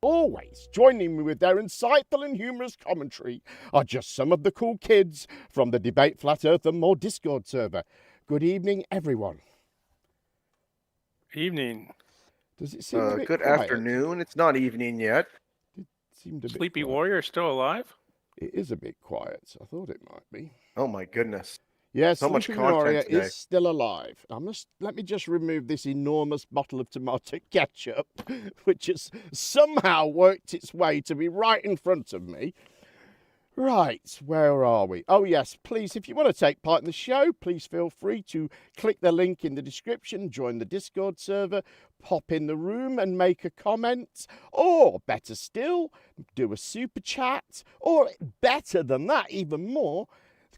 Always joining me with their insightful and humorous commentary are just some of the cool kids from the Debate Flat Earth and More Discord server. Good evening, everyone. Evening. Does it seem a bit good quiet? afternoon. It's not evening yet. It seemed a bit Sleepy quiet. Warrior still alive? It is a bit quiet, so I thought it might be. Oh my goodness. Yes, So much Sleepy content Warrior today. is still alive. Let me just remove this enormous bottle of tomato ketchup, which has somehow worked its way to be right in front of me. Right, where are we? Oh yes, please, if you want to take part in the show, please feel free to click the link in the description, join the Discord server, pop in the room and make a comment, or better still, do a super chat, or better than that, even more,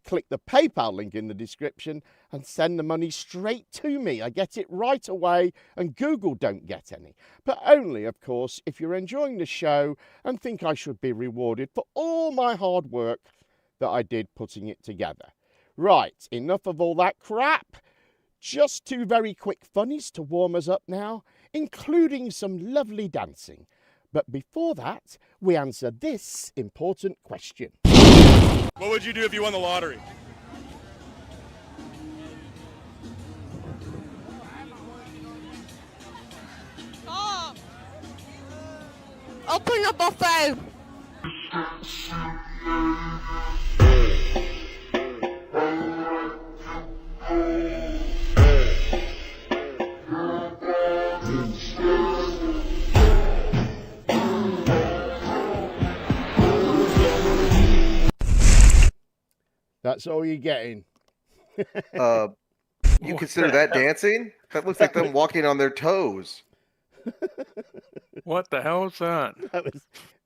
click the PayPal link in the description and send the money straight to me. I get it right away and Google don't get any. But only, of course, if you're enjoying the show and think I should be rewarded for all my hard work that I did putting it together. Right, enough of all that crap. Just two very quick funnies to warm us up now, including some lovely dancing. But before that, we answer this important question. What would you do if you won the lottery? Open a buffet. That's all you're getting. You consider that dancing? That looks like them walking on their toes. What the hell is that?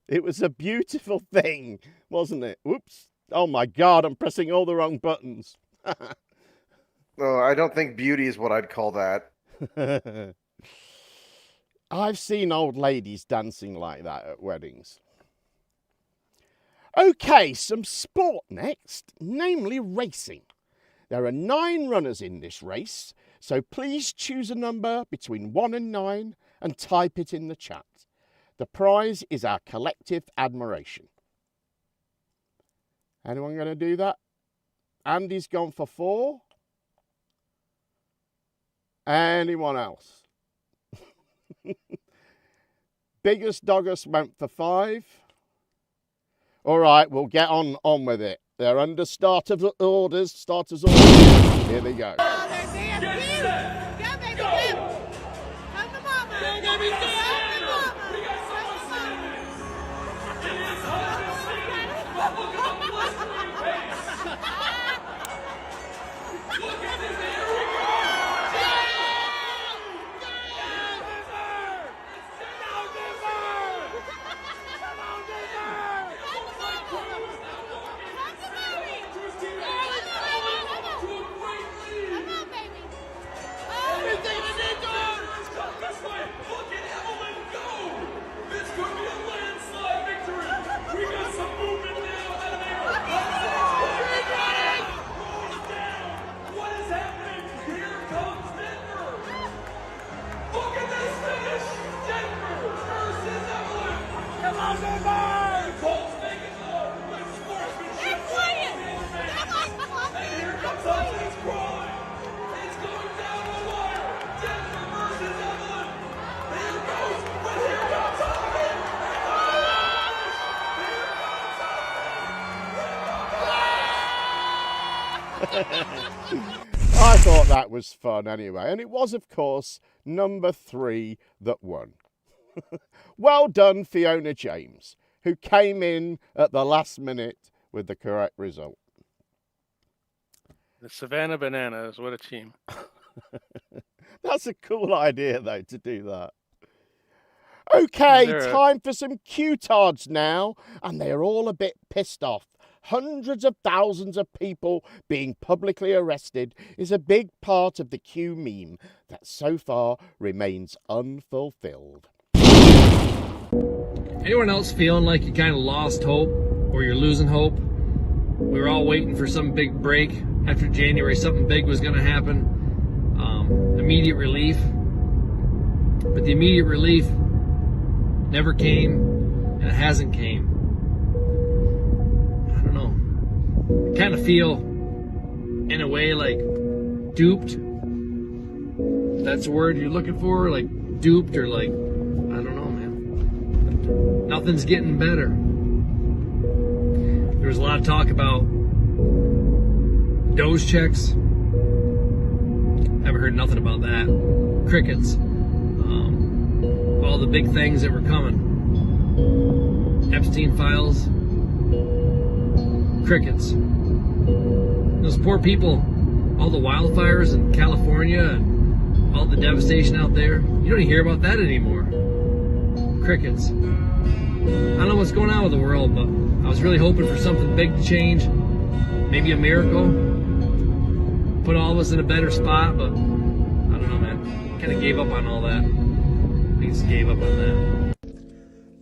It was a beautiful thing, wasn't it? Whoops. Oh my God, I'm pressing all the wrong buttons. Oh, I don't think beauty is what I'd call that. I've seen old ladies dancing like that at weddings. Okay, some sport next, namely racing. There are 9 runners in this race, so please choose a number between 1 and 9 and type it in the chat. The prize is our collective admiration. Anyone going to do that? Andy's gone for 4. Anyone else? Biggest Doggers went for 5. All right, we'll get on with it. They're under starters orders. Here they go. I thought that was fun anyway, and it was, of course, number 3 that won. Well done, Fiona James, who came in at the last minute with the correct result. The Savannah Bananas, what a team. That's a cool idea, though, to do that. Okay, time for some Q-tards now, and they're all a bit pissed off. Hundreds of thousands of people being publicly arrested is a big part of the Q meme that so far remains unfulfilled. Anyone else feeling like you kind of lost hope or you're losing hope? We were all waiting for some big break after January. Something big was going to happen. Immediate relief. But the immediate relief never came, and it hasn't came. I don't know. I kind of feel, in a way, like duped. If that's the word you're looking for, like duped, or like, I don't know, man. Nothing's getting better. There was a lot of talk about Doge checks. Haven't heard nothing about that. Crickets. All the big things that were coming. Epstein files. Crickets. Those poor people, all the wildfires in California and all the devastation out there, you don't even hear about that anymore. Crickets. I don't know what's going on with the world, but I was really hoping for something big to change. Maybe a miracle. Put all of us in a better spot, but I don't know, man. Kind of gave up on all that. I just gave up on that.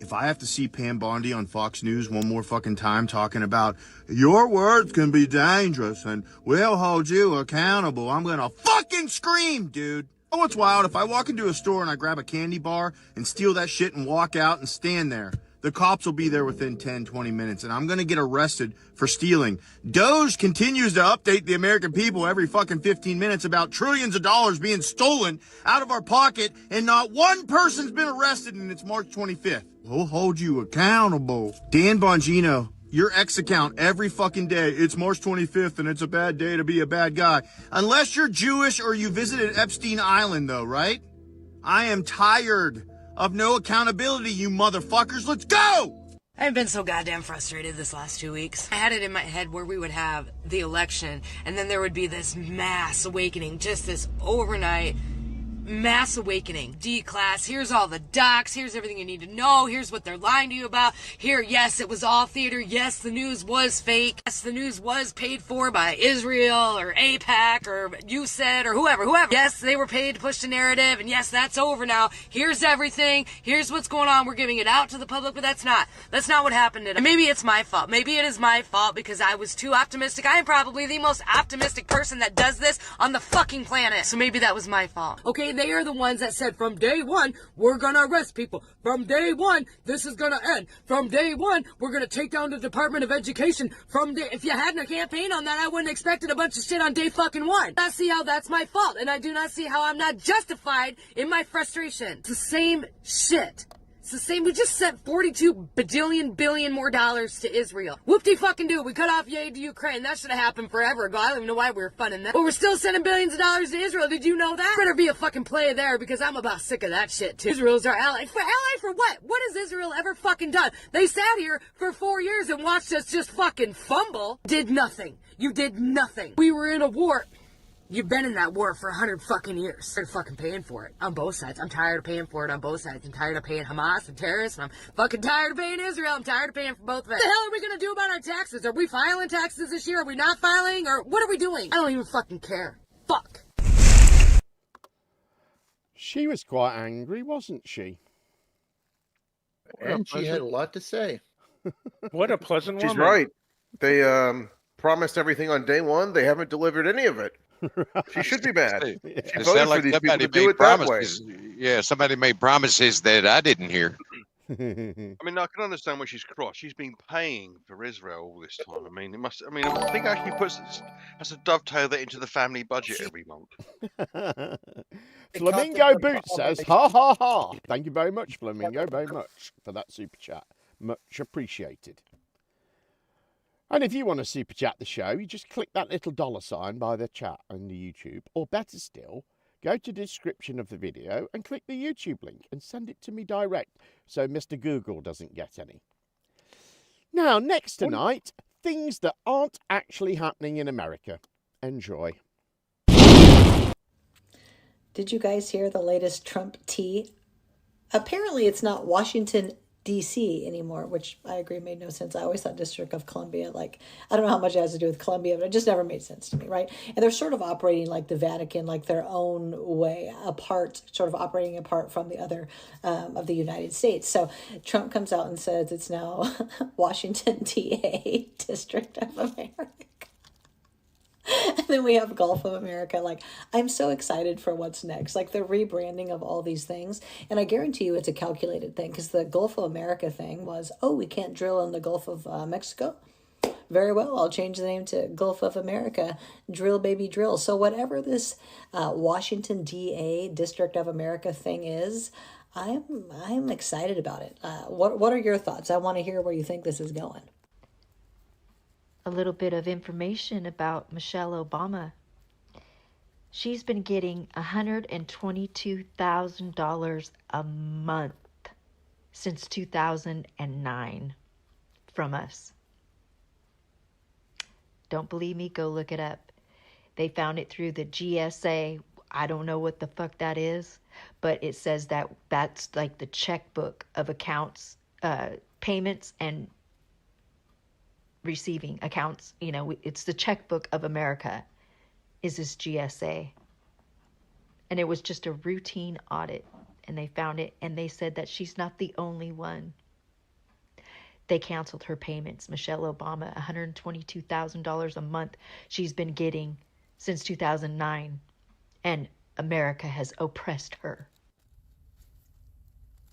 If I have to see Pam Bondi on Fox News one more fucking time talking about your words can be dangerous and we'll hold you accountable, I'm gonna fucking scream, dude. Oh, what's wild? If I walk into a store and I grab a candy bar and steal that shit and walk out and stand there, the cops will be there within 10, 20 minutes, and I'm going to get arrested for stealing. Doge continues to update the American people every fucking 15 minutes about trillions of dollars being stolen out of our pocket, and not one person's been arrested, and it's March 25th. We'll hold you accountable. Dan Bongino, your X account every fucking day. It's March 25th, and it's a bad day to be a bad guy. Unless you're Jewish or you visited Epstein Island, though, right? I am tired of no accountability, you motherfuckers. Let's go! I've been so goddamn frustrated this last 2 weeks. I had it in my head where we would have the election, and then there would be this mass awakening, just this overnight mass awakening. D-class, here's all the docs, here's everything you need to know, here's what they're lying to you about. Here, yes, it was all theater, yes, the news was fake, yes, the news was paid for by Israel or AIPAC or USAID or whoever. Yes, they were paid to push the narrative, and yes, that's over now. Here's everything, here's what's going on, we're giving it out to the public, but that's not what happened today. And maybe it's my fault. Maybe it is my fault because I was too optimistic. I am probably the most optimistic person that does this on the fucking planet. So maybe that was my fault. Okay, they are the ones that said from day one, we're gonna arrest people. From day one, this is gonna end. From day one, we're gonna take down the Department of Education. If you hadn't a campaign on that, I wouldn't expected a bunch of shit on day fucking one. I see how that's my fault, and I do not see how I'm not justified in my frustration. It's the same shit. It's the same. We just sent $42 billion more dollars to Israel. Whoop-de-fucking-do. We cut off aid to Ukraine. That should have happened forever ago. I don't even know why we were funding that. But we're still sending billions of dollars to Israel. Did you know that? Better be a fucking play there because I'm about sick of that shit, too. Israel's our ally. Ally for what? What has Israel ever fucking done? They sat here for 4 years and watched us just fucking fumble. Did nothing. You did nothing. We were in a war. You've been in that war for 100 fucking years. You're fucking paying for it on both sides. I'm tired of paying for it on both sides. I'm tired of paying Hamas and terrorists, and I'm fucking tired of paying Israel. I'm tired of paying for both of it. What the hell are we gonna do about our taxes? Are we filing taxes this year? Are we not filing? Or what are we doing? I don't even fucking care. Fuck. She was quite angry, wasn't she? And she had a lot to say. What a pleasant She's woman. right. They promised everything on day one. They haven't delivered any of it. She should be mad. She It voted sounded for like these people somebody to do made it that way. promises. Yeah, somebody made promises that I didn't hear. I mean, I can understand why she's cross. She's been paying for Israel all this time. I mean, it must. I mean, I think actually has to dovetail that into the family budget every month. Flamingo Boots says, ha ha ha. Thank you very much, Flamingo, very much for that super chat. Much appreciated. And if you want to super chat the show, you just click that little $sign by the chat on the YouTube. Or better still, go to the description of the video and click the YouTube link and send it to me direct so Mr. Google doesn't get any. Now, next tonight, things that aren't actually happening in America. Enjoy. Did you guys hear the latest Trump tea? Apparently it's not Washington, D.C. anymore, which I agree made no sense. I always thought District of Columbia, like, I don't know how much it has to do with Columbia, but it just never made sense to me, right? And they're sort of operating like the Vatican, like their own way, apart, sort of operating apart from the other of the United States. So Trump comes out and says it's now Washington, D.A., District of America. then we have Gulf of America. Like, I'm so excited for what's next, like the rebranding of all these things. And I guarantee you it's a calculated thing, because the Gulf of America thing was, oh, we can't drill in the Gulf of Mexico. Very well, I'll change the name to Gulf of America, drill baby drill. So whatever this Washington DA, District of America thing is, I'm excited about it. What are your thoughts? I want to hear where you think this is going. A little bit of information about Michelle Obama. She's been getting $122,000 a month since 2009 from us. Don't believe me? Go look it up. They found it through the GSA. I don't know what the fuck that is, but it says that that's like the checkbook of accounts, payments and receiving accounts. You know, it's the checkbook of America is this GSA. And it was just a routine audit, and they found it, and they said that she's not the only one. They canceled her payments. Michelle Obama, $122,000 a month she's been getting since 2009. And America has oppressed her.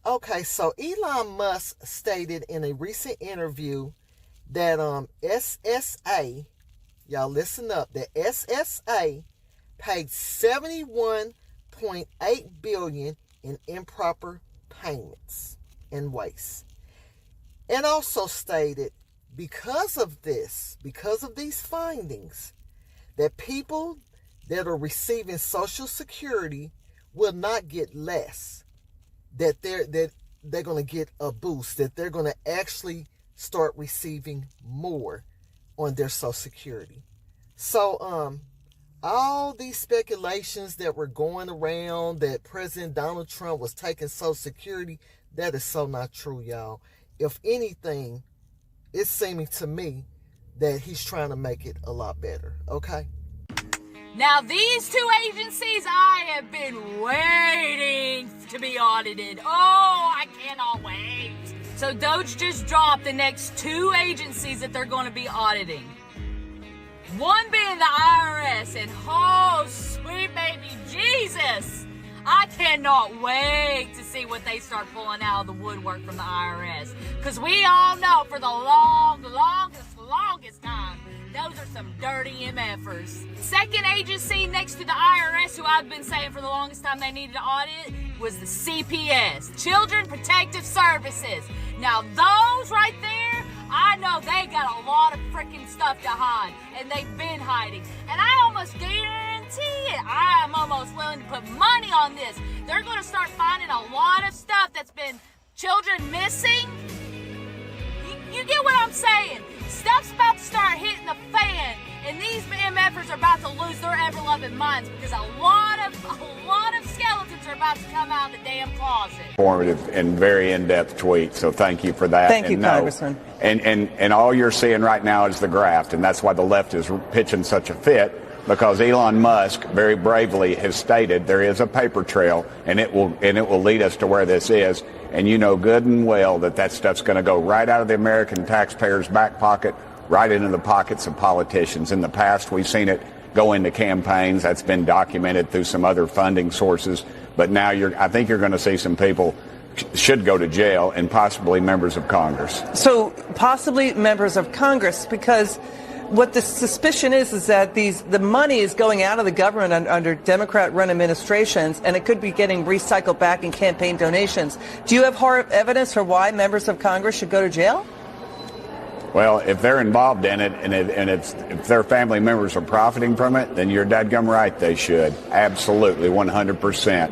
Okay, so Elon Musk stated in a recent interview that SSA, y'all listen up, the SSA paid $71.8 billion in improper payments and waste. And also stated, because of this, because of these findings, that people that are receiving Social Security will not get less, that they're going to get a boost, that they're going to actually start receiving more on their Social Security. So all these speculations that were going around that President Donald Trump was taking Social Security, that is so not true, y'all. If anything, it's seeming to me that he's trying to make it a lot better, okay? Now, these two agencies, I have been waiting to be audited. Oh, I cannot wait. So Doge just dropped the next two agencies that they're going to be auditing. One being the IRS, and oh, sweet baby Jesus, I cannot wait to see what they start pulling out of the woodwork from the IRS. Because we all know for the longest time, those are some dirty MFers. Second agency next to the IRS, who I've been saying for the longest time they needed to audit, was the CPS, Children Protective Services. Now those right there, I know they got a lot of freaking stuff to hide, and they've been hiding. And I almost guarantee it, I am almost willing to put money on this. They're going to start finding a lot of stuff that's been children missing. You get what I'm saying? Stuff's about to start hitting the fan, and these MFers are about to lose their ever-loving minds because a lot of skeletons are about to come out of the damn closet. Informative and very in-depth tweet, so thank you for that. Thank you, Congressman. And all you're seeing right now is the graft, and that's why the left is pitching such a fit, because Elon Musk very bravely has stated there is a paper trail, and it will lead us to where this is. And you know good and well that stuff's going to go right out of the American taxpayer's back pocket, right into the pockets of politicians. In the past, we've seen it go into campaigns. That's been documented through some other funding sources. But now I think you're going to see some people should go to jail, and possibly members of Congress. So possibly members of Congress, because what the suspicion is that the money is going out of the government under Democrat-run administrations, and it could be getting recycled back in campaign donations. Do you have hard evidence for why members of Congress should go to jail? Well, if they're involved in it, and if their family members are profiting from it, then you're dadgum right, they should. Absolutely, 100%.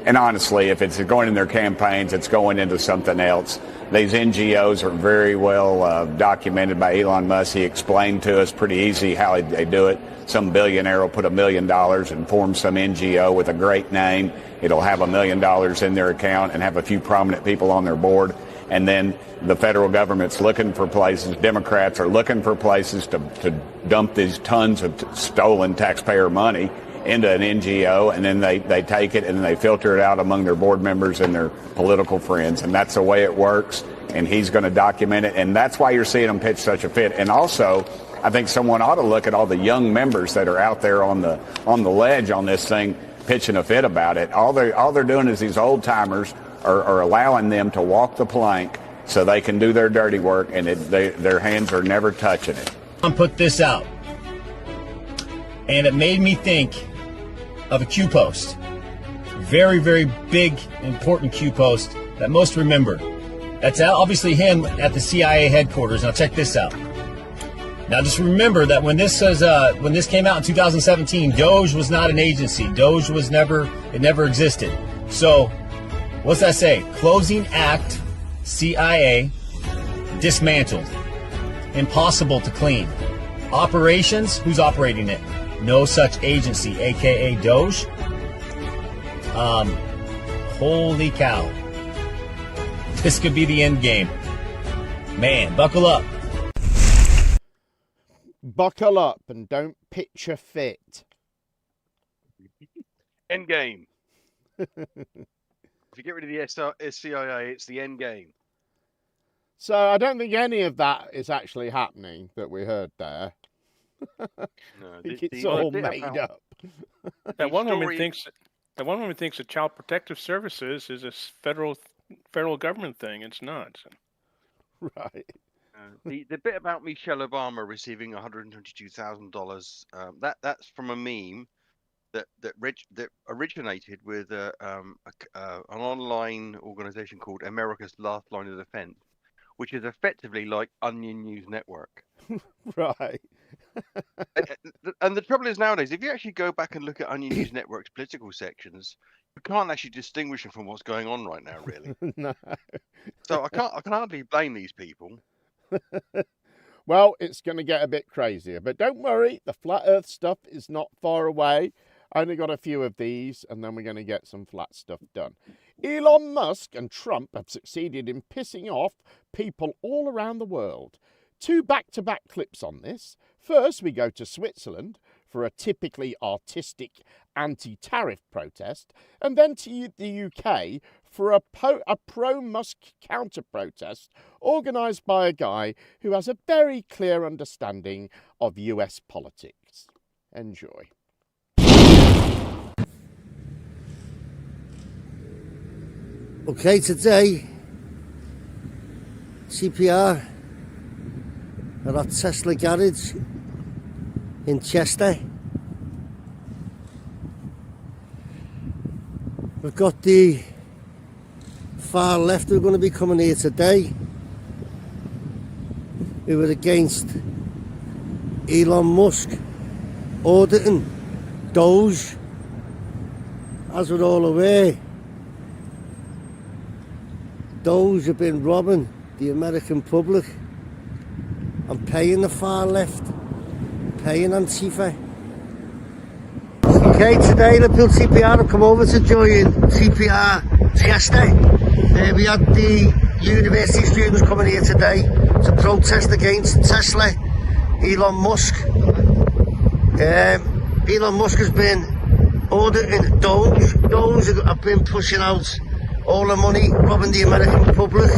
And honestly, if it's going in their campaigns, it's going into something else. These NGOs are very well documented by Elon Musk. He explained to us pretty easy how they do it. Some billionaire will put $1 million and form some NGO with a great name. It'll have $1 million in their account and have a few prominent people on their board. And then the federal government's looking for places, Democrats are looking for places to dump these tons of stolen taxpayer money into an NGO, and then they take it and they filter it out among their board members and their political friends. And that's the way it works, and he's going to document it. And that's why you're seeing him pitch such a fit. And also, I think someone ought to look at all the young members that are out there on the ledge on this thing, pitching a fit about it. All they're doing is these old timers are allowing them to walk the plank so they can do their dirty work, and their hands are never touching it. Put this out, and it made me think of a Q post. Very, very big, important Q post that most remember. That's obviously him at the CIA headquarters. Now check this out. Now just remember that when this came out in 2017, Doge was not an agency. Doge was never existed. So what's that say? Closing act, CIA, dismantled. Impossible to clean. Operations, who's operating it? No such agency, aka Doge. Holy cow. This could be the end game. Man, buckle up. Buckle up and don't pitch a fit. End game. If you get rid of the CIA, it's the end game. So I don't think any of that is actually happening that we heard there. No, I think it's all made up. That one woman thinks that Child Protective Services is a federal government thing. It's not. Right. The bit about Michelle Obama receiving $122,000, that's from a meme that originated with an online organization called America's Last Line of Defense, which is effectively like Onion News Network. Right. And the trouble is nowadays, if you actually go back and look at Onion News Network's political sections, you can't actually distinguish them from what's going on right now, really. No. So I can hardly blame these people. Well, it's going to get a bit crazier, but don't worry, the flat earth stuff is not far away. I only got a few of these, and then we're going to get some flat stuff done. Elon Musk and Trump have succeeded in pissing off people all around the world. 2 back-to-back clips on this. First, we go to Switzerland for a typically artistic anti-tariff protest, and then to the UK for a pro-Musk counter-protest organised by a guy who has a very clear understanding of US politics. Enjoy. Okay, today, CPR at our Tesla garage in Chester. We've got the far left who are going to be coming here today, who are against Elon Musk auditing Doge. As we're all aware, Doge have been robbing the American public and paying the far left, paying Antifa. Okay, today Liverpool CPR have come over to join CPR Chester. We had the university students coming here today to protest against Tesla, Elon Musk. Elon Musk has been auditing Doge. Doge have been pushing out all the money, robbing the American public.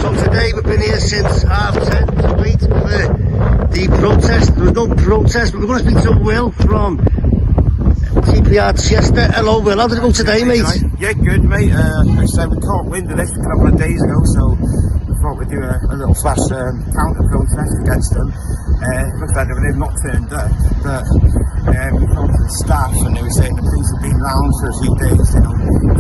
So today we've been here since 10:30 to wait for the protest. There was no protest, but we're going to speak to Will from CPR Chester. Hello Will, how did it go today, mate? Yeah, good mate. Like I said, we caught wind of this a couple of days ago, so we thought we'd do a little flash counter protest against them. Looks like they've not turned up, but we talked to the staff and they were saying the police have been round for a few days, you know,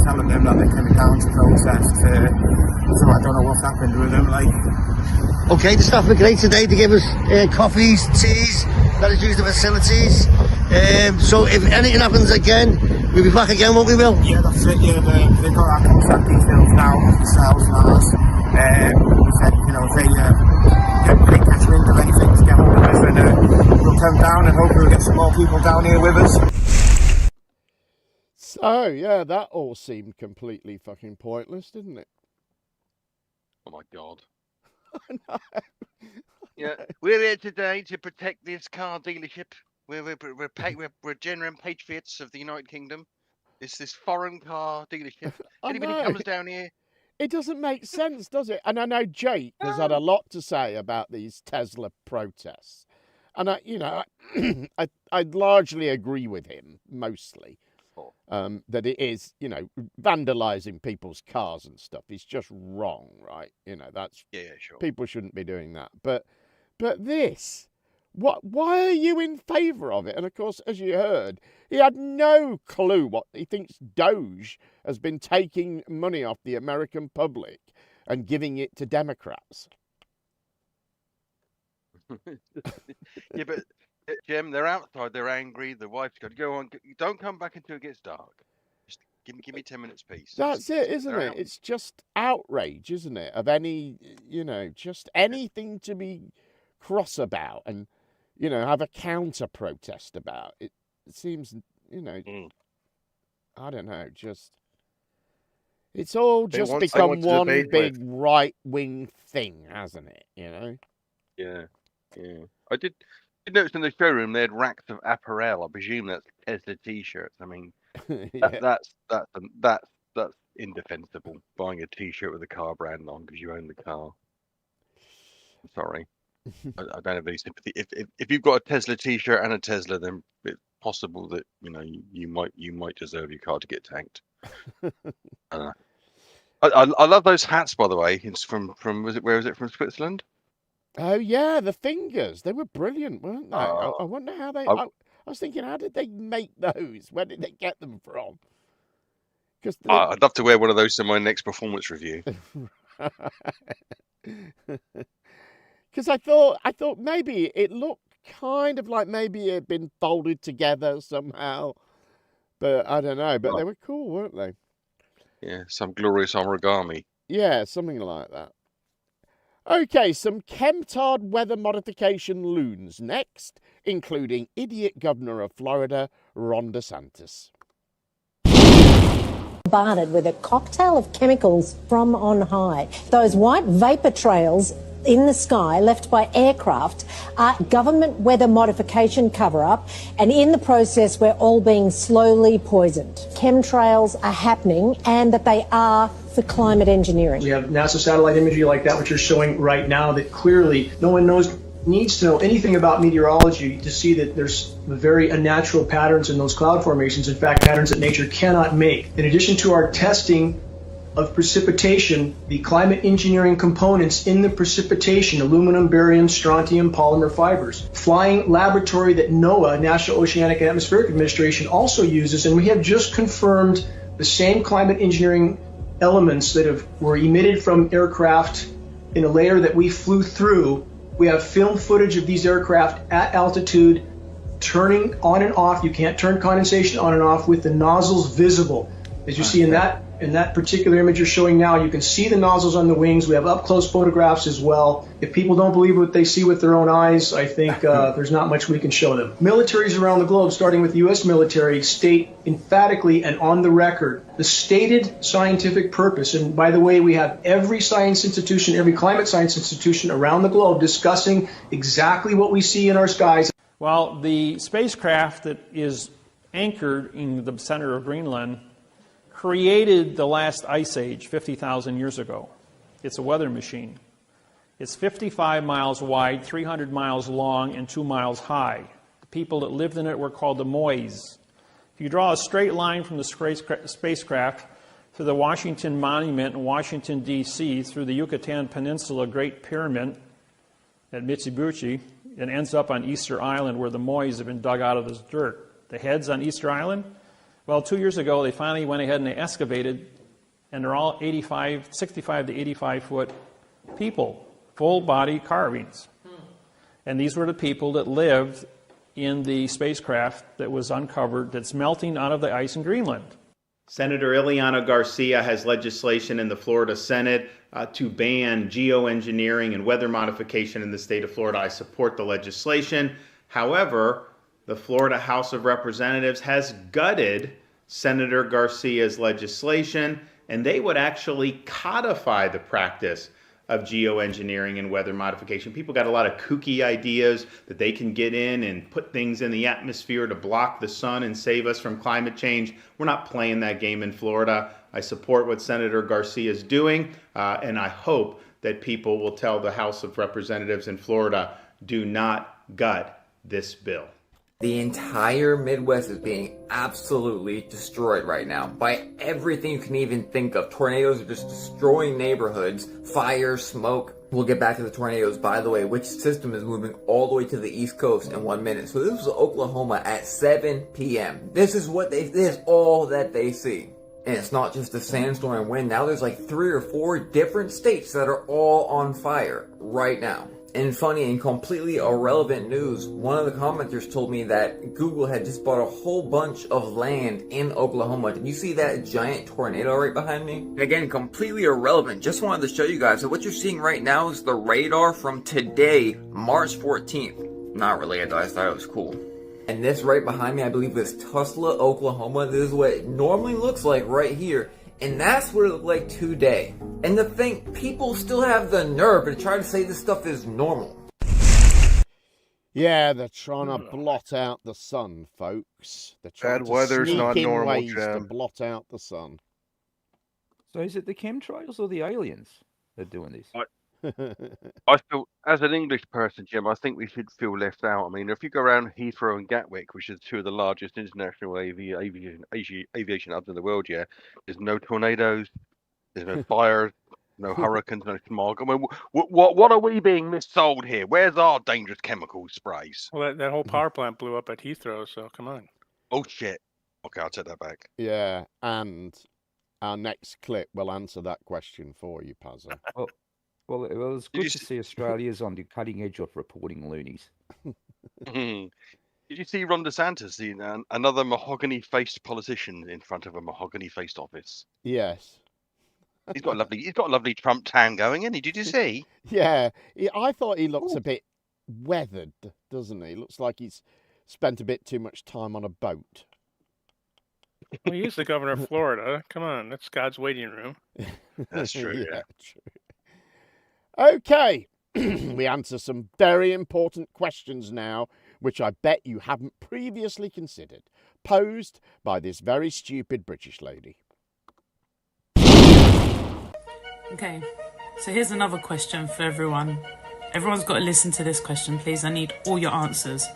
telling them that they're coming down to protest. So I don't know what's happened with them, like. Okay, the staff were great today to give us coffees, teas, let us use the facilities. So if anything happens again, we'll be back again, won't we, Will? Yeah, that's it, yeah, they've got our contact details now, themselves and ours. We said, you know, if they catch wind of anything to get hold of us, then we'll come down and hopefully we'll get some more people down here with us. So, yeah, that all seemed completely fucking pointless, didn't it? Oh my God. I know. Yeah, we're here today to protect this car dealership. We're genuine patriots of the United Kingdom. It's this foreign car dealership. Anybody comes down here. It doesn't make sense, does it? And I know Jake has had a lot to say about these Tesla protests. And I'd largely agree with him mostly. That it is, vandalizing people's cars and stuff is just wrong, right? That's sure. People shouldn't be doing that. But this, why are you in favour of it? And of course, as you heard, he had no clue what he thinks. Doge has been taking money off the American public and giving it to Democrats. Yeah, but Jim, they're outside, they're angry, the wife's got to go on. Don't come back until it gets dark. Just give me 10 minutes peace. That's it, isn't it? It's just outrage, isn't it? Of any, just anything to be cross about and, have a counter protest about. It seems, I don't know, just, it's all just become one big right-wing thing, hasn't it? Yeah. I did notice in the showroom they had racks of apparel. I presume that's Tesla T-shirts. I mean, that's indefensible. Buying a T-shirt with a car brand on because you own the car. I'm sorry, I don't have any sympathy. If you've got a Tesla T-shirt and a Tesla, then it's possible that you might deserve your car to get tanked. I love those hats, by the way. It's from where is it from Switzerland? Oh yeah, the fingers. They were brilliant, weren't they? I wonder how they. I was thinking, how did they make those? Where did they get them from? Because I'd love to wear one of those in my next performance review. Because I thought maybe it looked kind of like maybe it had been folded together somehow, but I don't know. But they were cool, weren't they? Yeah, some glorious origami. Yeah, something like that. Okay, some chemtard weather modification loons next, including idiot governor of Florida, Ron De Santis. Bombarded with a cocktail of chemicals from on high. Those white vapor trails in the sky left by aircraft are government weather modification cover-up, and in the process we're all being slowly poisoned. Chemtrails are happening, and that they are for climate engineering. We have NASA satellite imagery like that, which you're showing right now, that clearly no one needs to know anything about meteorology to see that there's very unnatural patterns in those cloud formations, in fact patterns that nature cannot make. In addition to our testing of precipitation, the climate engineering components in the precipitation, aluminum, barium, strontium, polymer fibers. Flying laboratory that NOAA, National Oceanic and Atmospheric Administration, also uses, and we have just confirmed the same climate engineering elements that were emitted from aircraft in a layer that we flew through. We have film footage of these aircraft at altitude turning on and off. You can't turn condensation on and off with the nozzles visible. As you see in that particular image you're showing now, you can see the nozzles on the wings. We have up-close photographs as well. If people don't believe what they see with their own eyes, I think there's not much we can show them. Militaries around the globe, starting with the U.S. military, state emphatically and on the record the stated scientific purpose. And by the way, we have every science institution, every climate science institution around the globe discussing exactly what we see in our skies. Well, the spacecraft that is anchored in the center of Greenland created the last ice age 50,000 years ago. It's a weather machine. It's 55 miles wide, 300 miles long, and 2 miles high. The people that lived in it were called the Mois. If you draw a straight line from the spacecraft to the Washington Monument in Washington, D.C., through the Yucatan Peninsula Great Pyramid at Mitsubishi, it ends up on Easter Island where the Mois have been dug out of this dirt. The heads on Easter Island, well, 2 years ago, they finally went ahead and they excavated, and they're all 65 to 85 foot people, full body carvings. And these were the people that lived in the spacecraft that was uncovered that's melting out of the ice in Greenland. Senator Ileana Garcia has legislation in the Florida Senate to ban geoengineering and weather modification in the state of Florida. I support the legislation. However, the Florida House of Representatives has gutted Senator Garcia's legislation, and they would actually codify the practice of geoengineering and weather modification. People got a lot of kooky ideas that they can get in and put things in the atmosphere to block the sun and save us from climate change. We're not playing that game in Florida. I support what Senator Garcia is doing, and I hope that people will tell the House of Representatives in Florida, do not gut this bill. The entire Midwest is being absolutely destroyed right now by everything you can even think of. Tornadoes are just destroying neighborhoods, fire, smoke. We'll get back to the tornadoes. By the way, which system is moving all the way to the East Coast in 1 minute? So this was Oklahoma at 7 p.m. This is all that they see. And it's not just a sandstorm and wind. Now there's like 3 or 4 different states that are all on fire right now. And funny and completely irrelevant news, one of the commenters told me that Google had just bought a whole bunch of land in Oklahoma. Did you see that giant tornado right behind me? Again, completely irrelevant. Just wanted to show you guys that what you're seeing right now is the radar from today, March 14th. Not related though, I thought it was cool. And this right behind me, I believe is Tulsa, Oklahoma. This is what it normally looks like right here. And that's what it looked like today. And to think, people still have the nerve to try to say this stuff is normal. Yeah, they're trying to blot out the sun, folks. They're trying Bad to weather's sneak not in normal, ways to Jim. blot out the sun. So is it the chemtrails or the aliens that are doing this? I feel, as an English person, Jim, I think we should feel left out. I mean, if you go around Heathrow and Gatwick, which are 2 of the largest international aviation hubs in the world, yeah, there's no tornadoes, there's no fires, no hurricanes, no smog. I mean, what are we being missold here? Where's our dangerous chemical sprays? Well, that whole power plant blew up at Heathrow, so come on. Oh, shit. Okay, I'll take that back. Yeah, and our next clip will answer that question for you, Pazza. Well, it's good to see Australia's on the cutting edge of reporting loonies. Did you see Ron De Santis, another mahogany-faced politician in front of a mahogany-faced office? Yes. He's got a lovely Trump tan going, isn't he? Did you see? Yeah, I thought he looks a bit weathered, doesn't he? Looks like he's spent a bit too much time on a boat. Well, he is the governor of Florida. Come on, that's God's waiting room. That's true, yeah. True. Okay, we answer some very important questions now, which I bet you haven't previously considered, posed by this very stupid British lady. Okay, so here's another question for everyone. Everyone's got to listen to this question, please. I need all your answers.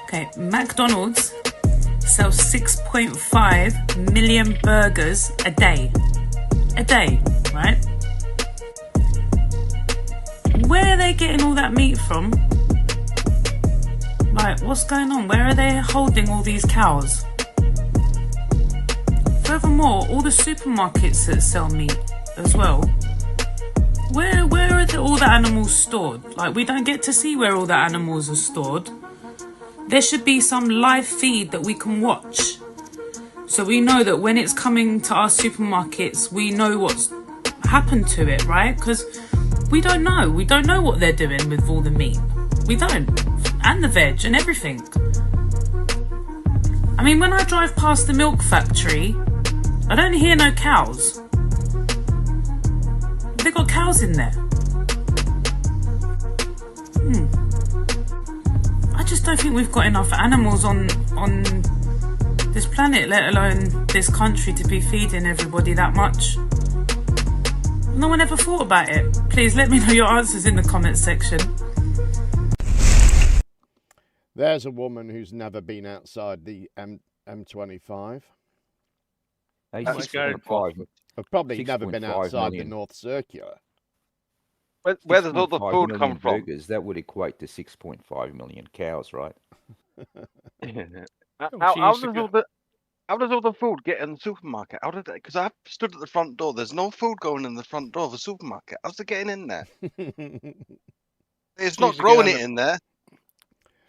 Okay, McDonald's sells 6.5 million burgers a day. A day, right? Where are they getting all that meat from? Like, what's going on? Where are they holding all these cows? Furthermore, all the supermarkets that sell meat as well, where are all the animals stored? Like, we don't get to see where all the animals are stored. There should be some live feed that we can watch, so we know that when it's coming to our supermarkets, we know what's happened to it, right? Because we don't know what they're doing with all the meat. We don't. And the veg and everything. I mean, when I drive past the milk factory, I don't hear no cows. They got cows in there. I just don't think we've got enough animals on this planet, let alone this country, to be feeding everybody that much. No one ever thought about it. Please let me know your answers in the comments section. There's a woman who's never been outside the M25. I've probably never been outside the North Circular. Where does all the food come from? Burgers, that would equate to 6.5 million cows, right? How does all the food get in the supermarket? How did that? Because I've stood at the front door. There's no food going in the front door of the supermarket. How's it getting in there? It's not growing it in there.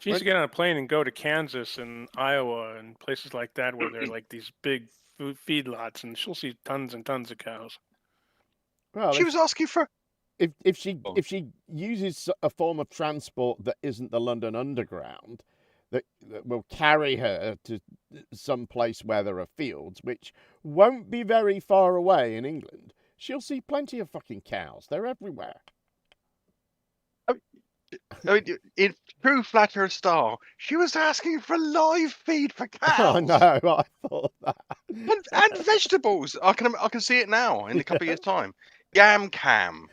She used to get on a plane and go to Kansas and Iowa and places like that where there are like these big food feedlots, and she'll see tons and tons of cows. Well, she was asking for. If she uses a form of transport that isn't the London Underground, that will carry her to some place where there are fields, which won't be very far away in England, she'll see plenty of fucking cows. They're everywhere. I mean, in true flatterer style, she was asking for live feed for cows. Oh no, I thought that. And vegetables. I can see it now in a couple of years' time. Yam Cam,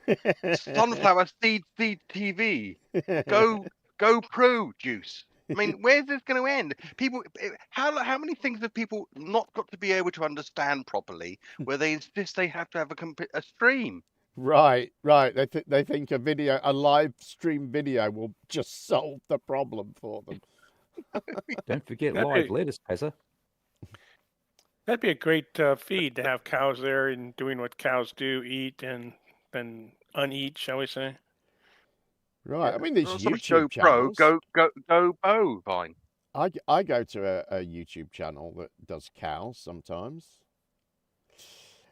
Sunflower Seed TV, GoPro juice. I mean, where's this going to end? People, how many things have people not got to be able to understand properly, where they insist they have to have a stream? Right. They think a live stream video will just solve the problem for them. Don't forget live lettuce, Pezza. That'd be a great feed to have cows there and doing what cows do, eat and then uneat, shall we say? Right. I mean, there's Sort of YouTube GoPro, channels. go bovine. I go to a YouTube channel that does cows sometimes.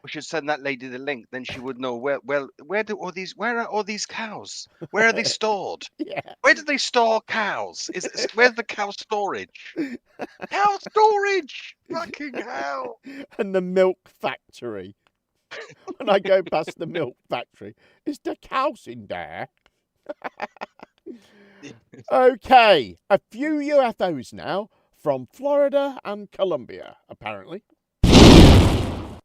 We should send that lady the link, then she would know where are all these cows? Where are they stored? Yeah. Where do they store cows? Where's the cow storage? Cow storage! Fucking hell! And the milk factory. When I go past the milk factory, is the cows in there? Okay, a few UFOs now from Florida and Colombia, apparently.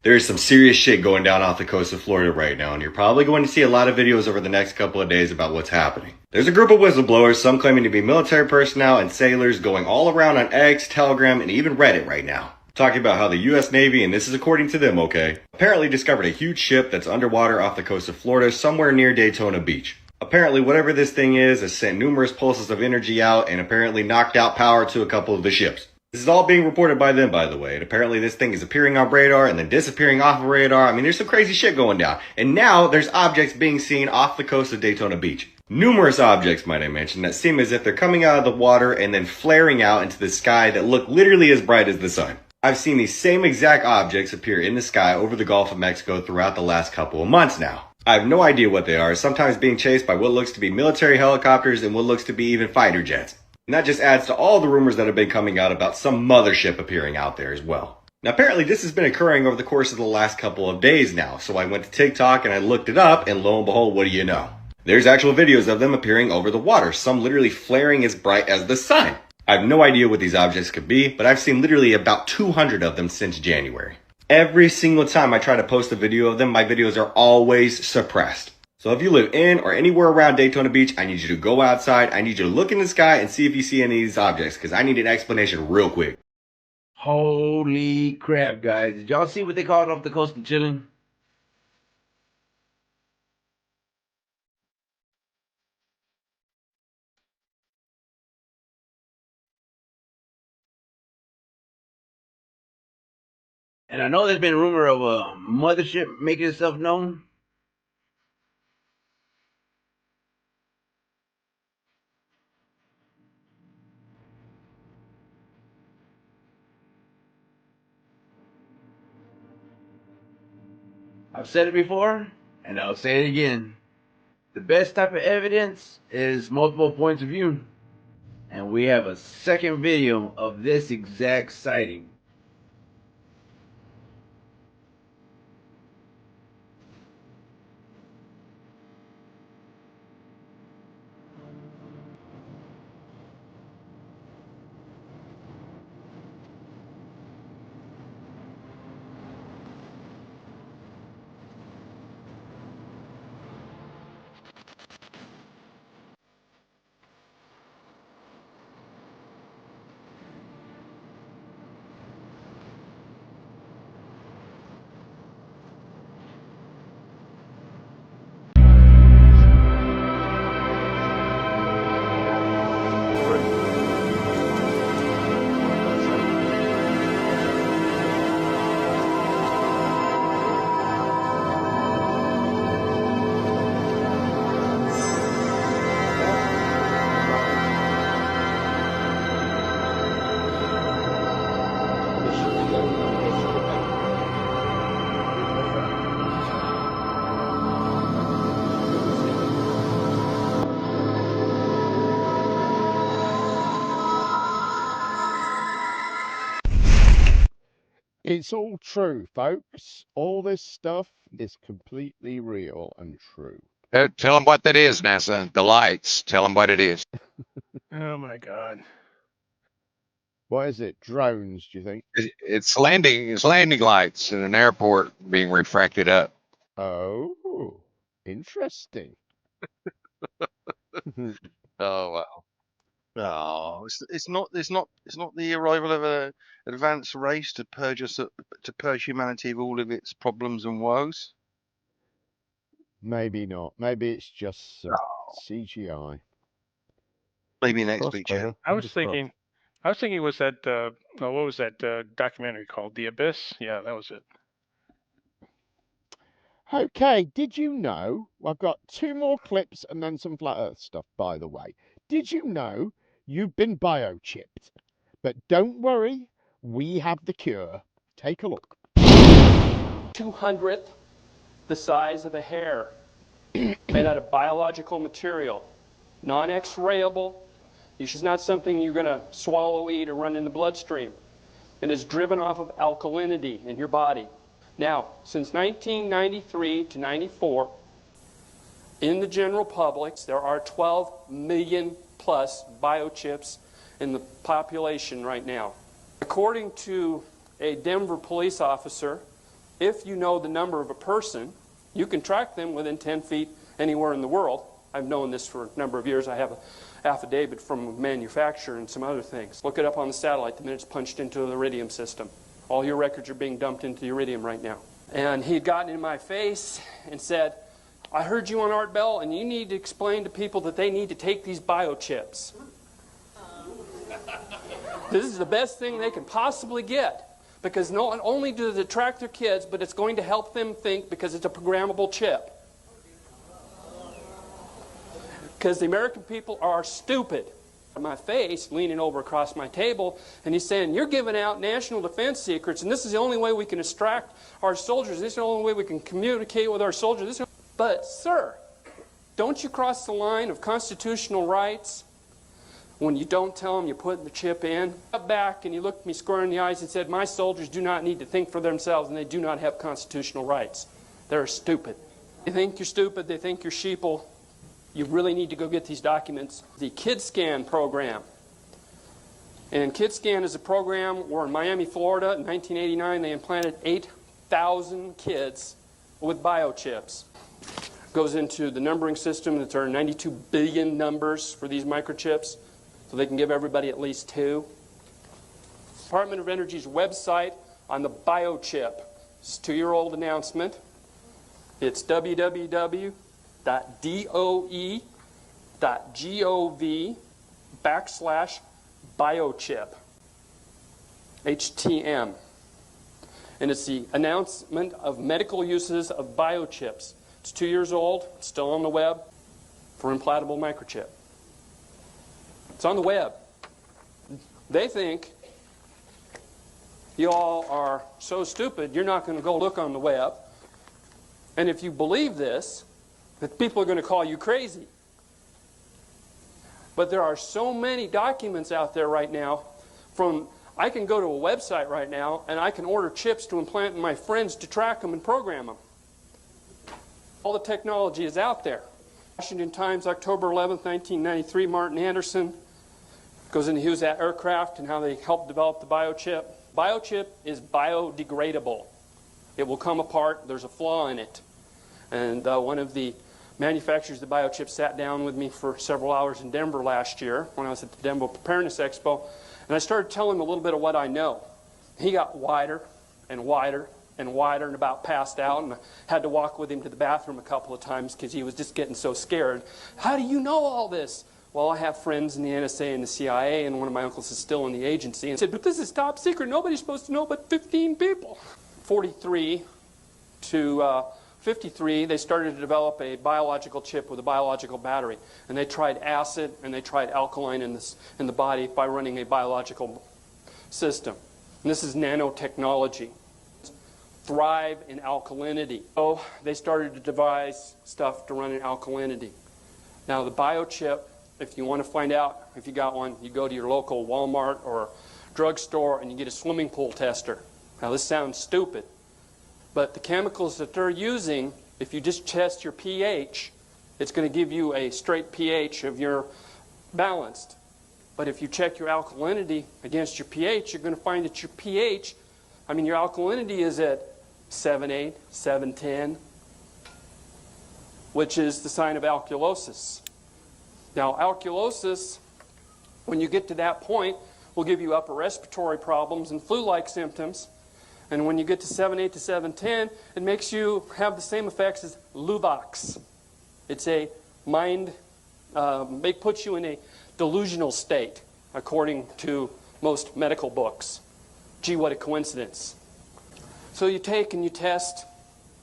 There's some serious shit going down off the coast of Florida right now, and you're probably going to see a lot of videos over the next couple of days about what's happening. There's a group of whistleblowers, some claiming to be military personnel and sailors, going all around on X, Telegram, and even Reddit right now, talking about how the U.S. Navy, and this is according to them, okay, apparently discovered a huge ship that's underwater off the coast of Florida somewhere near Daytona Beach. Apparently, whatever this thing is has sent numerous pulses of energy out and apparently knocked out power to a couple of the ships. This is all being reported by them, by the way, and apparently this thing is appearing on radar and then disappearing off of radar. I mean, there's some crazy shit going down. And now there's objects being seen off the coast of Daytona Beach. Numerous objects, might I mention, that seem as if they're coming out of the water and then flaring out into the sky that look literally as bright as the sun. I've seen these same exact objects appear in the sky over the Gulf of Mexico throughout the last couple of months now. I have no idea what they are, sometimes being chased by what looks to be military helicopters and what looks to be even fighter jets. And that just adds to all the rumors that have been coming out about some mothership appearing out there as well. Now apparently this has been occurring over the course of the last couple of days now, so I went to TikTok and I looked it up, and lo and behold, what do you know? There's actual videos of them appearing over the water, some literally flaring as bright as the sun. I have no idea what these objects could be, but I've seen literally about 200 of them since January. Every single time I try to post a video of them, my videos are always suppressed. So if you live in or anywhere around Daytona Beach, I need you to go outside. I need you to look in the sky and see if you see any of these objects, because I need an explanation real quick. Holy crap, guys. Did y'all see what they called off the coast of Chile? And I know there's been rumor of a mothership making itself known. I've said it before, and I'll say it again. The best type of evidence is multiple points of view. And we have a second video of this exact sighting. It's all true, folks. All this stuff is completely real and true. Tell them what that is, NASA. The lights. Tell them what it is. Oh my God. What is it? Drones, do you think? It's landing lights in an airport being refracted up. Oh. Interesting. Oh wow. Oh, it's not the arrival of an advanced race to purge humanity of all of its problems and woes. Maybe not. Maybe it's just some CGI. Maybe next week, Jen. I was thinking it was that what was that documentary called? The Abyss? Yeah, that was it. Okay, did you know? I've got 2 more clips and then some flat Earth stuff, by the way. Did you know you've been biochipped? But don't worry, we have the cure. Take a look. 200th the size of a hair, made out of biological material, non-X-rayable. This is not something you're going to swallow, eat, or run in the bloodstream. It is driven off of alkalinity in your body. Now, since 1993 to 94, in the general public, there are 12 million plus biochips in the population right now. According to a Denver police officer, if you know the number of a person, you can track them within 10 feet anywhere in the world. I've known this for a number of years. I have an affidavit from a manufacturer and some other things. Look it up on the satellite the minute it's punched into the iridium system. All your records are being dumped into the iridium right now. And he had gotten in my face and said, I heard you on Art Bell, and you need to explain to people that they need to take these biochips. This is the best thing they can possibly get. Because not only does it track their kids, but it's going to help them think because it's a programmable chip. Because the American people are stupid. My face, leaning over across my table, and he's saying, you're giving out national defense secrets, and this is the only way we can extract our soldiers. This is the only way we can communicate with our soldiers. But, sir, don't you cross the line of constitutional rights when you don't tell them you're putting the chip in? Up back, and he looked me square in the eyes and said, my soldiers do not need to think for themselves, and they do not have constitutional rights. They're stupid. They think you're stupid. They think you're sheeple. You really need to go get these documents. The KidScan program. And KidScan is a program where in Miami, Florida, in 1989, they implanted 8,000 kids with biochips. Goes into the numbering system that there are 92 billion numbers for these microchips, so they can give everybody at least 2. Department of Energy's website on the biochip. It's a 2-year-old announcement. It's www.doe.gov/biochip. HTM. And it's the announcement of medical uses of biochips. It's 2 years old, it's still on the web for implantable microchip. It's on the web. They think you all are so stupid, you're not going to go look on the web. And if you believe this, that people are going to call you crazy. But there are so many documents out there right now I can go to a website right now and I can order chips to implant in my friends to track them and program them. All the technology is out there. Washington Times, October 11th, 1993, Martin Anderson goes into who's that aircraft and how they helped develop the biochip. Biochip is biodegradable. It will come apart. There's a flaw in it. And one of the manufacturers of the biochip sat down with me for several hours in Denver last year when I was at the Denver Preparedness Expo, and I started telling him a little bit of what I know. He got wider and wider and wider and about passed out, and I had to walk with him to the bathroom a couple of times because he was just getting so scared. How do you know all this? Well, I have friends in the NSA and the CIA, and one of my uncles is still in the agency. And said, but this is top secret. Nobody's supposed to know but 15 people. 43 to 53, they started to develop a biological chip with a biological battery. And they tried acid and they tried alkaline in the body by running a biological system. And this is nanotechnology. Thrive in alkalinity. So they started to devise stuff to run in alkalinity. Now the biochip, if you want to find out if you got one, you go to your local Walmart or drugstore and you get a swimming pool tester. Now this sounds stupid, but the chemicals that they're using, if you just test your pH, it's going to give you a straight pH of your balanced. But if you check your alkalinity against your pH, you're going to find that your pH, your alkalinity is at 7.8, 7.10. which is the sign of alkalosis. Now, alkalosis, when you get to that point, will give you upper respiratory problems and flu-like symptoms. And when you get to 7.8 to 7.10, it makes you have the same effects as Luvox. It's a mind, it puts you in a delusional state, according to most medical books. Gee, what a coincidence. So you take and you test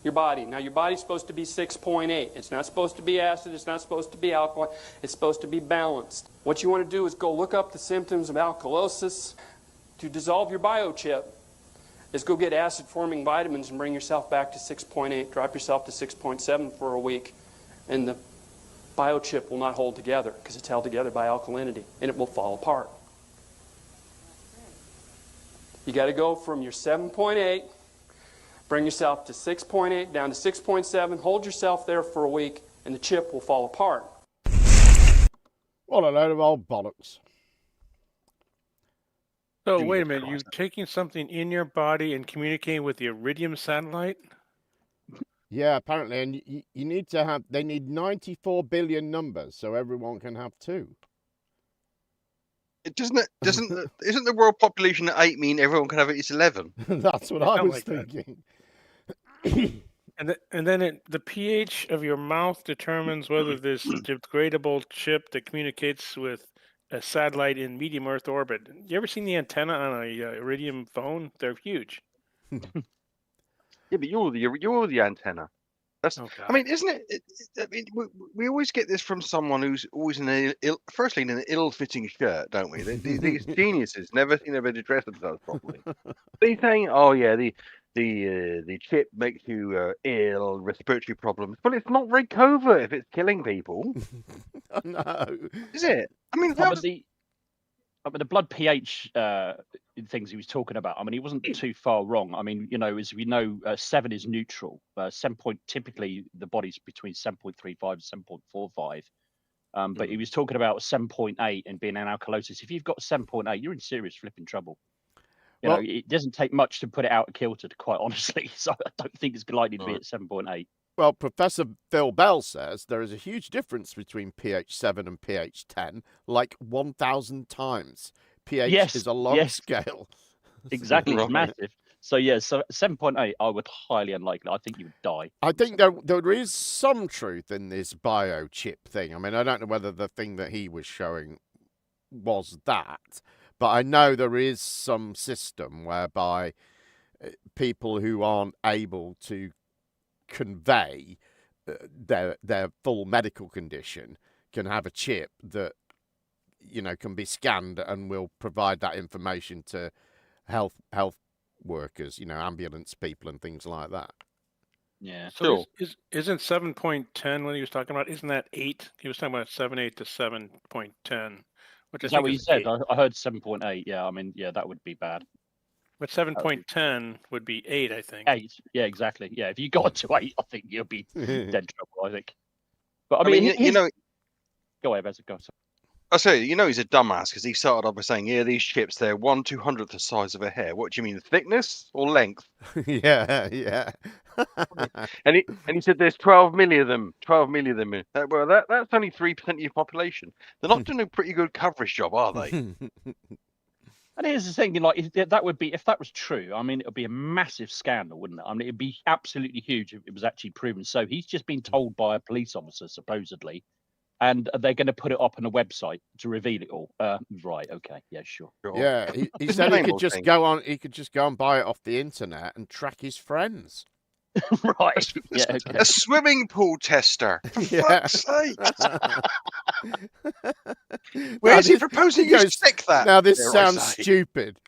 your body. Now, your body's supposed to be 6.8. It's not supposed to be acid. It's not supposed to be alkaline. It's supposed to be balanced. What you want to do is go look up the symptoms of alkalosis. To dissolve your biochip is go get acid-forming vitamins and bring yourself back to 6.8. Drop yourself to 6.7 for a week, and the biochip will not hold together because it's held together by alkalinity, and it will fall apart. You got to go from your 7.8, bring yourself to 6.8, down to 6.7, hold yourself there for a week, and the chip will fall apart. What a load of old bollocks. So wait a minute, you're taking something in your body and communicating with the Iridium satellite? Yeah, apparently, and you need to have, they need 94 billion numbers so everyone can have two. Isn't the world population at 8 mean everyone can have it? It's 11. That's what I was like thinking. And then the pH of your mouth determines whether this degradable chip that communicates with a satellite in medium Earth orbit. You ever seen the antenna on a Iridium phone? They're huge. Yeah, but you're the antenna. That's. I mean, isn't it? I mean, we always get this from someone who's always in an ill-fitting shirt, don't we? These geniuses never seem to dress themselves properly. They're saying, "Oh yeah, the chip makes you ill, respiratory problems." Well, it's not very covert if it's killing people. No, is it? I mean, the blood pH things he was talking about. I mean, he wasn't too far wrong. I mean, you know, as we know, 7 is neutral. 7 point, typically the body's between 7.35 and 7.45. But he was talking about 7.8 and being an alkalosis. If you've got 7.8, you're in serious flipping trouble. You know, it doesn't take much to put it out of kilter, quite honestly. So I don't think it's likely to be at 7.8. Well, Professor Phil Bell says there is a huge difference between pH 7 and pH 10, like 1,000 times. pH is a long scale. Exactly, it's massive. So yeah, so 7.8, I would highly unlikely. I think you would die. I think there is some truth in this biochip thing. I mean, I don't know whether the thing that he was showing was that, but I know there is some system whereby people who aren't able to convey their full medical condition can have a chip that, you know, can be scanned and will provide that information to health workers, you know, ambulance people and things like that. Yeah. So isn't 7.10 when he was talking about? Isn't that 8? He was talking about 7.8 to 7.10. Which is that what you said? I heard 7.8. Yeah, I mean, yeah, that would be bad. But 7.10 would be 8, I think. 8. Yeah, exactly. Yeah, if you got to 8, I think you'll be dead trouble, I think. But I mean you know, go ahead, Bezza, go. I say, you know, he's a dumbass because he started off by saying, "Yeah, these chips, they're 1/200th the size of a hair." What do you mean, thickness or length? yeah. and he said there's 12 million of them. 12 million of them. Well, that's only 3% of your population. They're not doing a pretty good coverage job, are they? And here's the thing, like that would be, if that was true, I mean, it would be a massive scandal, wouldn't it? I mean, it'd be absolutely huge if it was actually proven. So he's just been told by a police officer, supposedly, and they're going to put it up on a website to reveal it all. Right? Okay. Yeah. Sure. Yeah. He said he could just go on. He could just go and buy it off the internet and track his friends. Right. Yeah. Okay. A swimming pool tester. For fuck's sake. Where is he proposing you stick that? Now this sounds stupid.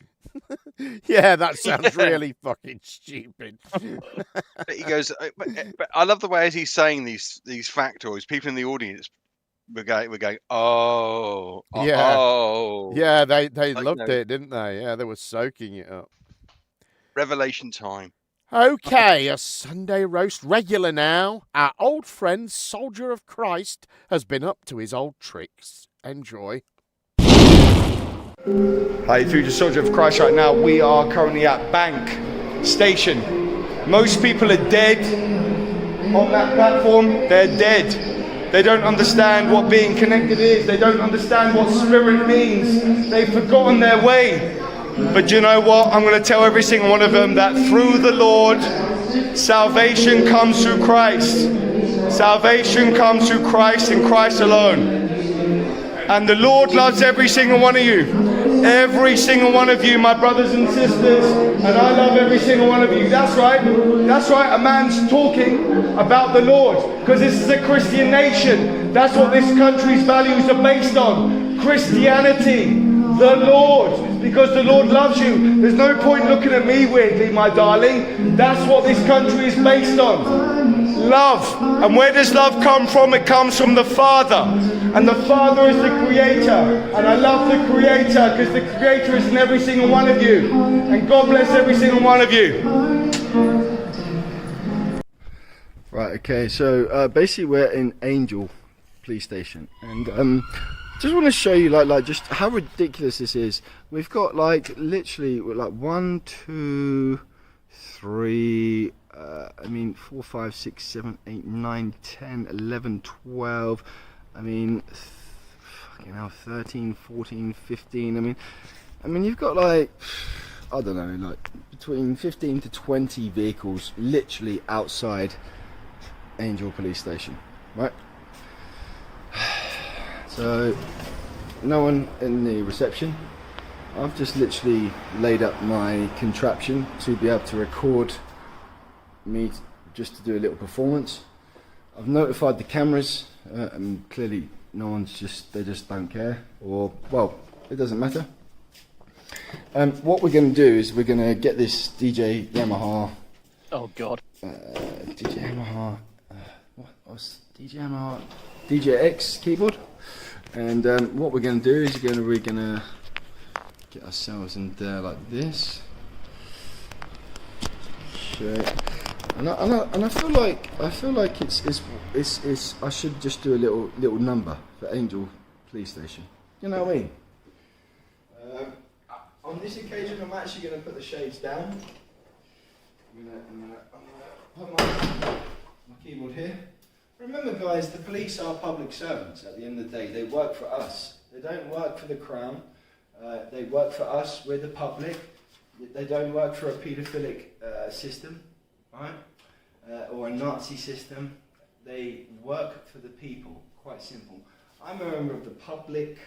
Yeah, that sounds really fucking stupid. But he goes, but I love the way as he's saying these factoids, people in the audience were going, oh, yeah, oh. Yeah, they loved it, didn't they? Yeah, they were soaking it up. Revelation time. Okay, a Sunday roast regular now. Our old friend, Soldier of Christ, has been up to his old tricks. Enjoy. Hi, through the Soldier of Christ right now. We are currently at Bank Station. Most people are dead. on that platform, they're dead. They don't understand what being connected is. They don't understand what spirit means. They've forgotten their way. But you know what? I'm going to tell every single one of them that through the Lord, salvation comes through Christ. Salvation comes through Christ and Christ alone. And the Lord loves every single one of you. Every single one of you, my brothers and sisters. And I love every single one of you. That's right. That's right. A man's talking about the Lord. Because this is a Christian nation. That's what this country's values are based on. Christianity. The Lord. Because the Lord loves you. There's no point looking at me weirdly, my darling. That's what this country is based on. Love. And where does love come from? It comes from the Father. And the Father is the Creator. And I love the Creator because the Creator is in every single one of you. And God bless every single one of you. Right, okay, so basically we're in Angel Police Station. And just want to show you like just how ridiculous this is. We've got like literally like 1, 2, 3, 4, 5, 6, 7, 8, 9, 10, 11, 12. I mean, fucking hell, 13, 14, 15. I mean, you've got like, I don't know, like between 15 to 20 vehicles literally outside Angel Police Station, right? So, no one in the reception. I've just literally laid up my contraption to be able to record me just to do a little performance. I've notified the cameras and clearly no one's they just don't care, or, well, it doesn't matter. What we're going to do is we're going to get this DJ Yamaha. Oh God. DJ Yamaha. What was DJ Yamaha? DJX keyboard. And what we're going to do is we're going to get ourselves in there like this. Shit. And I feel like it's I should just do a little number for Angel Police Station. You know what I mean? On this occasion, I'm actually going to put the shades down. I'm going to put my keyboard here. Remember, guys, the police are public servants. At the end of the day, they work for us. They don't work for the Crown. They work for us. We're the public. They don't work for a paedophilic system, right? Or a Nazi system. They work for the people. Quite simple. I'm a member of the public.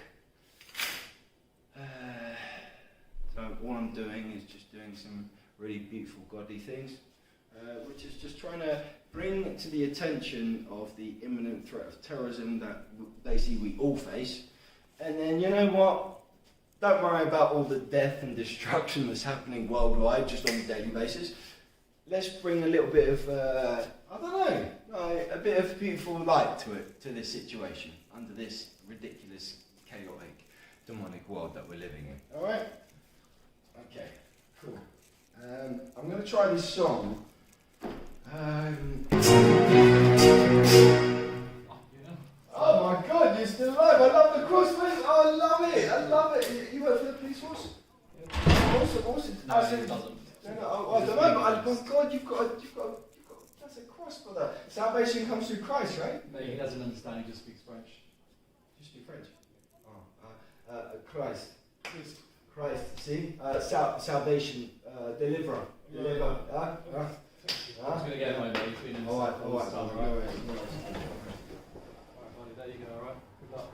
So all I'm doing is just doing some really beautiful, godly things, which is just trying to bring to the attention of the imminent threat of terrorism that basically we all face. And then, you know what? Don't worry about all the death and destruction that's happening worldwide just on a daily basis. Let's bring a little bit of, I don't know, a bit of beautiful light to this situation, under this ridiculous, chaotic, demonic world that we're living in. All right? Okay, cool. I'm going to try this song. Oh my God, you're still alive. I love the cross, mate. Oh, I love it. I love it. You work for the police force? Awesome. No, he doesn't. No, I don't know, but my God, you've got that's a cross, brother. Salvation comes through Christ, right? No, he doesn't understand. He just speaks French. You speak French? Christ. Christ, see? Salvation, deliverer. Deliver. I'm just going to get home, mate. He's been in the Alright. There you go, alright? Good luck.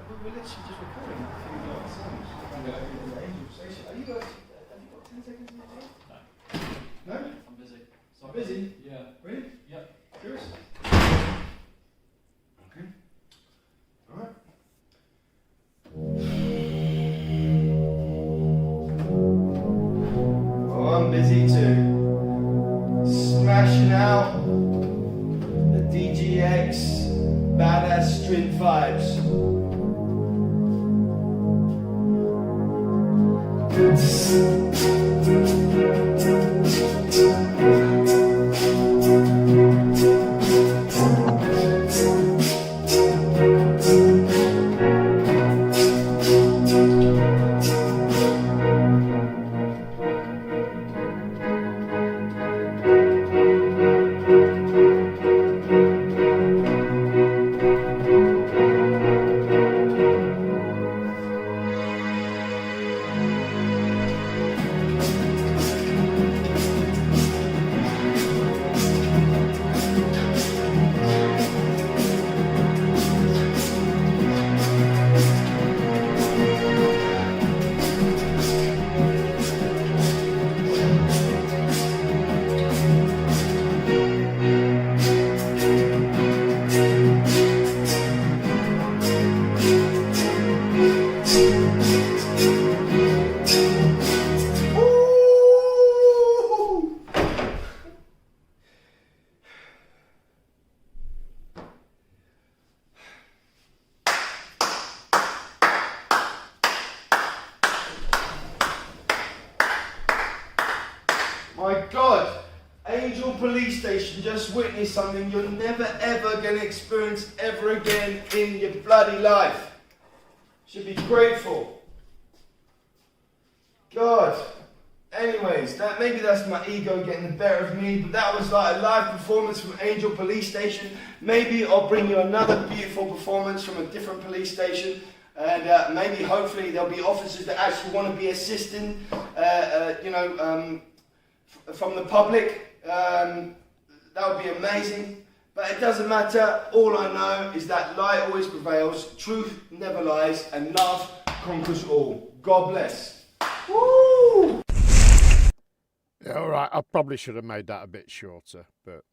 We're literally just recording a few songs. Have you got 10 seconds in your day? No? I'm busy. So I'm busy? Yeah. Really? Yep. Serious? Okay. Alright. Oh, I'm busy too. Smashing out the DGX badass string vibes. My God, Angel Police Station just witnessed something you're never ever going to experience ever again in your bloody life. Should be grateful. God. Anyways, maybe that's my ego getting the better of me, but that was like a live performance from Angel Police Station. Maybe I'll bring you another beautiful performance from a different police station, and maybe hopefully there'll be officers that actually want to be assisting, from the public. That would be amazing. But it doesn't matter. All I know is that light always prevails, truth never lies, and love conquers all. God bless. Woo! All right, I probably should have made that a bit shorter, but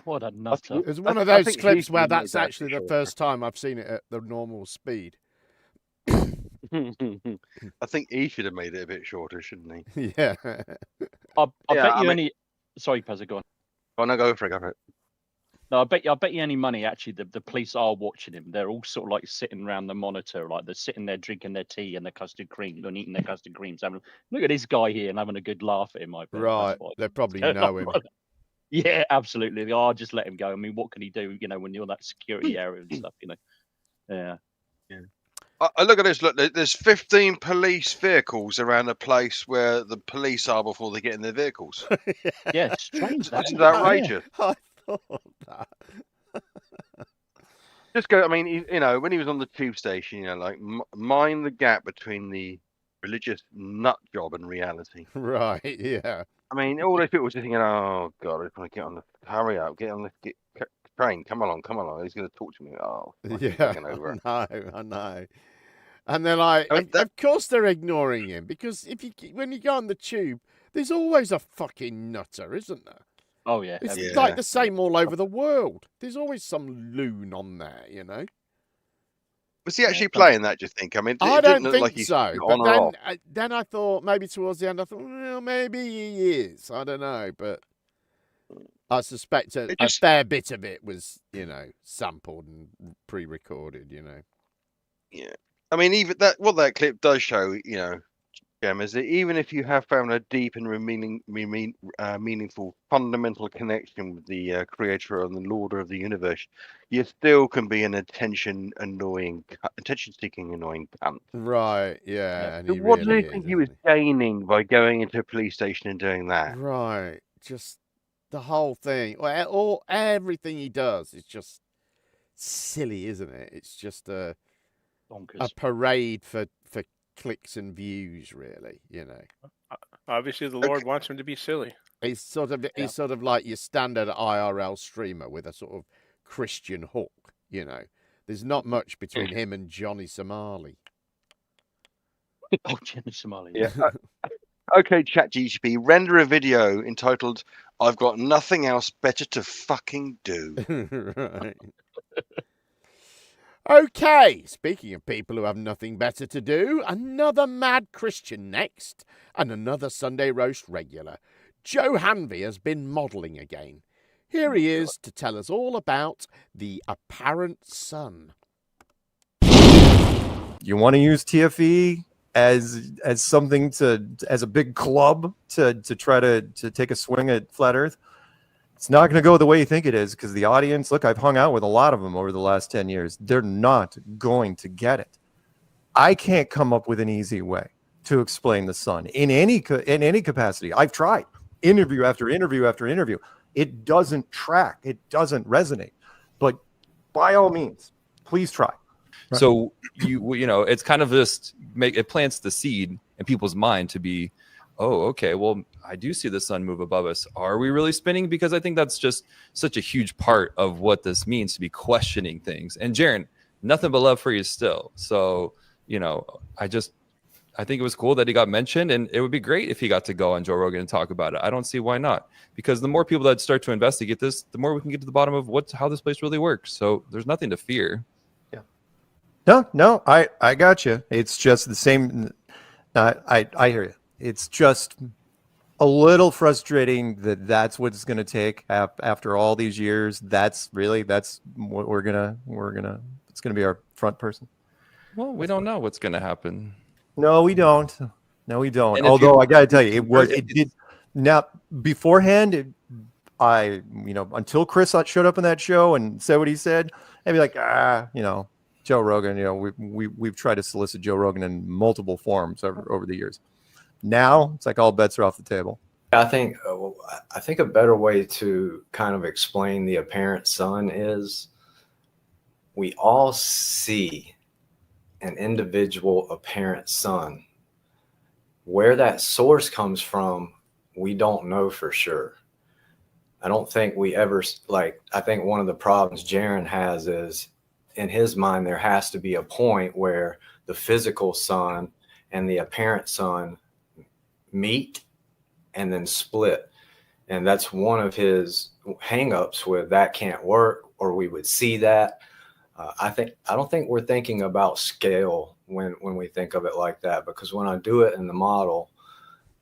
What a nutter. it's one of those clips where that's actually the first time I've seen it at the normal speed. I think he should have made it a bit shorter, shouldn't he? Yeah. I bet you any. Sorry, Pezza, go on. Oh no, go for it. No, I bet you any money. Actually, the police are watching him. They're all sort of like sitting around the monitor, like they're sitting there drinking their tea and their custard cream and eating their custard creams. Having, look at this guy here and having a good laugh at him. I bet. Right, they probably know him. Yeah, absolutely. Oh, just let him go. I mean, what can he do? You know, when you're that security area and stuff. You know. Yeah. Look at this. Look, there's 15 police vehicles around the place where the police are before they get in their vehicles. Yeah, it's strange. This is outrageous. I thought that. Just go. I mean, when he was on the tube station, like mind the gap between the religious nut job and reality. Right. Yeah. I mean, all those people were just thinking, "Oh God, I just want to get on the hurry up, get on the train. Come along. He's going to talk to me." Oh, yeah. I know. And they're like, of course they're ignoring him, because when you go on the tube, there's always a fucking nutter, isn't there? Oh yeah, it's like the same all over the world. There's always some loon on there, Was he actually playing that? Do you think? I mean, I it don't didn't look think like he's so. on But or off. then I thought maybe towards the end, I thought, well, maybe he is. I don't know, but I suspect a fair bit of it was, sampled and pre-recorded. Yeah. I mean, even what that clip does show, Gem, is that even if you have found a deep and meaningful fundamental connection with the creator and the Lord of the universe, you still can be an attention-seeking, annoying cunt. Right, yeah. And So what do you think he was gaining by going into a police station and doing that? Right, just the whole thing. Everything he does is just silly, isn't it? It's just a parade for clicks and views, really. Obviously, the Lord wants him to be silly. He's sort of like your standard IRL streamer with a sort of Christian hook. There's not much between him and Johnny Somali. Oh, Johnny Somali. Yeah. Okay, ChatGPT, render a video entitled "I've got nothing else better to fucking do." Right. Okay, speaking of people who have nothing better to do, another mad Christian next, and another Sunday Roast regular. Joe Hanvey has been modelling again. Here he is to tell us all about the apparent sun. You want to use TFE as something as a big club to try to take a swing at flat Earth? It's not going to go the way you think it is, because the audience, look, I've hung out with a lot of them over the last 10 years. They're not going to get it. I can't come up with an easy way to explain the sun in any capacity. I've tried interview after interview after interview. It doesn't track. It doesn't resonate. But by all means, please try. So it's kind of just it plants the seed in people's mind to be, oh, okay, well, I do see the sun move above us. Are we really spinning? Because I think that's just such a huge part of what this means to be questioning things. And Jaron, nothing but love for you still. So, I think it was cool that he got mentioned, and it would be great if he got to go on Joe Rogan and talk about it. I don't see why not, because the more people that start to investigate this, the more we can get to the bottom of how this place really works. So there's nothing to fear. Yeah. No, I got you. It's just the same. I hear you. It's just a little frustrating that's what it's going to take after all these years. That's what it's going to be our front person. Well, we don't know what's going to happen. No, we don't. Although I got to tell you, Now, beforehand, until Chris showed up in that show and said what he said, I'd be like, Joe Rogan, we've tried to solicit Joe Rogan in multiple forms over the years. Now it's like all bets are off the table. I think a better way to kind of explain the apparent sun is we all see an individual apparent sun. Where that source comes from, we don't know for sure. I don't think we ever, I think one of the problems Jaron has is in his mind, there has to be a point where the physical sun and the apparent sun meet and then split. And that's one of his hangups with that can't work, or we would see that. I don't think we're thinking about scale when we think of it like that, because when I do it in the model,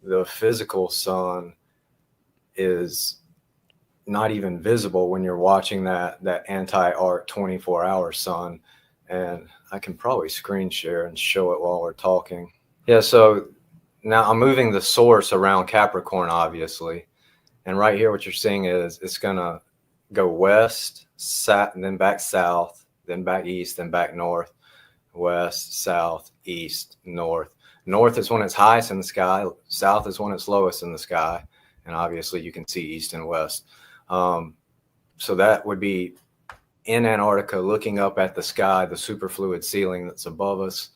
the physical sun is not even visible when you're watching that anti-arc 24-hour sun. And I can probably screen share and show it while we're talking. Yeah, so now I'm moving the source around Capricorn, obviously. And right here, what you're seeing is it's going to go west, and then back south, then back east, then back north, west, south, east, north. North is when it's highest in the sky. South is when it's lowest in the sky. And obviously you can see east and west. So that would be in Antarctica, looking up at the sky, the superfluid ceiling that's above us.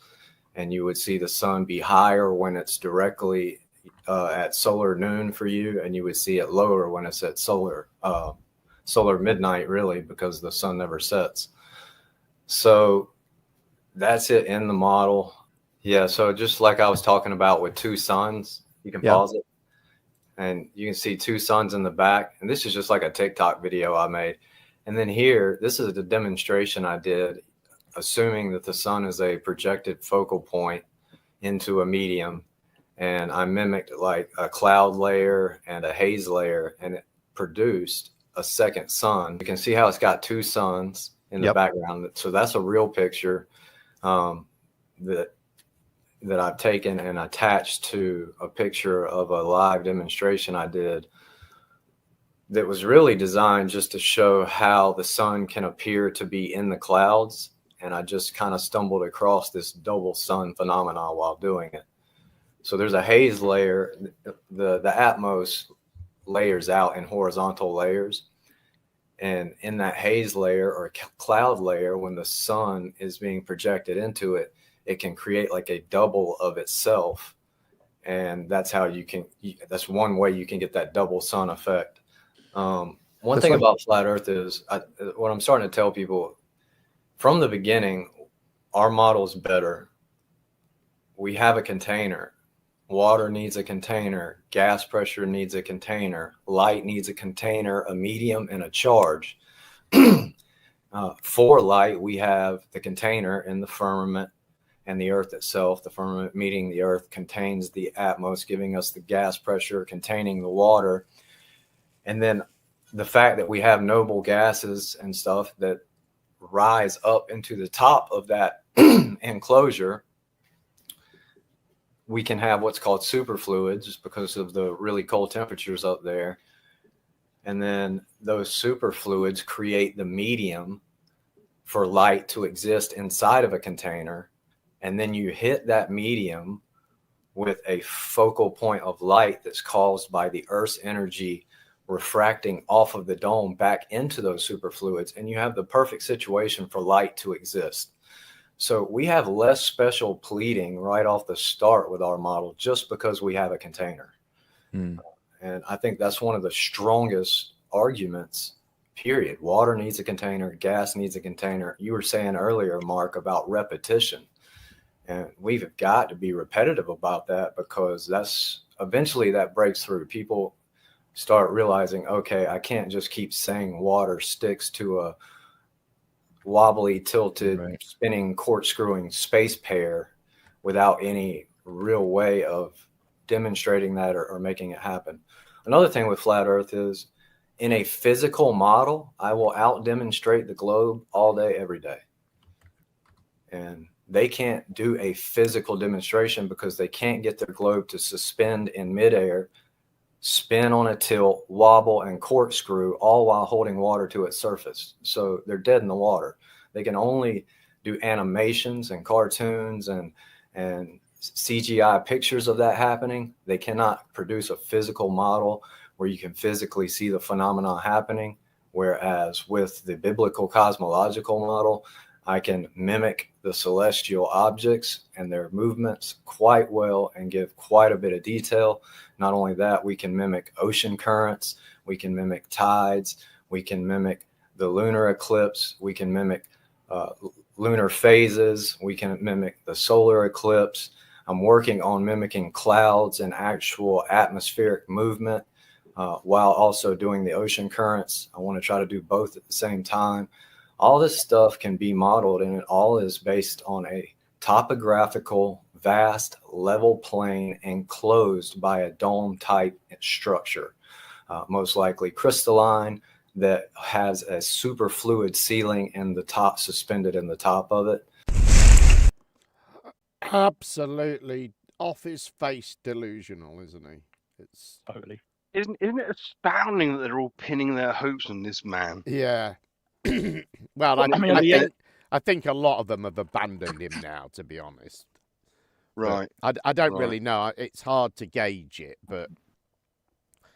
And you would see the sun be higher when it's directly at solar noon for you. And you would see it lower when it's at solar midnight, really, because the sun never sets. So that's it in the model. Yeah, so just like I was talking about with two suns, you can pause it. And you can see two suns in the back. And this is just like a TikTok video I made. And then here, this is the demonstration I did, assuming that the sun is a projected focal point into a medium. And I mimicked like a cloud layer and a haze layer, and it produced a second sun. You can see how it's got two suns in the background. So that's a real picture that I've taken and attached to a picture of a live demonstration I did that was really designed just to show how the sun can appear to be in the clouds. And I just kind of stumbled across this double sun phenomenon while doing it. So there's a haze layer. The Atmos layers out in horizontal layers. And in that haze layer or cloud layer, when the sun is being projected into it, it can create like a double of itself. And that's how that's one way you can get that double sun effect. One thing about flat Earth is what I'm starting to tell people from the beginning, our model's better. We have a container. Water needs a container. Gas pressure needs a container. Light needs a container, a medium, and a charge. For light, we have the container in the firmament and the Earth itself. The firmament meeting the Earth contains the Atmos, giving us the gas pressure, containing the water. And then the fact that we have noble gases and stuff that rise up into the top of that enclosure, we can have what's called superfluids because of the really cold temperatures up there. And then those superfluids create the medium for light to exist inside of a container. And then you hit that medium with a focal point of light that's caused by the Earth's energy refracting off of the dome back into those superfluids. And you have the perfect situation for light to exist. So we have less special pleading right off the start with our model just because we have a container. And I think that's one of the strongest arguments, period. Water needs a container. Gas needs a container. You were saying earlier, Mark, about repetition. And we've got to be repetitive about that because that's eventually that breaks through. People start realizing, okay, I can't just keep saying water sticks to a wobbly, tilted, spinning, corkscrewing space pair without any real way of demonstrating that or making it happen. Another thing with flat Earth is in a physical model, I will out demonstrate the globe all day, every day. And they can't do a physical demonstration because they can't get their globe to suspend in midair spin on a tilt, wobble, and corkscrew, all while holding water to its surface. So they're dead in the water. They can only do animations and cartoons and CGI pictures of that happening. They cannot produce a physical model where you can physically see the phenomenon happening. Whereas with the biblical cosmological model, I can mimic the celestial objects and their movements quite well and give quite a bit of detail. Not only that, we can mimic ocean currents, we can mimic tides, we can mimic the lunar eclipse, we can mimic lunar phases, we can mimic the solar eclipse. I'm working on mimicking clouds and actual atmospheric movement while also doing the ocean currents. I want to try to do both at the same time. All this stuff can be modeled, and it all is based on a topographical, vast, level plane enclosed by a dome type structure, most likely crystalline, that has a superfluid ceiling in the top, suspended in the top of it. Absolutely off his face delusional, isn't he? It's totally. Isn't it astounding that they're all pinning their hopes on this man? Yeah. Well, I think a lot of them have abandoned him now, to be honest. Right. But I don't really know. It's hard to gauge it, but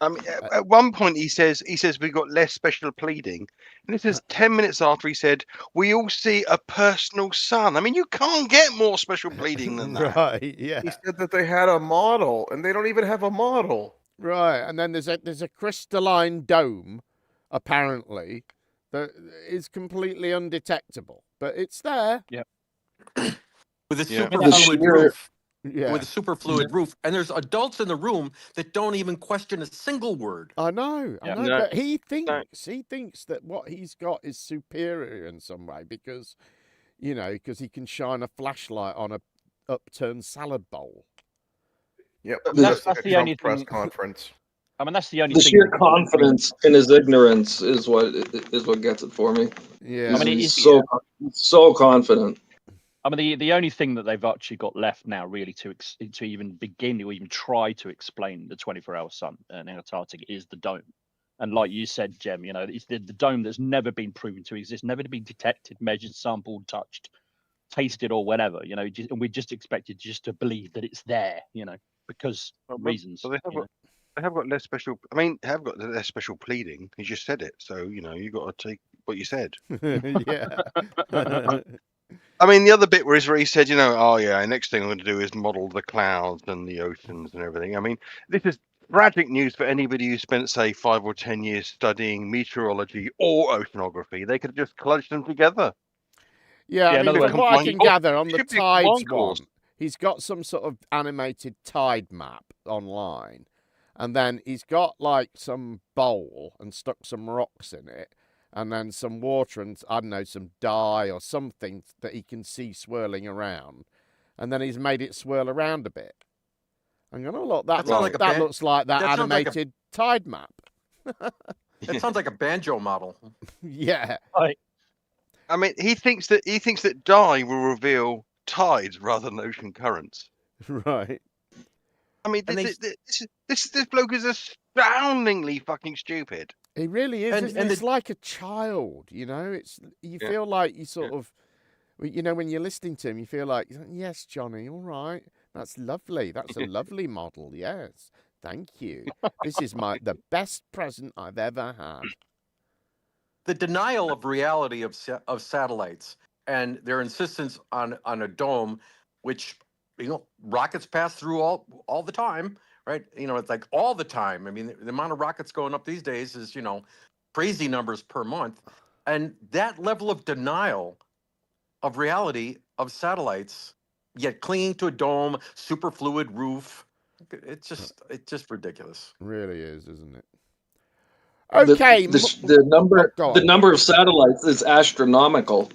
I mean, at one point he says we've got less special pleading, and this is 10 minutes after he said we all see a personal son. I mean, you can't get more special pleading than that. Right? Yeah. He said that they had a model, and they don't even have a model. Right, and then there's a crystalline dome, apparently, that is completely undetectable, but it's there. Yeah. With a Yeah. superfluid roof. Yeah. With a superfluid roof, and there's adults in the room that don't even question a single word. I know, Yeah. but he thinks that what he's got is superior in some way because he can shine a flashlight on a upturned salad bowl. Yep, That's the only press thing. conference. I mean, that's the only The thing. sheer confidence in his ignorance is what gets it for me. Yeah, I mean, he's so confident. I mean, the only thing that they've actually got left now, really, to even begin or even try to explain the 24-hour sun in Antarctica is the dome. And like you said, Jem, it's the dome that's never been proven to exist, never been detected, measured, sampled, touched, tasted, or whatever. And we're just expected just to believe that it's there, because reasons. So they have got less special. I mean, they have got less special pleading. You just said it, so you got to take what you said. Yeah. I mean, the other bit where he said, oh yeah, next thing I'm going to do is model the clouds and the oceans and everything. I mean, this is tragic news for anybody who spent, say, 5 or 10 years studying meteorology or oceanography. They could have just clutched them together. Yeah, I mean, from what I can gather on the should be tides one, concourse. he's got some sort of animated tide map online, and then he's got like some bowl and stuck some rocks in it, and then some water and, I don't know, some dye or something that he can see swirling around, and then he's made it swirl around a bit. I'm going, oh look, that looks like that animated tide map. It sounds like a banjo model. Yeah. I mean, he thinks that dye will reveal tides rather than ocean currents. Right. I mean, this bloke is astoundingly fucking stupid. He really is. And it's like a child, It's you feel like you sort of, when you're listening to him, you feel like, yes, Johnny, all right, that's lovely. That's a lovely model. Yes, thank you. This is the best present I've ever had. The denial of reality of satellites and their insistence on a dome, which rockets pass through all the time, right? It's like all the time. I mean, the amount of rockets going up these days is crazy numbers per month, and that level of denial of reality of satellites, yet clinging to a dome, superfluid roof. It's just ridiculous. It really is, isn't it? Okay, the number of satellites is astronomical.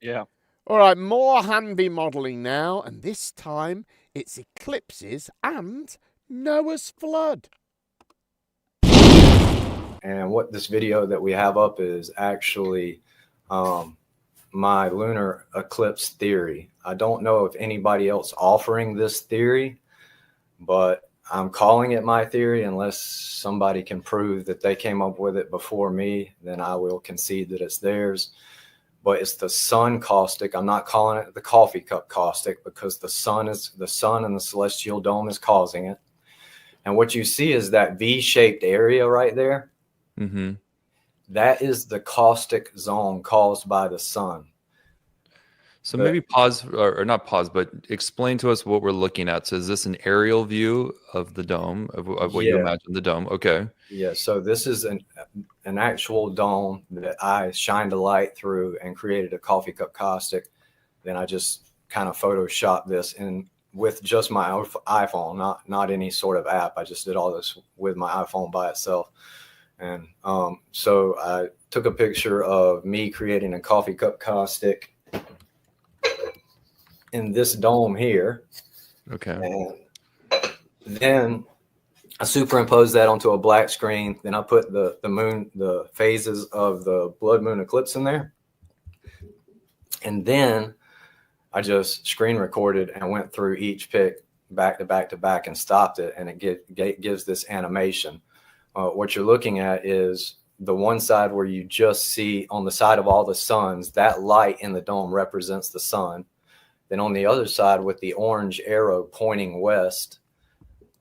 Yeah. All right, more Hanvey modelling now, and this time it's eclipses and Noah's flood. And what this video that we have up is actually my lunar eclipse theory. I don't know if anybody else offering this theory, but I'm calling it my theory. Unless somebody can prove that they came up with it before me, then I will concede that it's theirs. But it's the sun caustic. I'm not calling it the coffee cup caustic because the sun and the celestial dome is causing it. And what you see is that V-shaped area right there. Mm-hmm. That is the caustic zone caused by the sun. So maybe pause or not pause, but explain to us what we're looking at. So is this an aerial view of the dome, of what you imagine the dome? Okay. Yeah. So this is an actual dome that I shined a light through and created a coffee cup caustic. Then I just kind of photoshopped this in with just my iPhone, not any sort of app. I just did all this with my iPhone by itself. And so I took a picture of me creating a coffee cup caustic in this dome here. Okay. And then I superimposed that onto a black screen. Then I put the moon, the phases of the blood moon eclipse in there. And then I just screen recorded and went through each pic back to back to back and stopped it. And it gives this animation. What you're looking at is the one side where you just see on the side of all the suns, that light in the dome represents the sun. Then on the other side with the orange arrow pointing west,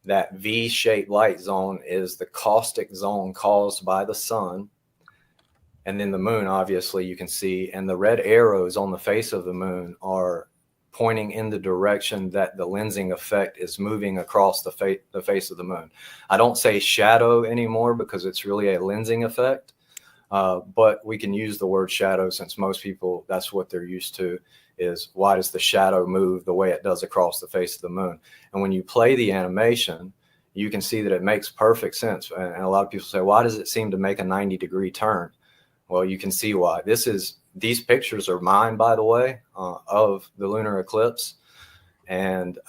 that V-shaped light zone is the caustic zone caused by the sun. And then the moon, obviously, you can see. And the red arrows on the face of the moon are pointing in the direction that the lensing effect is moving across the face of the moon. I don't say shadow anymore because it's really a lensing effect. But we can use the word shadow since most people, that's what they're used to, is why does the shadow move the way it does across the face of the moon? And when you play the animation, you can see that it makes perfect sense. And a lot of people say, why does it seem to make a 90-degree turn? Well, you can see why. These pictures are mine, by the way, of the lunar eclipse. And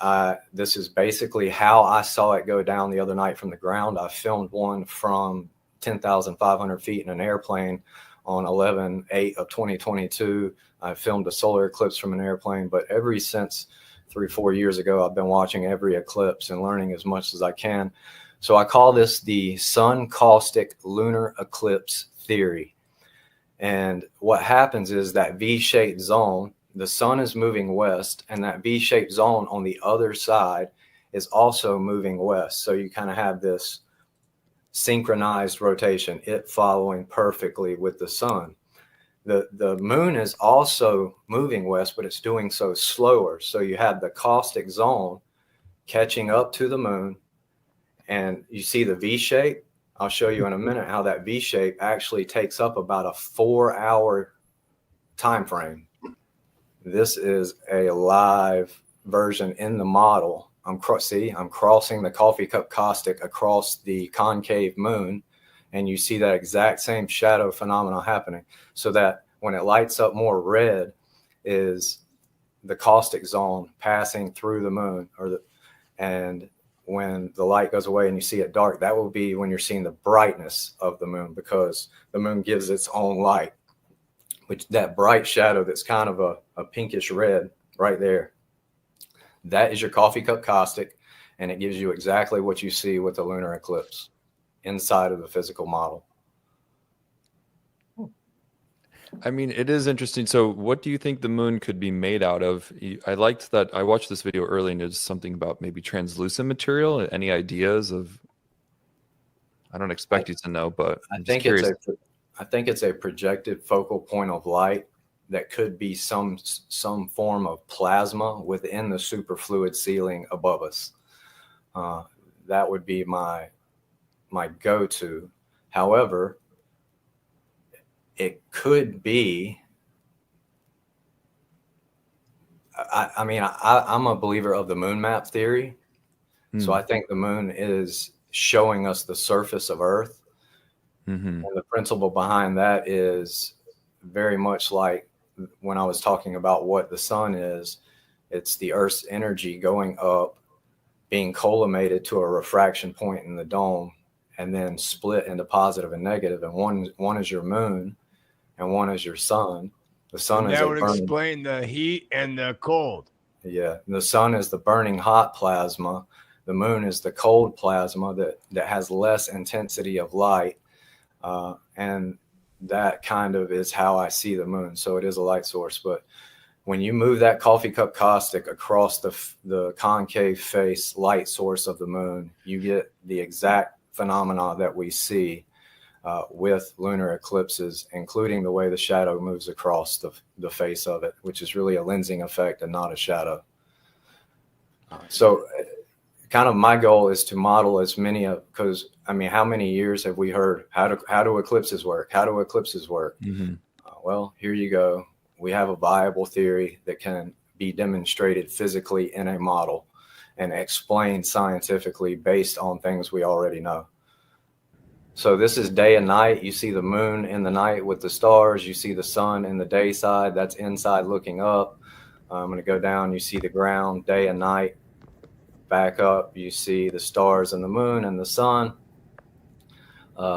this is basically how I saw it go down the other night from the ground. I filmed one from 10,500 feet in an airplane on 11/8 of 2022. I filmed a solar eclipse from an airplane, but ever since 3-4 years ago, I've been watching every eclipse and learning as much as I can. So I call this the sun caustic lunar eclipse theory. And what happens is that V-shaped zone, the sun is moving west, and that V-shaped zone on the other side is also moving west. So you kind of have this synchronized rotation, it following perfectly with the sun. The moon is also moving west, but it's doing so slower. So you have the caustic zone catching up to the moon, and you see the V shape. I'll show you in a minute how that V shape actually takes up about a 4-hour time frame. This is a live version in the model. I'm crossing the coffee cup caustic across the concave moon, and you see that exact same shadow phenomenon happening. So that when it lights up more red is the caustic zone passing through the moon, and when the light goes away and you see it dark, that will be when you're seeing the brightness of the moon, because the moon gives its own light, which that bright shadow that's kind of a pinkish red right there, that is your coffee cup caustic, and it gives you exactly what you see with the lunar eclipse inside of the physical model. I mean, it is interesting. So what do you think the moon could be made out of? I liked that. I watched this video early and there's something about maybe translucent material. Any ideas of, I don't expect you to know, but I think it's a projected focal point of light that could be some form of plasma within the superfluid ceiling above us. That would be my go-to. However, it could be, I'm a believer of the moon map theory. So I think the moon is showing us the surface of Earth. And the principle behind that is very much like when I was talking about what the sun is. It's the Earth's energy going up, being collimated to a refraction point in the dome, and then split into positive and negative. And one is your moon, and one is your sun. The sun is that would explain the heat and the cold. Yeah, the sun is the burning hot plasma. The moon is the cold plasma that has less intensity of light. And that kind of is how I see the moon. So it is a light source. But when you move that coffee cup caustic across the concave face light source of the moon, you get the exact phenomena that we see with lunar eclipses, including the way the shadow moves across the face of it, which is really a lensing effect and not a shadow. So kind of my goal is to model as many of, because I mean, how many years have we heard, how do eclipses work? How do eclipses work? Mm-hmm. Well, here you go. We have a viable theory that can be demonstrated physically in a model and explained scientifically based on things we already know. So this is day and night. You see the moon in the night with the stars. You see the sun in the day side. That's inside looking up. I'm going to go down. You see the ground day and night. Back up. You see the stars and the moon and the sun.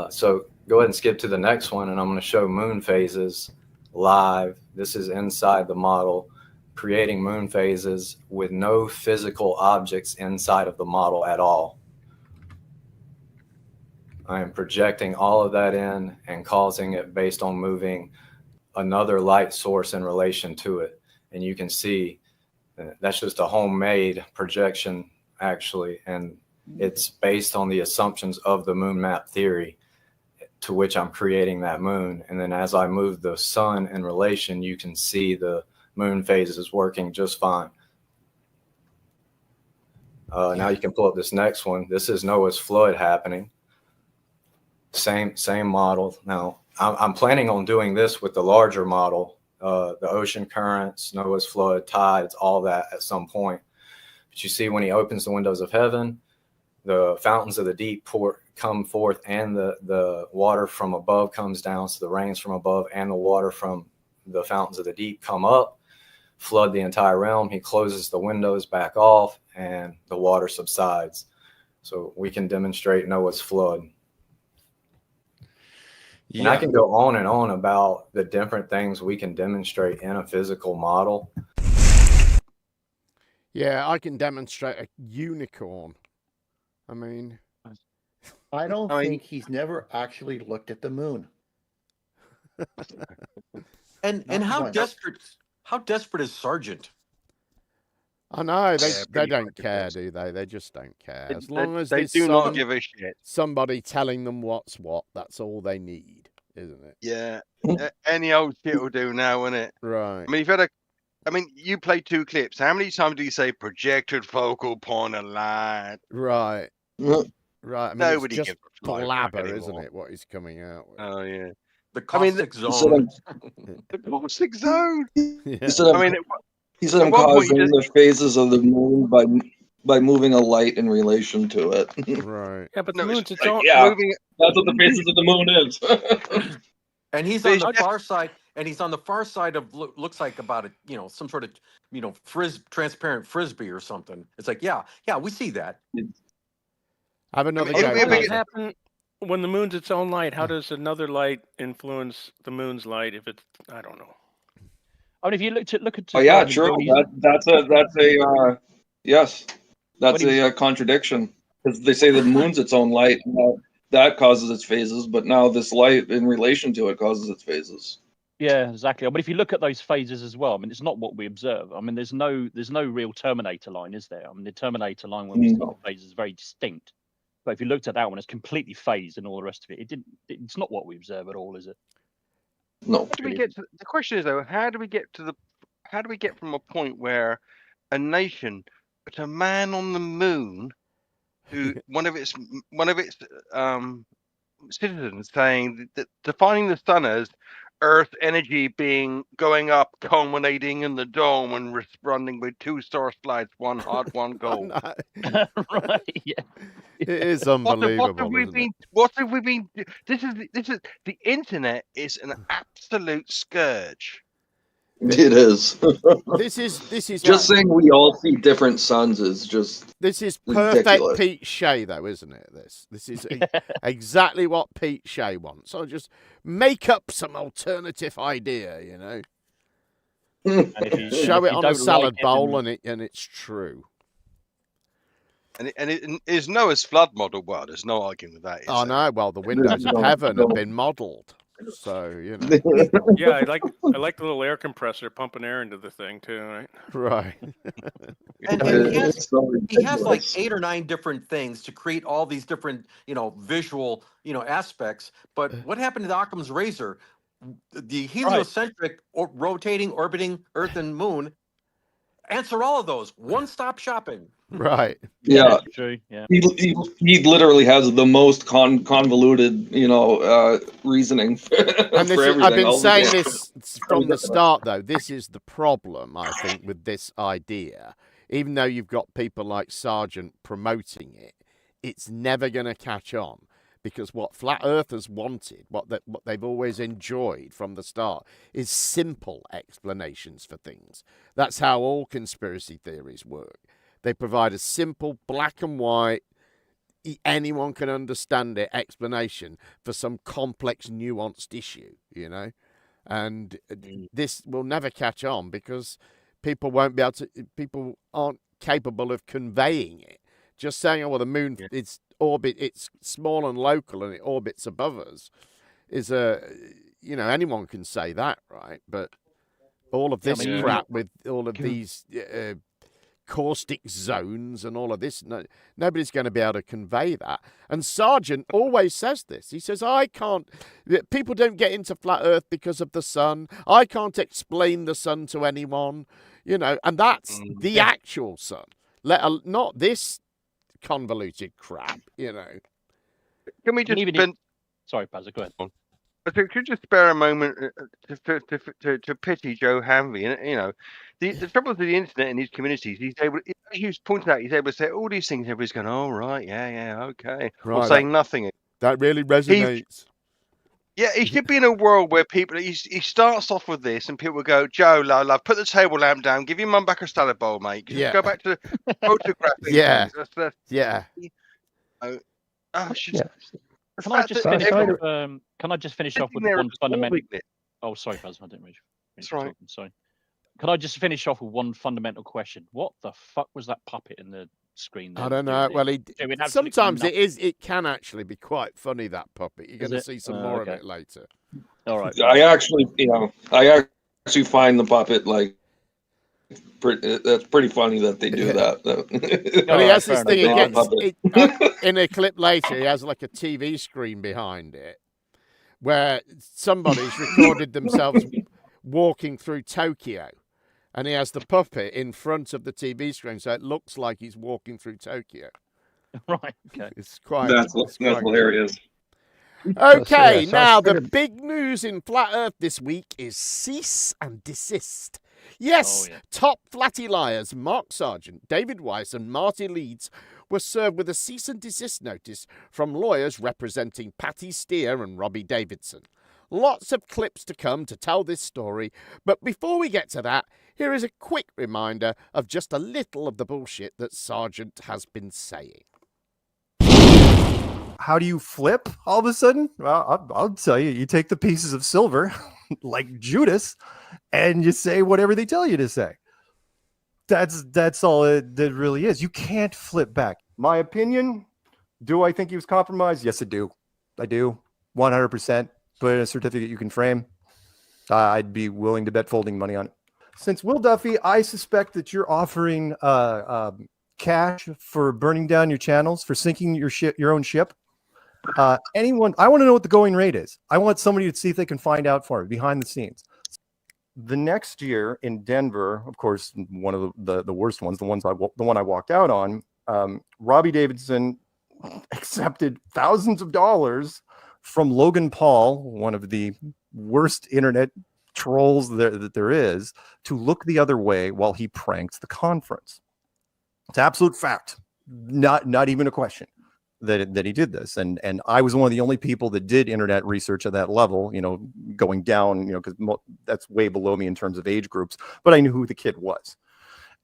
So go ahead and skip to the next one. And I'm going to show moon phases live. This is inside the model, creating moon phases with no physical objects inside of the model at all. I am projecting all of that in and causing it based on moving another light source in relation to it. And you can see that's just a homemade projection, actually. And it's based on the assumptions of the moon map theory to which I'm creating that moon. And then as I move the sun in relation, you can see the moon phases working just fine. Now you can pull up this next one. This is Noah's flood happening. Same model. Now I'm planning on doing this with the larger model, the ocean currents, Noah's flood, tides, all that at some point. But you see when he opens the windows of heaven, the fountains of the deep come forth, and the water from above comes down. So the rains from above and the water from the fountains of the deep come up, flood the entire realm. He closes the windows back off and the water subsides. So we can demonstrate Noah's flood. And I can go on and on about the different things we can demonstrate in a physical model. Yeah, I can demonstrate a unicorn. I mean, I don't think he's never actually looked at the moon. And how desperate is Sargent? I know they pretty don't care, do they? They just don't care. As They- long as they there's do not give a shit. somebody telling them what's what, that's all they need, isn't it? Yeah, any old shit will do now, isn't it? Right. I mean, you played 2 clips. How many times do you say projected focal point of light? Right. Well, Right. I mean, Nobody it's just gives a flying fuck blabber, isn't anymore. it? What he's coming out with. Oh yeah, The I mean, caustic he said zone. the caustic zone. Yeah. he said I'm, I mean, he said at I'm one point you causing just- the phases of the moon by moving a light in relation to it. Right. Yeah, but No, the it's moon's its like, own. yeah, moving. that's what the phases of the moon is. And he's on the far side, and he's on the far side of looks like about a some sort of transparent frisbee or something. It's like yeah, we see that. Have another mean, go. it'll be a What big- will happen when the moon's its own light? How does another light influence the moon's light? If it's, I don't know. I mean, if you look at Oh yeah, true. That's a yes, that's a contradiction, because they say the moon's its own light, and that causes its phases, but now this light in relation to it causes its phases. Yeah, exactly. But if you look at those phases as well, I mean, it's not what we observe. I mean, there's no real terminator line, is there? I mean, the terminator line when we see the phase is very distinct. But if you looked at that one, it's completely phased and all the rest of it. It's not what we observe at all, is it? No. How do we get to, the question is though, how do we get from a point where a nation puts a man on the moon, who one of its citizens saying that defining the sun as Earth energy going up, culminating in the dome, and responding with 2 star slides, 1 hot, 1 cold. Right? Yeah. It is unbelievable. What have we been? This is the internet is an absolute scourge. It is. This is just saying we all see different suns is just this is perfect ridiculous. Pete Shea, though, isn't it? This is exactly what Pete Shea wants. So just make up some alternative idea, you know. Show it on a salad bowl, and it's true. And is Noah's flood model? Well, there's no arguing with that. Oh no, well the windows of heaven have been modelled, so you know. Yeah, I like the little air compressor pumping air into the thing too, right? Right. And he has like 8 or 9 different things to create all these different, visual, aspects. But what happened to the Occam's razor? The heliocentric, rotating, orbiting Earth and Moon answer all of those. One-stop shopping. Right. Yeah. True. Yeah. He literally has the most convoluted, reasoning for And this everything. I've been saying this from the start, though. This is the problem, I think, with this idea. Even though you've got people like Sargent promoting it, it's never going to catch on. Because what flat earthers wanted, what they've always enjoyed from the start, is simple explanations for things. That's how all conspiracy theories work. They provide a simple, black and white, anyone can understand it explanation for some complex, nuanced issue, And this will never catch on because people won't be able to, people aren't capable of conveying it. Just saying, oh, well, the moon, it's small and local and it orbits above us is anyone can say that, right? But all of this crap with all of these caustic zones and all of this, nobody's going to be able to convey that. And Sargent always says this. He says, people don't get into flat earth because of the sun. I can't explain the sun to anyone, and that's the actual sun, not this convoluted crap, Can we just Sorry, Pazza, go ahead. Could you just spare a moment to pity Joe Hanvey? And the trouble with the internet in these communities, he's pointed out, he's able to say all these things. Everybody's going, "Oh right, yeah, okay," or saying nothing. That really resonates. He should be in a world where people. He starts off with this, and people go, "Joe, love, put the table lamp down. Give your mum back a salad bowl, mate. Just go back to photographing." Yeah, things. yeah. Can I just finish off? Can I just finish off with one fundamental? Oh, sorry, Buzz, I didn't reach. That's right. Sorry. Can I just finish off with one fundamental question? What the fuck was that puppet in the screen there? I don't know. Well, sometimes it can actually be quite funny, that puppet. You're going to see some more of it later. All right. I actually find the puppet that's pretty funny that they do that. Well, he has this thing. In a clip later, he has like a TV screen behind it, where somebody's recorded themselves walking through Tokyo, and he has the puppet in front of the TV screen, so it looks like he's walking through Tokyo. Right. Okay. It's quite. That's hilarious. Okay, now the big news in Flat Earth this week is cease and desist. Yes, top flatty liars Mark Sargent, David Weiss and Marty Leeds were served with a cease and desist notice from lawyers representing Patty Steere and Robbie Davidson. Lots of clips to come to tell this story, but before we get to that, here is a quick reminder of just a little of the bullshit that Sargent has been saying. How do you flip all of a sudden? Well, I'll tell you. You take the pieces of silver, like Judas, and you say whatever they tell you to say. That's all that really is. You can't flip back. My opinion, do I think he was compromised? Yes, I do. I do. 100%. Put in a certificate you can frame. I'd be willing to bet folding money on it. Since Will Duffy, I suspect that you're offering cash for burning down your channels, for sinking your own ship. Anyone, I want to know what the going rate is. I want somebody to see if they can find out for me behind the scenes. The next year in Denver, of course, one of the worst ones, the one I walked out on, Robbie Davidson accepted thousands of dollars from Logan Paul, one of the worst internet trolls that there is, to look the other way while he pranked the conference. It's absolute fact, not even a question that he did this. And I was one of the only people that did internet research at that level, going down, because that's way below me in terms of age groups, but I knew who the kid was.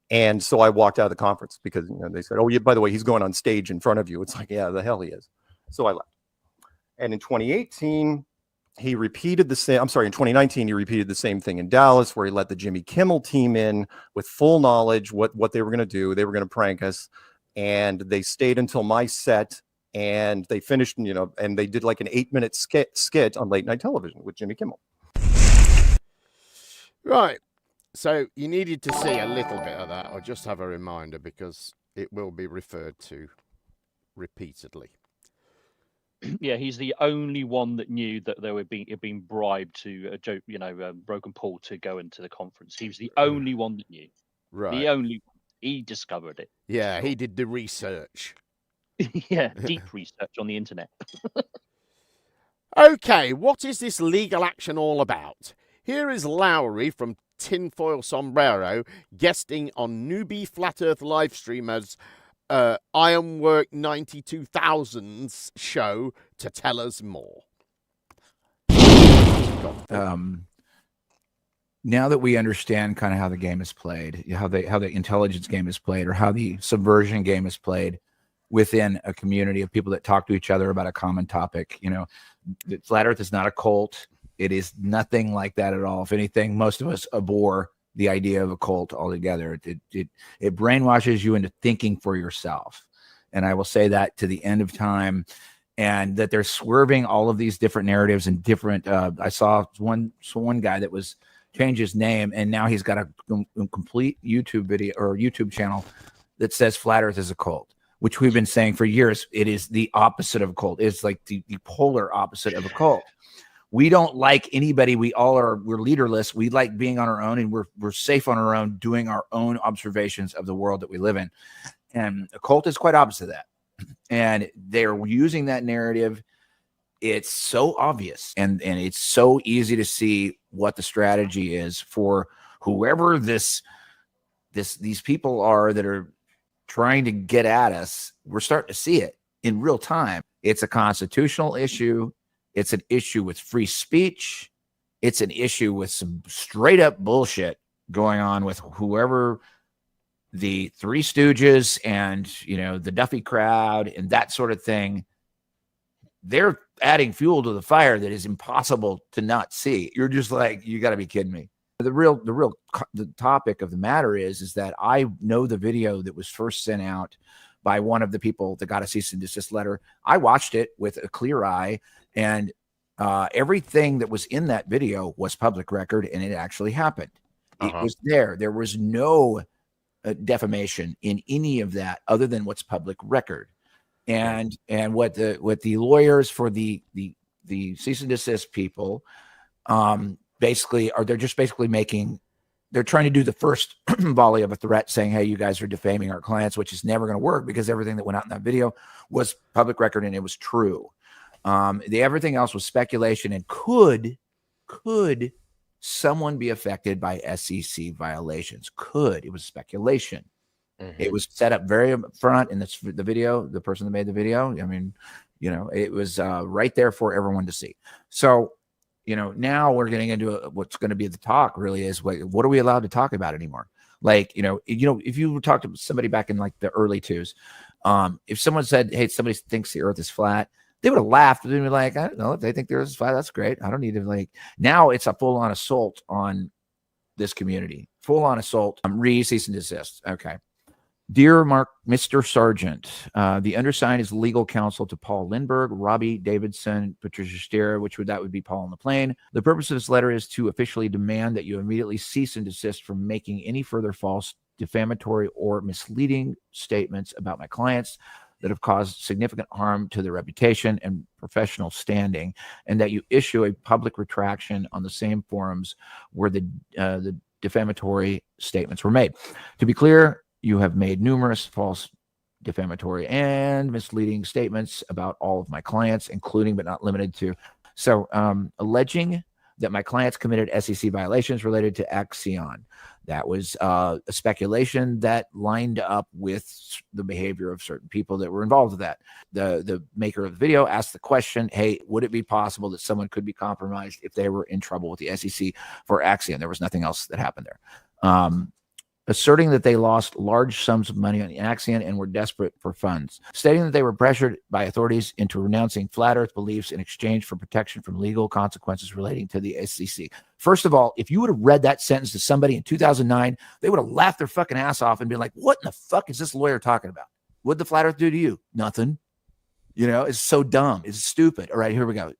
And so I walked out of the conference because they said, oh, yeah, by the way, he's going on stage in front of you. It's like, yeah, the hell he is. So I left. And in 2018, he repeated the same. I'm sorry, in 2019, he repeated the same thing in Dallas, where he let the Jimmy Kimmel team in with full knowledge what they were going to do. They were going to prank us. and they stayed until my set, and they finished, you know, and they did like an 8-minute skit on late night television with Jimmy Kimmel. Right. So you needed to see a little bit of that, or just have a reminder, because it will be referred to repeatedly. Yeah, he's the only one that knew that they were being bribed to Broken Paul to go into the conference. He was the only one that knew. Right. The only one. He discovered it. Yeah, he did the research. Yeah, deep research on the internet. Okay, what is this legal action all about? Here is Lowry from Tinfoil Sombrero guesting on newbie Flat Earth live streamers Ironwork 92,000's show to tell us more. Now that we understand kind of how the game is played, how the intelligence game is played, or how the subversion game is played within a community of people that talk to each other about a common topic, you know, Flat Earth is not a cult. It is nothing like that at all. If anything, most of us abhor the idea of a cult altogether. It brainwashes you into thinking for yourself. And I will say that to the end of time, and that they're swerving all of these different narratives and different, I saw one guy that was changed his name, and now he's got a complete YouTube video or YouTube channel that says Flat Earth is a cult, which we've been saying for years. It is the opposite of a cult. It's like the polar opposite of a cult. We don't like anybody. We're leaderless. We like being on our own, and we're safe on our own, doing our own observations of the world that we live in. And a cult is quite opposite of that. And they're using that narrative. It's so obvious, and it's so easy to see what the strategy is for whoever these people are that are trying to get at us. We're starting to see it in real time. It's a constitutional issue. It's an issue with free speech. It's an issue with some straight up bullshit going on with whoever the Three Stooges and, you know, the Duffy crowd and that sort of thing. They're adding fuel to the fire that is impossible to not see. You're just like, you got to be kidding me. The topic of the matter is that I know the video that was first sent out by one of the people that got a cease and desist letter. I watched it with a clear eye, and everything that was in that video was public record, and it actually happened. It was there. There was no defamation in any of that other than what's public record. And what the lawyers for the cease and desist people basically are, they're trying to do the first volley of a threat saying, hey, you guys are defaming our clients, which is never going to work because everything that went out in that video was public record and it was true. Everything else was speculation, and could someone be affected by SEC violations? It was speculation. It was set up very up front in the video, the person that made the video. I mean, you know, it was right there for everyone to see. So, you know, now we're getting into what's going to be the talk really is what are we allowed to talk about anymore? Like, you know, if you talk to somebody back in like the early 2000s, if someone said, hey, somebody thinks the earth is flat, they would have laughed. They'd be like, I don't know, if they think the earth is flat, that's great. I don't need to like, now it's a full on assault on this community, full on assault. Cease and desist. Okay. Dear Mr. Sargent, the undersigned is legal counsel to Paul Lindbergh, Robbie Davidson, Patricia Steere, that would be Paul on the plane. The purpose of this letter is to officially demand that you immediately cease and desist from making any further false, defamatory, or misleading statements about my clients that have caused significant harm to their reputation and professional standing, and that you issue a public retraction on the same forums where the defamatory statements were made. To be clear, you have made numerous false, defamatory, and misleading statements about all of my clients, including but not limited to. So, alleging that my clients committed SEC violations related to Axion. That was a speculation that lined up with the behavior of certain people that were involved with that. The maker of the video asked the question, hey, would it be possible that someone could be compromised if they were in trouble with the SEC for Axion? There was nothing else that happened there. Asserting that they lost large sums of money on Axion and were desperate for funds, stating that they were pressured by authorities into renouncing flat earth beliefs in exchange for protection from legal consequences relating to the SEC. First of all, if you would have read that sentence to somebody in 2009, they would have laughed their fucking ass off and been like, what in the fuck is this lawyer talking about? What'd the flat earth do to you? Nothing. It's so dumb. It's stupid. All right, here we go.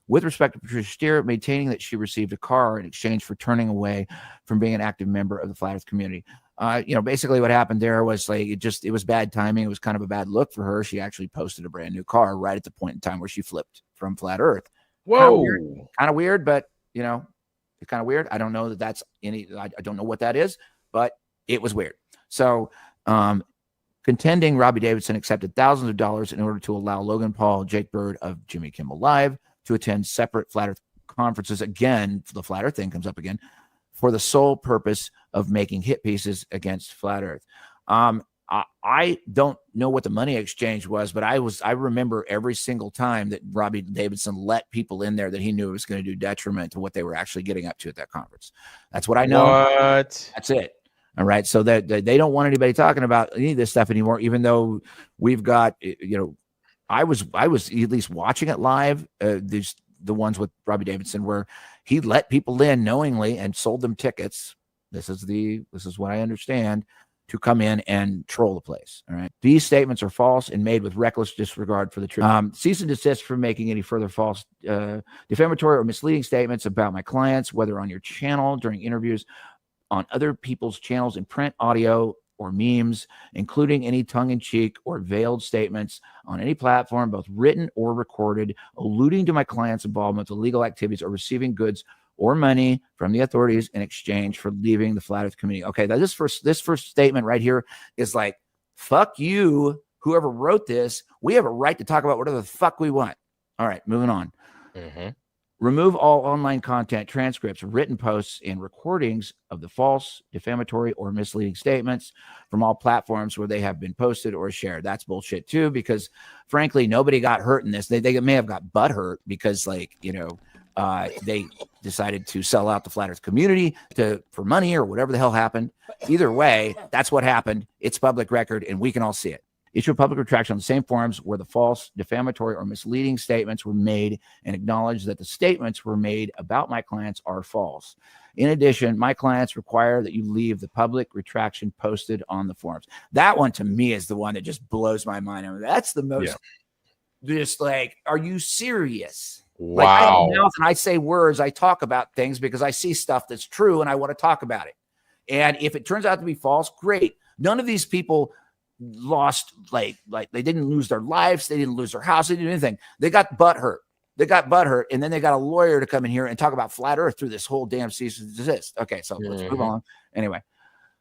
With respect to Patricia Steere, maintaining that she received a car in exchange for turning away from being an active member of the flat earth community. Basically what happened there was like, it was bad timing. It was kind of a bad look for her. She actually posted a brand new car right at the point in time where she flipped from flat earth. Whoa. Kind of weird, but it's kind of weird. I don't know that that's I don't know what that is, but it was weird. So, contending Robbie Davidson accepted thousands of dollars in order to allow Logan Paul, Jake Bird of Jimmy Kimmel Live to attend separate flat earth conferences. Again, the flat earth thing comes up again, for the sole purpose of making hit pieces against flat earth. I don't know what the money exchange was, but I remember every single time that Robbie Davidson let people in there that he knew was going to do detriment to what they were actually getting up to at that conference. That's what I know. What? That's it. All right. So that they don't want anybody talking about any of this stuff anymore, even though we've got, I was at least watching it live. The ones with Robbie Davidson where he let people in knowingly and sold them tickets. This is what I understand, to come in and troll the place. All right. These statements are false and made with reckless disregard for the truth. Cease and desist from making any further false, defamatory or misleading statements about my clients, whether on your channel, during interviews, on other people's channels in print, audio, or memes, including any tongue-in-cheek or veiled statements on any platform, both written or recorded, alluding to my client's involvement with illegal activities or receiving goods or money from the authorities in exchange for leaving the flat earth community. Okay, now this first statement right here is like, fuck you, whoever wrote this. We have a right to talk about whatever the fuck we want. All right, moving on. Mm-hmm. Remove all online content, transcripts, written posts, and recordings of the false, defamatory, or misleading statements from all platforms where they have been posted or shared. That's bullshit too, because frankly, nobody got hurt in this. They may have got butt hurt because they decided to sell out the flat earth community for money or whatever the hell happened. Either way, that's what happened. It's public record and we can all see it. Issue a public retraction on the same forums where the false, defamatory, or misleading statements were made, and acknowledge that the statements were made about my clients are false. In addition, my clients require that you leave the public retraction posted on the forums. That one to me is the one that just blows my mind. I mean, that's the most just like, are you serious? Wow. Like, I have a mouth and I say words, I talk about things because I see stuff that's true and I want to talk about it. And if it turns out to be false, great. None of these people lost, like they didn't lose their lives, they didn't lose their house, they didn't do anything. They got butt hurt, and then they got a lawyer to come in here and talk about flat earth through this whole damn cease and desist. Okay, so let's move on. Anyway,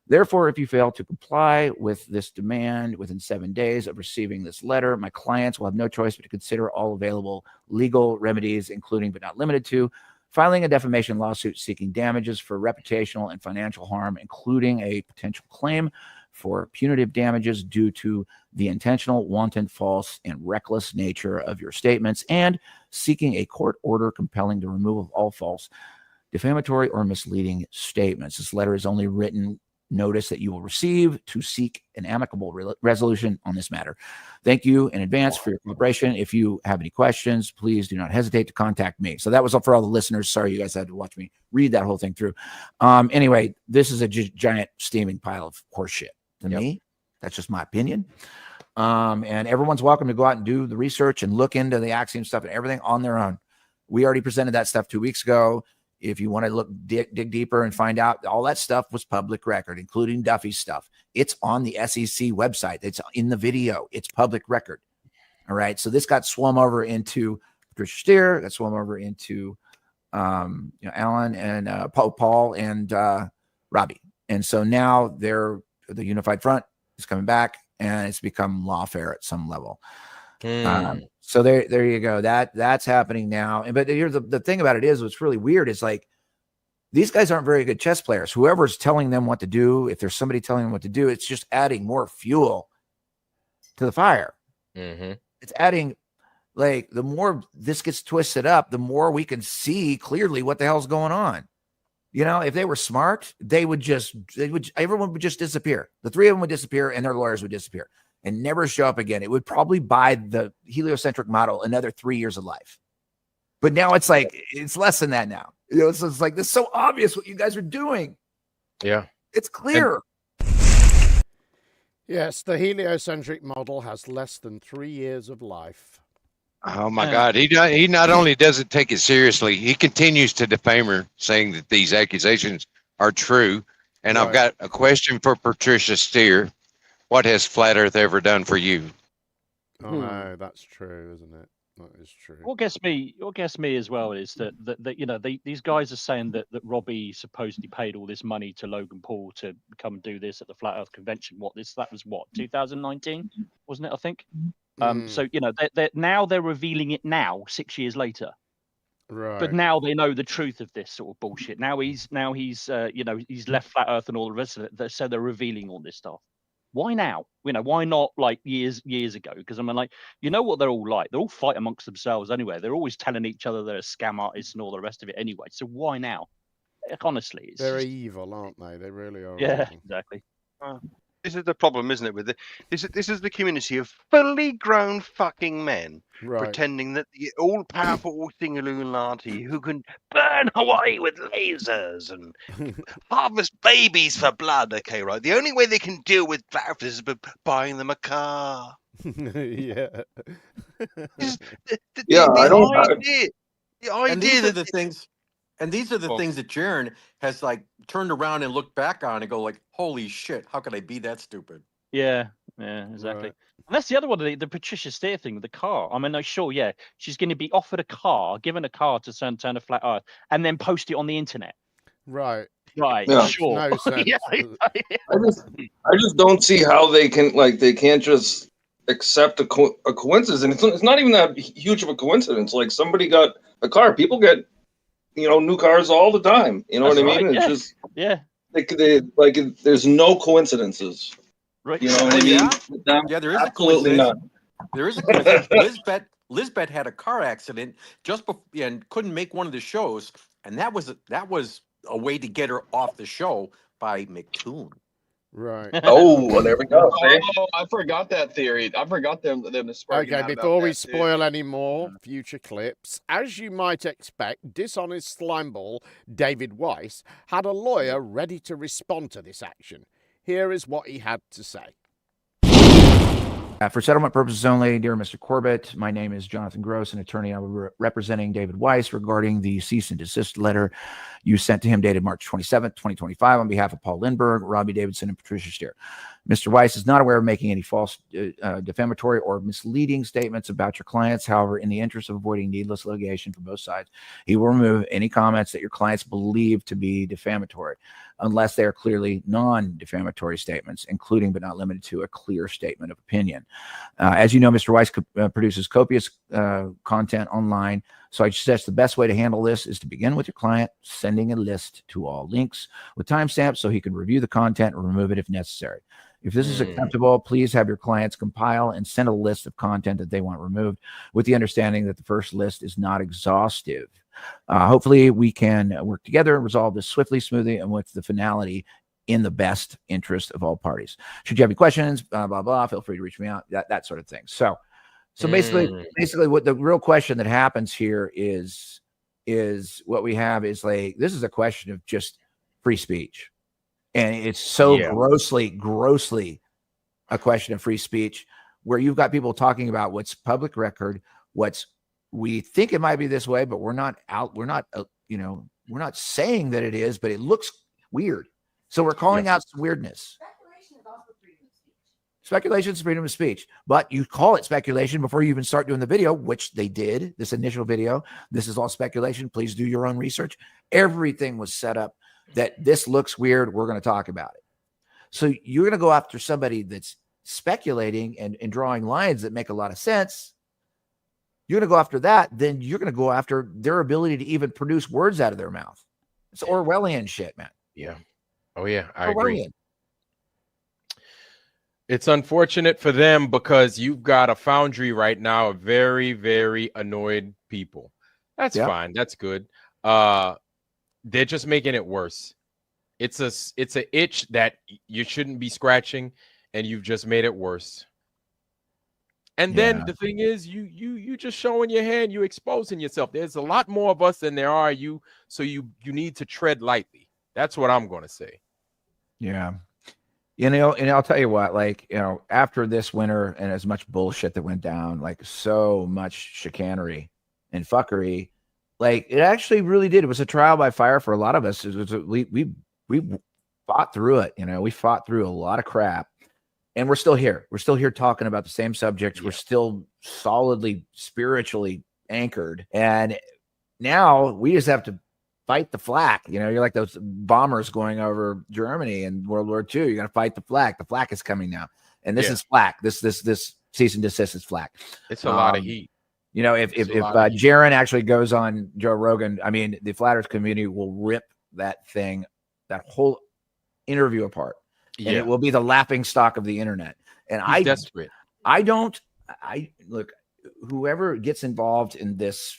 therefore, if you fail to comply with this demand within 7 days of receiving this letter, my clients will have no choice but to consider all available legal remedies, including but not limited to filing a defamation lawsuit seeking damages for reputational and financial harm, including a potential claim for punitive damages due to the intentional, wanton, false, and reckless nature of your statements, and seeking a court order compelling the removal of all false, defamatory, or misleading statements. This letter is only written notice that you will receive to seek an amicable resolution on this matter. Thank you in advance for your cooperation. If you have any questions, please do not hesitate to contact me. So that was all for all the listeners. Sorry you guys had to watch me read that whole thing through. Anyway, this is a giant steaming pile of horse shit to me. That's just my opinion. And everyone's welcome to go out and do the research and look into the Axiom stuff and everything on their own. We already presented that stuff 2 weeks ago. If you want to look, dig deeper and find out, all that stuff was public record, including Duffy's stuff. It's on the SEC website. It's in the video. It's public record. All right. So this got swum over into Patricia Steere, got swum over into Alan and Paul and Robbie. And so now the Unified Front is coming back, and it's become lawfare at some level. So there you go. That's happening now. But here's the thing about it is, what's really weird is, like, these guys aren't very good chess players. Whoever's telling them what to do, if there's somebody telling them what to do, it's just adding more fuel to the fire. It's adding, like, the more this gets twisted up, the more we can see clearly what the hell's going on. You know, if they were smart, everyone would just disappear. The three of them would disappear and their lawyers would disappear and never show up again. It would probably buy the heliocentric model another 3 years of life. But now it's like, it's less than that now. You know, it's like, this is so obvious what you guys are doing. Yeah. It's clear. Yes, the heliocentric model has less than 3 years of life. Oh my God! He not only doesn't take it seriously, he continues to defame her, saying that these accusations are true. And I've got a question for Patricia Steere. What has Flat Earth ever done for you? Oh no, that's true, isn't it? That is true. What gets me as well is that you know these guys are saying that Robbie supposedly paid all this money to Logan Paul to come do this at the Flat Earth convention. That was 2019, wasn't it? I think. So you know they're revealing it now, 6 years later. Right. But now they know the truth of this sort of bullshit. Now he's you know, he's left Flat Earth and all the rest of it. So they're revealing all this stuff. Why now? You know, why not like years ago? Because I mean, like, you know what they're all like. They all fight amongst themselves anyway. They're always telling each other they're scam artists and all the rest of it anyway. So why now? Like, honestly, it's they're just... evil, aren't they? They really are. Yeah, evil. exactly. This is the problem, isn't it? With this is the community of fully grown fucking men pretending that the all-powerful Illuminati who can burn Hawaii with lasers and harvest babies for blood. Okay, right. The only way they can deal with Flat Earthers is by buying them a car. Yeah. The idea And these are that the things. And these are the things that Jaron has like turned around and looked back on and go like, "Holy shit! How could I be that stupid?" Yeah, exactly. And that's the other one, the Patricia Steere thing with the car. I mean, no, sure, yeah, she's going to be offered a car, given a car to turn a Flat Earth, and then post it on the internet. Right. Right. Yeah. Sure. No sense. Yeah. I just don't see how they can't just accept a coincidence, and it's not even that huge of a coincidence. Like somebody got a car, people get new cars all the time. You know That's what I mean? right, It's yeah. just Yeah. there's no coincidences. Right. You know what I mean? Yeah, there is Absolutely a not. coincidence. There is a coincidence. Lisbeth had a car accident just before and couldn't make one of the shows, and that was a way to get her off the show by McToon. Right. Oh, well, there we go. See? Oh, I forgot that theory. I forgot them to spark. Okay, before we spoil any more future clips, as you might expect, dishonest slimeball David Weiss had a lawyer ready to respond to this action. Here is what he had to say. For settlement purposes only, dear Mr. Corbett, my name is Jonathan Gross, an attorney. I'm representing David Weiss regarding the cease and desist letter you sent to him dated March 27th, 2025 on behalf of Paul Lindbergh, Robbie Davidson, and Patricia Steere. Mr. Weiss is not aware of making any false, defamatory, or misleading statements about your clients. However, in the interest of avoiding needless litigation from both sides, he will remove any comments that your clients believe to be defamatory, unless they are clearly non-defamatory statements, including but not limited to a clear statement of opinion. As you know, Mr. Weiss produces copious content online, so I suggest the best way to handle this is to begin with your client, sending a list to all links with timestamps so he can review the content and remove it if necessary. If this is acceptable, please have your clients compile and send a list of content that they want removed, with the understanding that the first list is not exhaustive. Hopefully, we can work together and resolve this swiftly, smoothly, and with the finality in the best interest of all parties. Should you have any questions, blah, blah, blah, feel free to reach me out, that sort of thing. So basically what the real question that happens here is what we have is like, this is a question of just free speech. And it's so grossly a question of free speech, where you've got people talking about what's public record, we think it might be this way, but we're not saying that it is, but it looks weird. So we're calling out some weirdness. Speculation is freedom of speech, but you call it speculation before you even start doing the video, which they did, this initial video. This is all speculation. Please do your own research. Everything was set up that this looks weird. We're going to talk about it. So you're going to go after somebody that's speculating and drawing lines that make a lot of sense. You're going to go after that. Then you're going to go after their ability to even produce words out of their mouth. It's Orwellian shit, man. Yeah. Oh, yeah. I Orwellian. agree. It's unfortunate for them because you've got a foundry right now of very, very annoyed people. That's fine. That's good. They're just making it worse. It's an itch that you shouldn't be scratching, and you've just made it worse. And then the thing is, you just showing your hand, you exposing yourself. There's a lot more of us than there are you, so you need to tread lightly. That's what I'm going to say. Yeah. You know, and I'll tell you what, like, you know, after this winter and as much bullshit that went down, like so much chicanery and fuckery, like it actually really did. It was a trial by fire for a lot of us. We fought through it. You know, we fought through a lot of crap, and we're still here. We're still here talking about the same subjects. We're still solidly spiritually anchored, and now we just have to fight the flak. You know, you're like those bombers going over Germany in World War II. You got to fight the flak. The flak is coming now, and this is flak. This cease and desist is flak. It's a lot of heat. You know, if Jaron actually goes on Joe Rogan, I mean, the flat Earth community will rip that thing, that whole interview apart, and it will be the laughing stock of the internet. And He's desperate. I look, whoever gets involved in this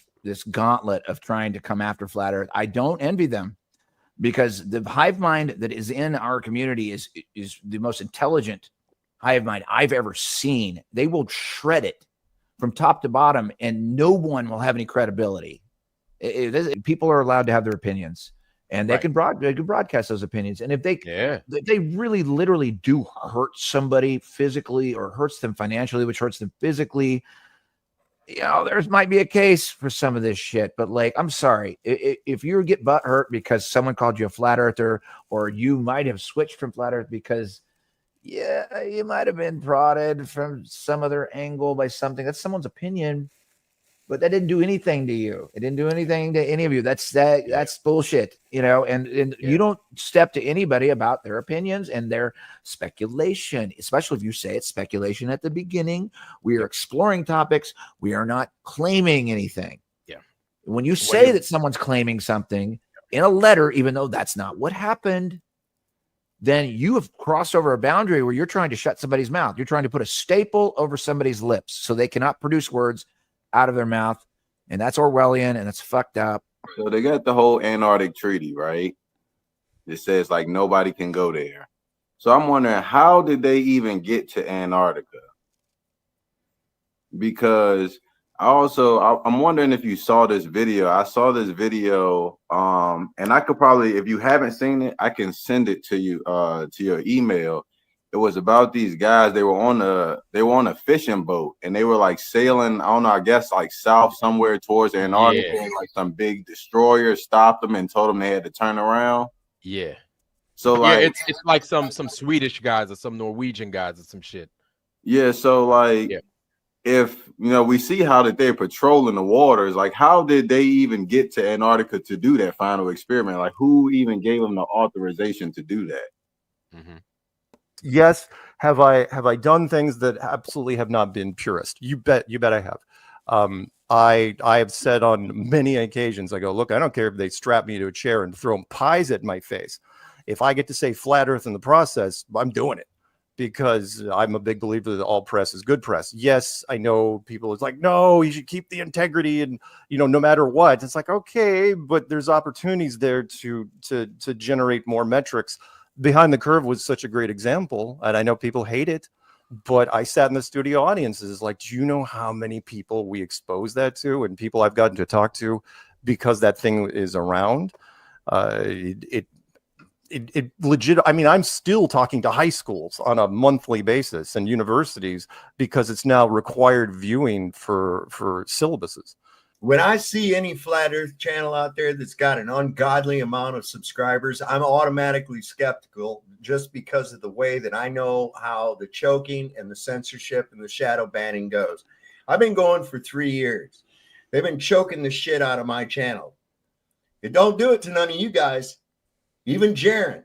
gauntlet of trying to come after flat Earth, I don't envy them, because the hive mind that is in our community is the most intelligent hive mind I've ever seen. They will shred it from top to bottom, and no one will have any credibility. People are allowed to have their opinions, and they can broadcast those opinions. And if they really literally do hurt somebody physically or hurts them financially, which hurts them physically, you know, there might be a case for some of this shit. But like, I'm sorry, if you get butt hurt because someone called you a flat earther, or you might have switched from flat earth because you might have been prodded from some other angle by something. That's someone's opinion, but that didn't do anything to you. It didn't do anything to any of you. That's bullshit, you know, and you don't step to anybody about their opinions and their speculation, especially if you say it's speculation at the beginning. We are exploring topics. We are not claiming anything. Yeah. When you say that someone's claiming something in a letter, even though that's not what happened, then you have crossed over a boundary where you're trying to shut somebody's mouth. You're trying to put a staple over somebody's lips so they cannot produce words out of their mouth. And that's Orwellian, and it's fucked up. So they got the whole Antarctic Treaty, right? It says like nobody can go there. So I'm wondering, how did they even get to Antarctica? Because I'm wondering if you saw this video. I saw this video, and I could probably, if you haven't seen it, I can send it to you to your email. It was about these guys. They were on a fishing boat, and they were like sailing, I don't know, I guess like south somewhere towards Antarctica. Yeah. And like some big destroyer stopped them and told them they had to turn around. Yeah. So like, it's like some Swedish guys or some Norwegian guys or some shit. Yeah. So like, if you know, we see how that they're patrolling the waters, like how did they even get to Antarctica to do that final experiment? Like who even gave them the authorization to do that? Mm-hmm. Yes. Have I done things that absolutely have not been purist? You bet I have. I have said on many occasions, I go, look, I don't care if they strap me to a chair and throw pies at my face. If I get to say flat earth in the process, I'm doing it, because I'm a big believer that all press is good press. Yes, I know people, it's like, no, you should keep the integrity, and you know, no matter what. It's like, okay, but there's opportunities there to generate more metrics. Behind the Curve was such a great example, and I know people hate it, but I sat in the studio audiences like, do you know how many people we expose that to, and people I've gotten to talk to because that thing is around? It legit. I mean, I'm still talking to high schools on a monthly basis and universities because it's now required viewing for syllabuses. When I see any flat earth channel out there that's got an ungodly amount of subscribers, I'm automatically skeptical, just because of the way that I know how the choking and the censorship and the shadow banning goes. I've been going for 3 years. They've been choking the shit out of my channel. It don't do it to none of you guys. Even Jaron,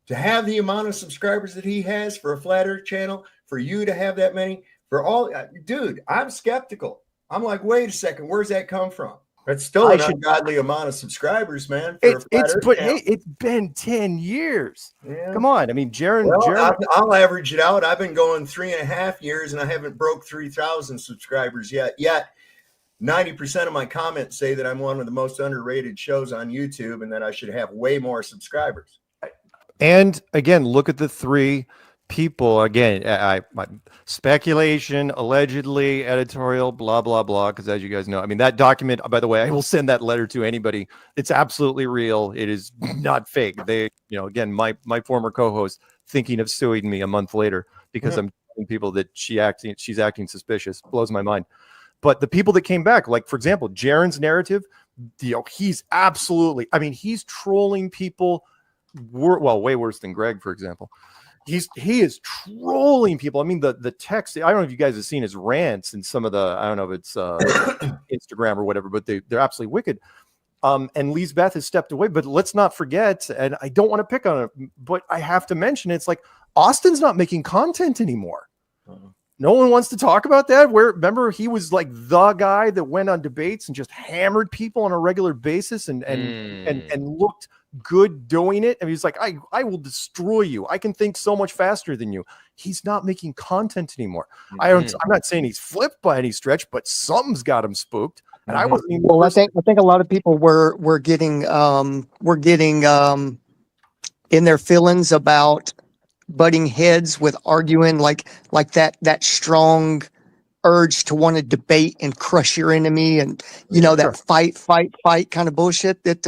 to have the amount of subscribers that he has for a flat earth channel, for you to have that many, for all, dude, I'm skeptical. I'm like, wait a second, where's that come from? That's still an ungodly amount of subscribers, man. It's been 10 years. Yeah. Come on. I mean, Jaron. I'll average it out. I've been going 3.5 years, and I haven't broke 3,000 subscribers yet. Yet 90% of my comments say that I'm one of the most underrated shows on YouTube, and that I should have way more subscribers. And again, look at the 3 people. Again, I speculation, allegedly, editorial, blah blah blah. Because as you guys know, I mean, that document. By the way, I will send that letter to anybody. It's absolutely real. It is not fake. They, you know, again, my former co-host thinking of suing me a month later because I'm telling people that she's acting suspicious. Blows my mind. But the people that came back, like for example, Jaron's narrative, he's absolutely, I mean, he's trolling people way worse than Greg, for example. He is trolling people. I mean, the text, I don't know if you guys have seen his rants and some of the, I don't know if it's Instagram or whatever, but they're absolutely wicked. And Lisbeth has stepped away, but let's not forget, and I don't want to pick on it, but I have to mention, it's like Austin's not making content anymore. No one wants to talk about that. Remember, he was like the guy that went on debates and just hammered people on a regular basis and looked good doing it. And he's like, I will destroy you. I can think so much faster than you. He's not making content anymore. I'm not saying he's flipped by any stretch, but something's got him spooked. And I wasn't even. Well, I think a lot of people were getting in their feelings about butting heads with arguing like that strong urge to want to debate and crush your enemy and that fight kind of bullshit that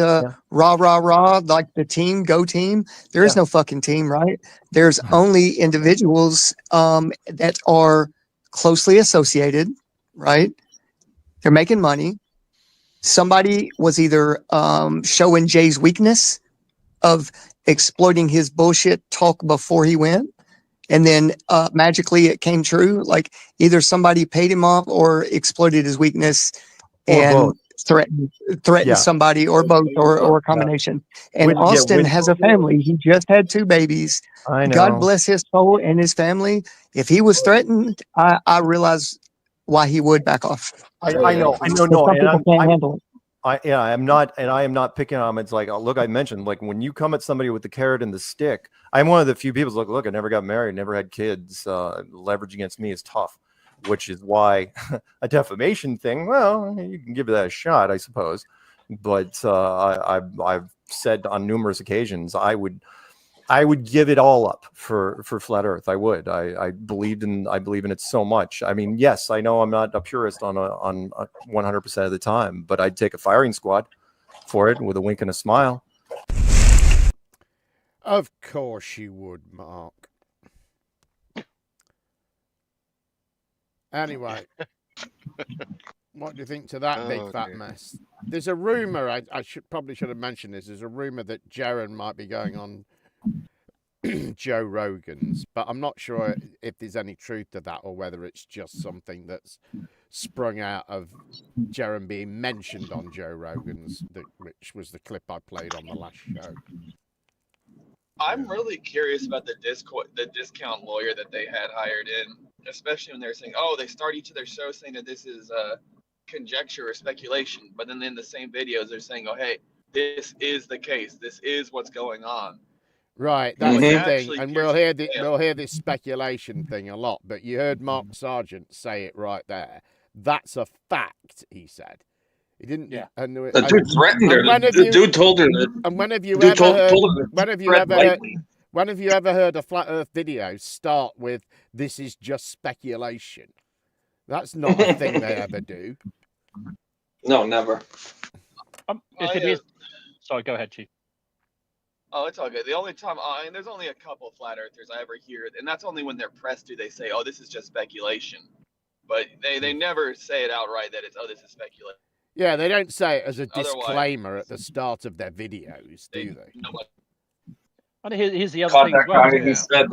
rah like the team go team. There is no fucking team, right? There's only individuals that are closely associated, right? They're making money. Somebody was either showing Jay's weakness of exploiting his bullshit talk before he went, and then magically it came true. Like either somebody paid him off or exploited his weakness and threatened somebody, or both, or a combination. And Austin has a family. He just had 2 babies. I know. God bless his soul and his family. If he was threatened, I realize why he would back off. I know. Some people can't handle it. I am not picking on him. It's like, look, I mentioned, like when you come at somebody with the carrot and the stick, I'm one of the few people who's like, look, I never got married, never had kids. Leverage against me is tough, which is why a defamation thing, well, you can give that a shot, I suppose. But I've said on numerous occasions, I would give it all up for flat Earth. I would. I believe in it so much. I mean, yes, I know I'm not a purist on 100% of the time, but I'd take a firing squad for it with a wink and a smile. Of course you would, Mark. Anyway, what do you think to that big fat mess? There's a rumor. I should have mentioned this. There's a rumor that Jaron might be going on Joe Rogan's, but I'm not sure if there's any truth to that or whether it's just something that's sprung out of Jaron being mentioned on Joe Rogan's, which was the clip I played on the last show. I'm really curious about the discount lawyer that they had hired in, especially when they're saying, oh, they start each of their shows saying that this is conjecture or speculation, but then in the same videos they're saying, oh, hey, this is the case, this is what's going on. Right, that's the thing, and we'll hear this speculation thing a lot. But you heard Mark Sargent say it right there. That's a fact, he said. He didn't. Yeah. The dude threatened her. The dude told her that. And when have you ever heard a flat Earth video start with "This is just speculation"? That's not a thing they ever do. No, never. Sorry, go ahead, Chief. Oh, it's all good. The only time, and there's only a couple of flat earthers I ever hear, and that's only when they're pressed do they say, "Oh, this is just speculation," but they never say it outright that it's, "Oh, this is speculation." Yeah, they don't say it as a disclaimer at the start of their videos, do they? And here's the other Caught thing. that guy who said,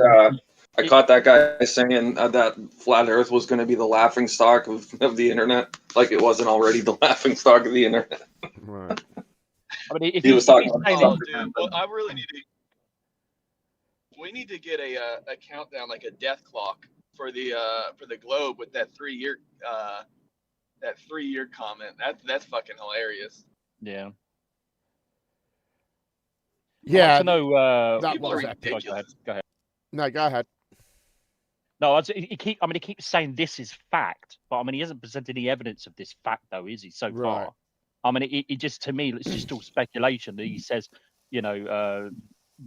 I caught that guy saying that flat Earth was going to be the laughing stock of the internet, like it wasn't already the laughing stock of the internet. Right. I mean, he was talking about dude, well, I really need to. We need to get a countdown, like a death clock for the globe with that 3-year comment. That's fucking hilarious. Yeah. Yeah. I'd like to know. That was epic. Go ahead. No, go ahead. No, he keeps saying this is fact, but I mean, he hasn't presented any evidence of this fact, though, is he? So far, I mean, it just, to me, it's just all speculation. He says,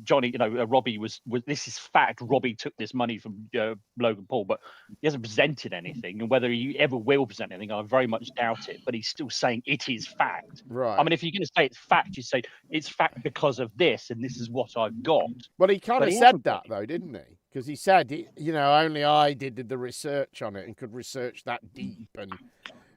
Johnny, Robbie was this is fact. Robbie took this money from Logan Paul, but he hasn't presented anything, and whether he ever will present anything, I very much doubt it. But he's still saying it is fact. Right. I mean, if you're going to say it's fact, you say it's fact because of this, and this is what I've got. Well, he kind But of he said hasn't that, though, didn't he? Because he said, only I did the research on it and could research that deep,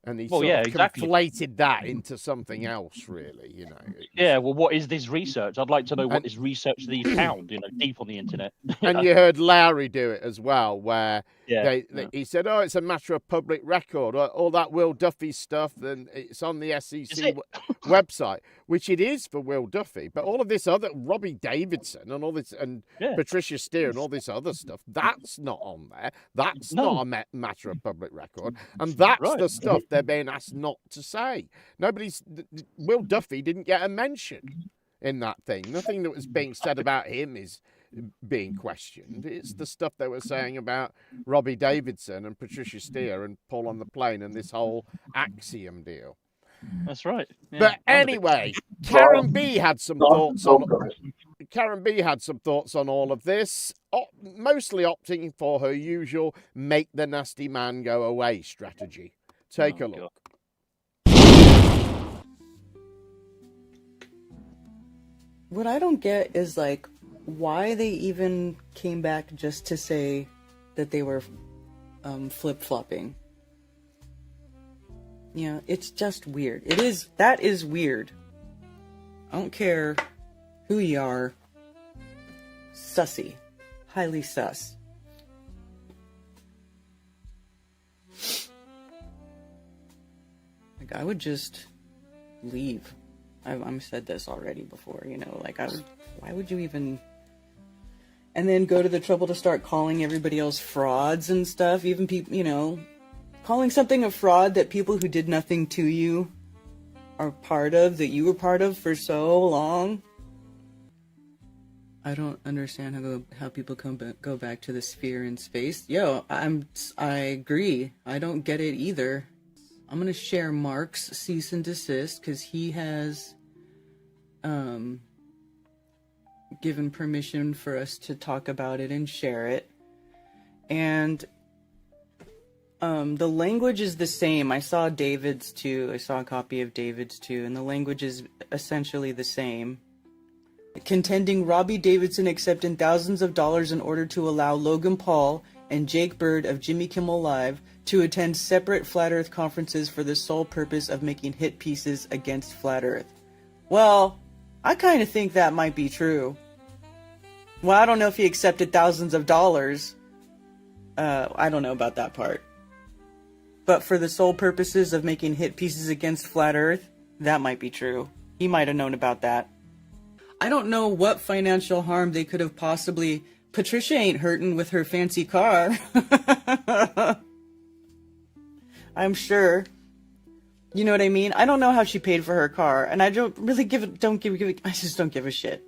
and he sort of conflated that into something else, really, Yeah, well, what is this research? I'd like to know what this research that he found, deep on the internet. And you heard Larry do it as well, where he said, "Oh, it's a matter of public record. All that Will Duffy stuff, and it's on the SEC website, which it is for Will Duffy. But all of this other Robbie Davidson and all this, and Patricia Steere and all this other stuff, that's not on there. That's not a matter of public record, and that's the stuff they're being asked not to say. Will Duffy didn't get a mention in that thing. Nothing that was being said about him is being questioned. It's the stuff they were saying about Robbie Davidson and Patricia Steere and Paul on the Plane and this whole Axiom deal. That's right. Yeah. But anyway, Karen B had some thoughts on. Karen B had some thoughts on all of this, mostly opting for her usual "make the nasty man go away" strategy. Take a look. What I don't get is why they even came back just to say that they were flip-flopping. It's just weird. That is weird. I don't care who you are. Sussy. Highly sus. I would just leave. I've said this already before, why would you even... And then go to the trouble to start calling everybody else frauds and stuff, even people, calling something a fraud that people who did nothing to you are part of, that you were part of for so long. I don't understand how people go back to the sphere in space. I agree. I don't get it either. I'm gonna share Mark's cease and desist because he has given permission for us to talk about it and share it. And the language is the same. I saw David's too. I saw a copy of David's too, and the language is essentially the same. Contending Robbie Davidson accepted thousands of dollars in order to allow Logan Paul and Jake Bird of Jimmy Kimmel Live to attend separate Flat Earth conferences for the sole purpose of making hit pieces against Flat Earth. Well, I kind of think that might be true. Well, I don't know if he accepted thousands of dollars. I don't know about that part. But for the sole purposes of making hit pieces against Flat Earth, that might be true. He might have known about that. I don't know what financial harm they could have possibly... Patricia ain't hurting with her fancy car. I'm sure. You know what I mean? I don't know how she paid for her car, and I don't really I just don't give a shit.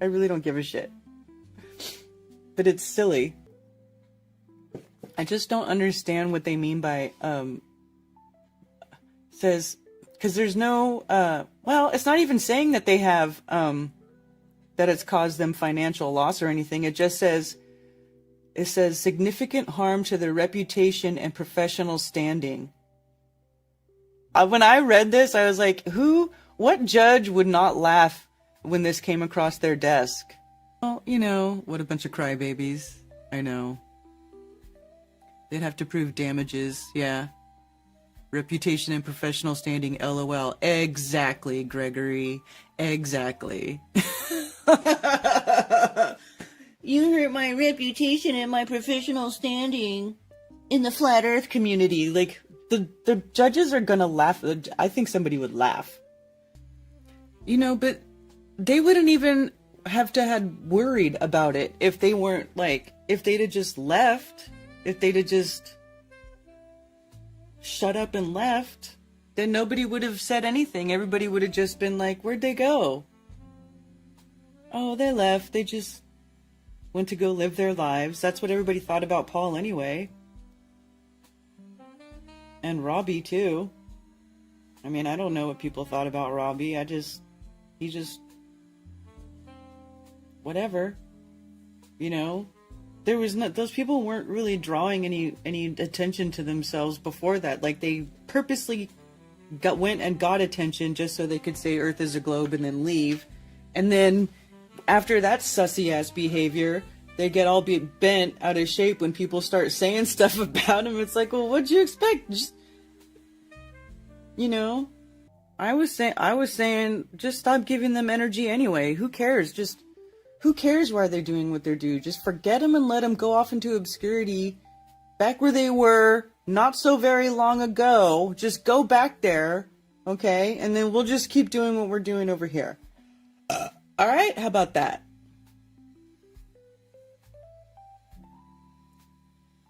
I really don't give a shit. But it's silly. I just don't understand what they mean by, says, because there's no, well, it's not even saying that they have, that it's caused them financial loss or anything. It just says, significant harm to their reputation and professional standing. When I read this, I was like, what judge would not laugh when this came across their desk? Well, what a bunch of crybabies. I know. They'd have to prove damages, yeah. Reputation and professional standing, LOL. Exactly, Gregory. Exactly. You hurt my reputation and my professional standing in the Flat Earth community. The judges are gonna laugh. I think somebody would laugh. But they wouldn't even have to had worried about it if they weren't if they'd have just left, if they'd have just shut up and left, then nobody would have said anything. Everybody would have just been like, where'd they go? Oh, they left. They just went to go live their lives. That's what everybody thought about Paul anyway. And Robbie too. I mean, I don't know what people thought about Robbie. whatever. You know, there was not, those people weren't really drawing any attention to themselves before that. Like, they purposely went and got attention just so they could say Earth is a globe and then leave. And then after that sussy ass behavior, they get all bent out of shape when people start saying stuff about them. It's like, well, what'd you expect? Just, you know, I was saying, just stop giving them energy anyway. Who cares? Who cares why they're doing what they're doing? Just forget them and let them go off into obscurity, back where they were not so very long ago. Just go back there, okay? And then we'll just keep doing what we're doing over here. All right? How about that?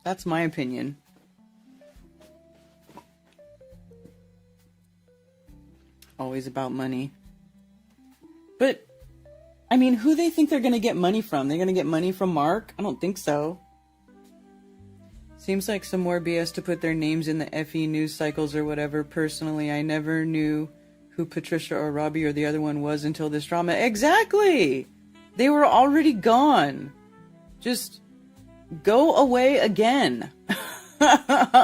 That's my opinion. Always about money. But, I mean, who they think they're going to get money from? They're going to get money from Mark? I don't think so. Seems like some more BS to put their names in the FE news cycles or whatever. Personally, I never knew who Patricia or Robbie or the other one was until this drama. Exactly! They were already gone. Just go away again.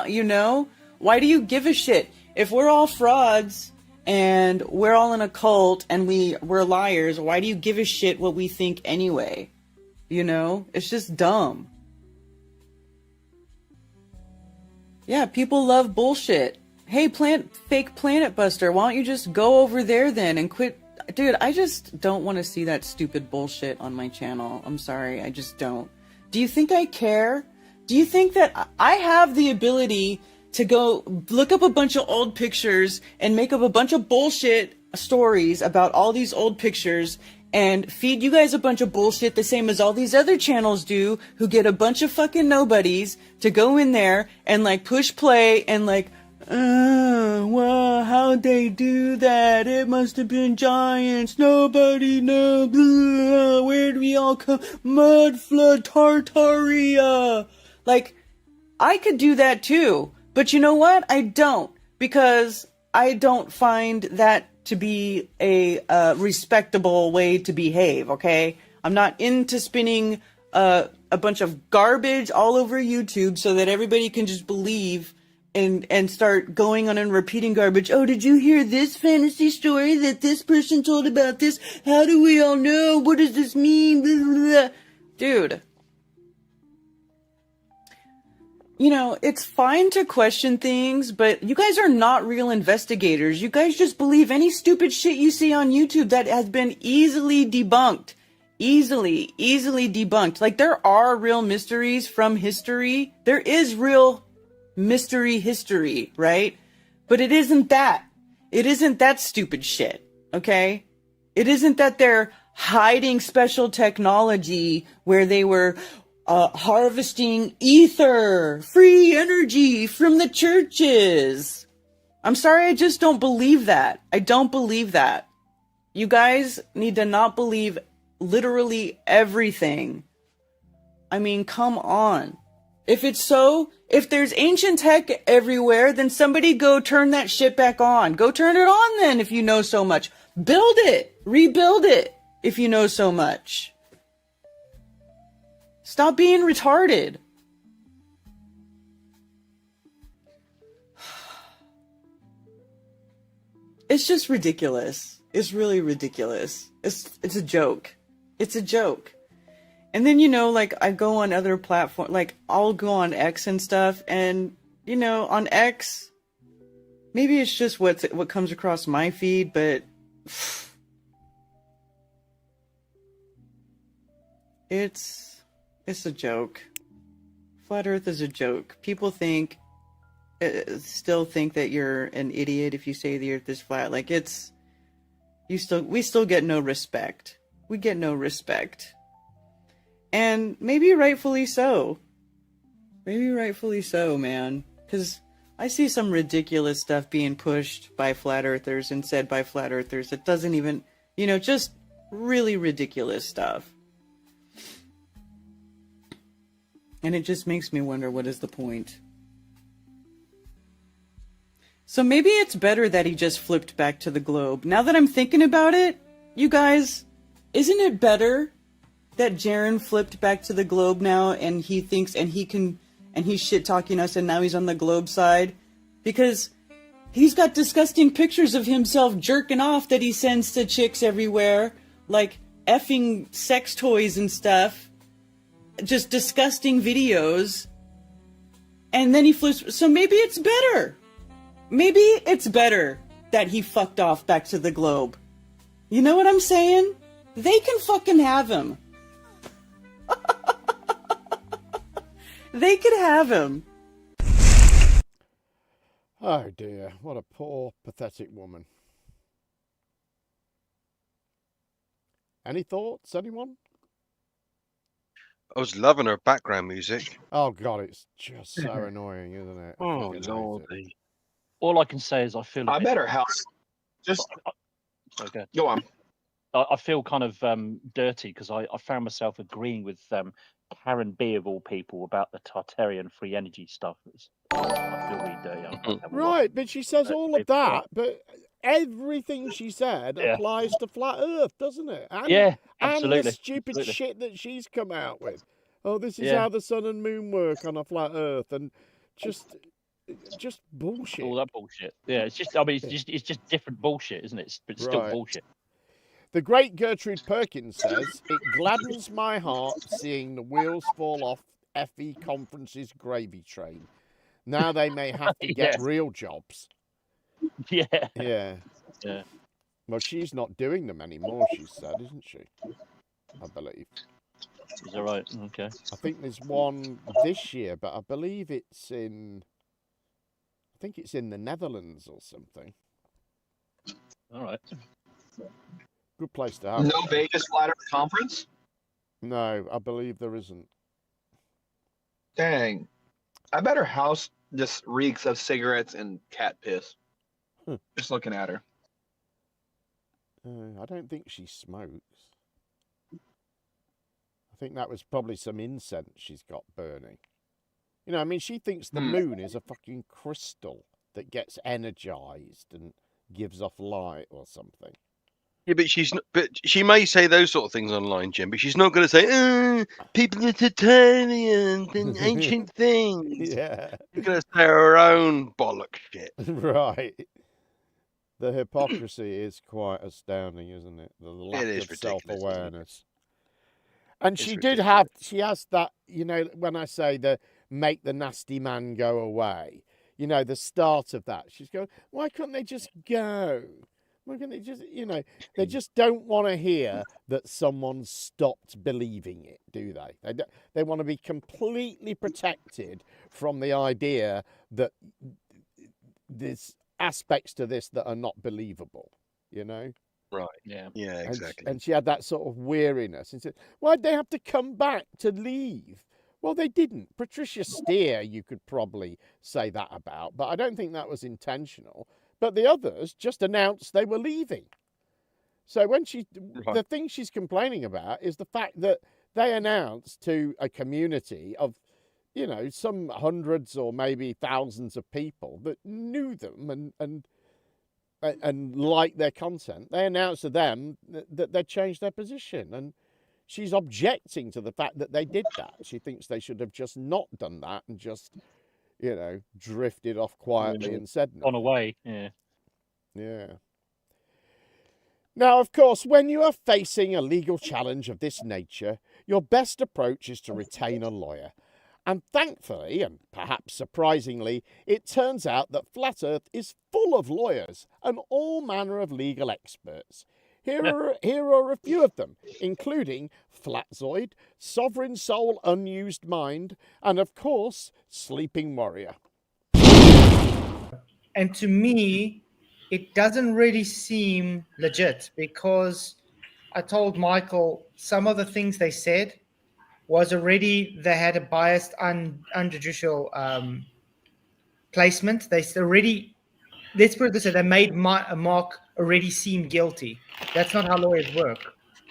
You know? Why do you give a shit? If we're all frauds and we're all in a cult and we're liars, why do you give a shit what we think anyway? You know? It's just dumb. Yeah, people love bullshit. Hey, fake Planet Buster, why don't you just go over there then and quit? Dude, I just don't want to see that stupid bullshit on my channel. I'm sorry, I just don't. Do you think I care? Do you think that I have the ability to go look up a bunch of old pictures and make up a bunch of bullshit stories about all these old pictures and feed you guys a bunch of bullshit the same as all these other channels do, who get a bunch of fucking nobodies to go in there and like push play and like, well, how'd they do that? It must have been giants. Nobody knows. Blah, where do we all come? Mud flood, Tartaria. Like, I could do that too. But you know what? I don't. Because I don't find that to be a respectable way to behave, okay? I'm not into spinning a bunch of garbage all over YouTube so that everybody can just believe and start going on and repeating garbage. Oh, did you hear this fantasy story that this person told about this? How do we all know? What does this mean? Blah, blah, blah. Dude. You know, it's fine to question things, but you guys are not real investigators. You guys just believe any stupid shit you see on YouTube that has been easily debunked. Easily debunked. Like, there are real mysteries from history. There is real mystery history, right? But it isn't that. It isn't that stupid shit, okay? It isn't that they're hiding special technology where they were harvesting ether, free energy from the churches. I'm sorry, I just don't believe that. I don't believe that. You guys need to not believe literally everything. I mean, come on. If it's so, if there's ancient tech everywhere, then somebody go turn that shit back on. Go turn it on then if you know so much. Build it. Rebuild it if you know so much. Stop being retarded. It's just ridiculous. It's really ridiculous. It's a joke. It's a joke. And then, you know, like, I go on other platforms, like, I'll go on X and stuff, and, you know, on X, maybe it's just what comes across my feed, but it's a joke. Flat Earth is a joke. People still think that you're an idiot if you say the Earth is flat. Like, we still get no respect. We get no respect. And maybe rightfully so. Maybe rightfully so, man. Because I see some ridiculous stuff being pushed by flat earthers and said by flat earthers that doesn't even, you know, just really ridiculous stuff. And it just makes me wonder, what is the point? So maybe it's better that he just flipped back to the globe. Now that I'm thinking about it, you guys, isn't it better that Jaren flipped back to the globe now, and he thinks, and he's shit talking us, and now he's on the globe side? Because he's got disgusting pictures of himself jerking off that he sends to chicks everywhere, like effing sex toys and stuff. Just disgusting videos. And then he flips. So maybe it's better. Maybe it's better that he fucked off back to the globe. You know what I'm saying? They can fucking have him. They could have him. Oh dear, what a poor, pathetic woman. Any thoughts, anyone? I was loving her background music. Oh God, it's just so annoying, isn't it? Oh, Fucking hate Lordy. All I can say is I feel. I bet her house. Just go on. I feel kind of dirty because I found myself agreeing with Karen B of all people about the Tartarian free energy stuff. I feel really dirty. Right, but she says all of that, but everything she said applies to flat Earth, doesn't it? And, Yeah, and absolutely. the stupid Absolutely. shit that she's come out with. Oh, this is Yeah. how the sun and moon work on a flat Earth, and just bullshit. All that bullshit. Yeah, it's just. I mean, it's just different bullshit, isn't it? It's still Right. bullshit. The great Gertrude Perkins says, "It gladdens my heart seeing the wheels fall off FE Conference's gravy train. Now they may have to get Yeah. real jobs." Yeah. Yeah. Yeah. Well, she's not doing them anymore, she said, isn't she? I believe. Is that right? Okay. I think there's one this year, but I believe it's in... I think it's in the Netherlands or something. All right. Good place to have No it. Vegas Flat Earth Conference? No, I believe there isn't. Dang. I bet her house just reeks of cigarettes and cat piss. Just looking at her. I don't think she smokes. I think that was probably some incense she's got burning. You know, I mean, she thinks the moon is a fucking crystal that gets energized and gives off light or something. Yeah, but she's not, but she may say those sort of things online, Jim. But she's not going to say, "People are Tartarians and ancient things." Yeah, she's going to say her own bollock shit. Right. The hypocrisy is quite astounding, isn't it? The lack is of ridiculous, isn't it? self-awareness. And It's she ridiculous. she has that, you know, when I say the make the nasty man go away, you know, the start of that. She's going, why couldn't they just go? Why can't they just, you know, they just don't want to hear that someone stopped believing it, do they? They want to be completely protected from the idea that there's aspects to this that are not believable, you know? Right. Yeah. Yeah, exactly. And she had that sort of weariness and said, why'd they have to come back to leave? Well, they didn't. Patricia Steere, you could probably say that about, but I don't think that was intentional. But the others just announced they were leaving. So when the thing she's complaining about is the fact that they announced to a community of, you know, some hundreds or maybe thousands of people that knew them and liked their content. They announced to them that they changed their position. And she's objecting to the fact that they did that. She thinks they should have just not done that and just, you know, drifted off quietly and said nothing. On away. Yeah. Yeah. Now, of course, when you are facing a legal challenge of this nature, your best approach is to retain a lawyer. And thankfully, and perhaps surprisingly, it turns out that Flat Earth is full of lawyers and all manner of legal experts. Here are a few of them, including Flatzoid, Sovereign Soul Unused Mind, and of course, Sleeping Warrior. And to me, it doesn't really seem legit because I told Michael some of the things they said was already, they had a biased, unjudicial placement. They already, let's put it this way, they made Mark already seem guilty. That's not how lawyers work.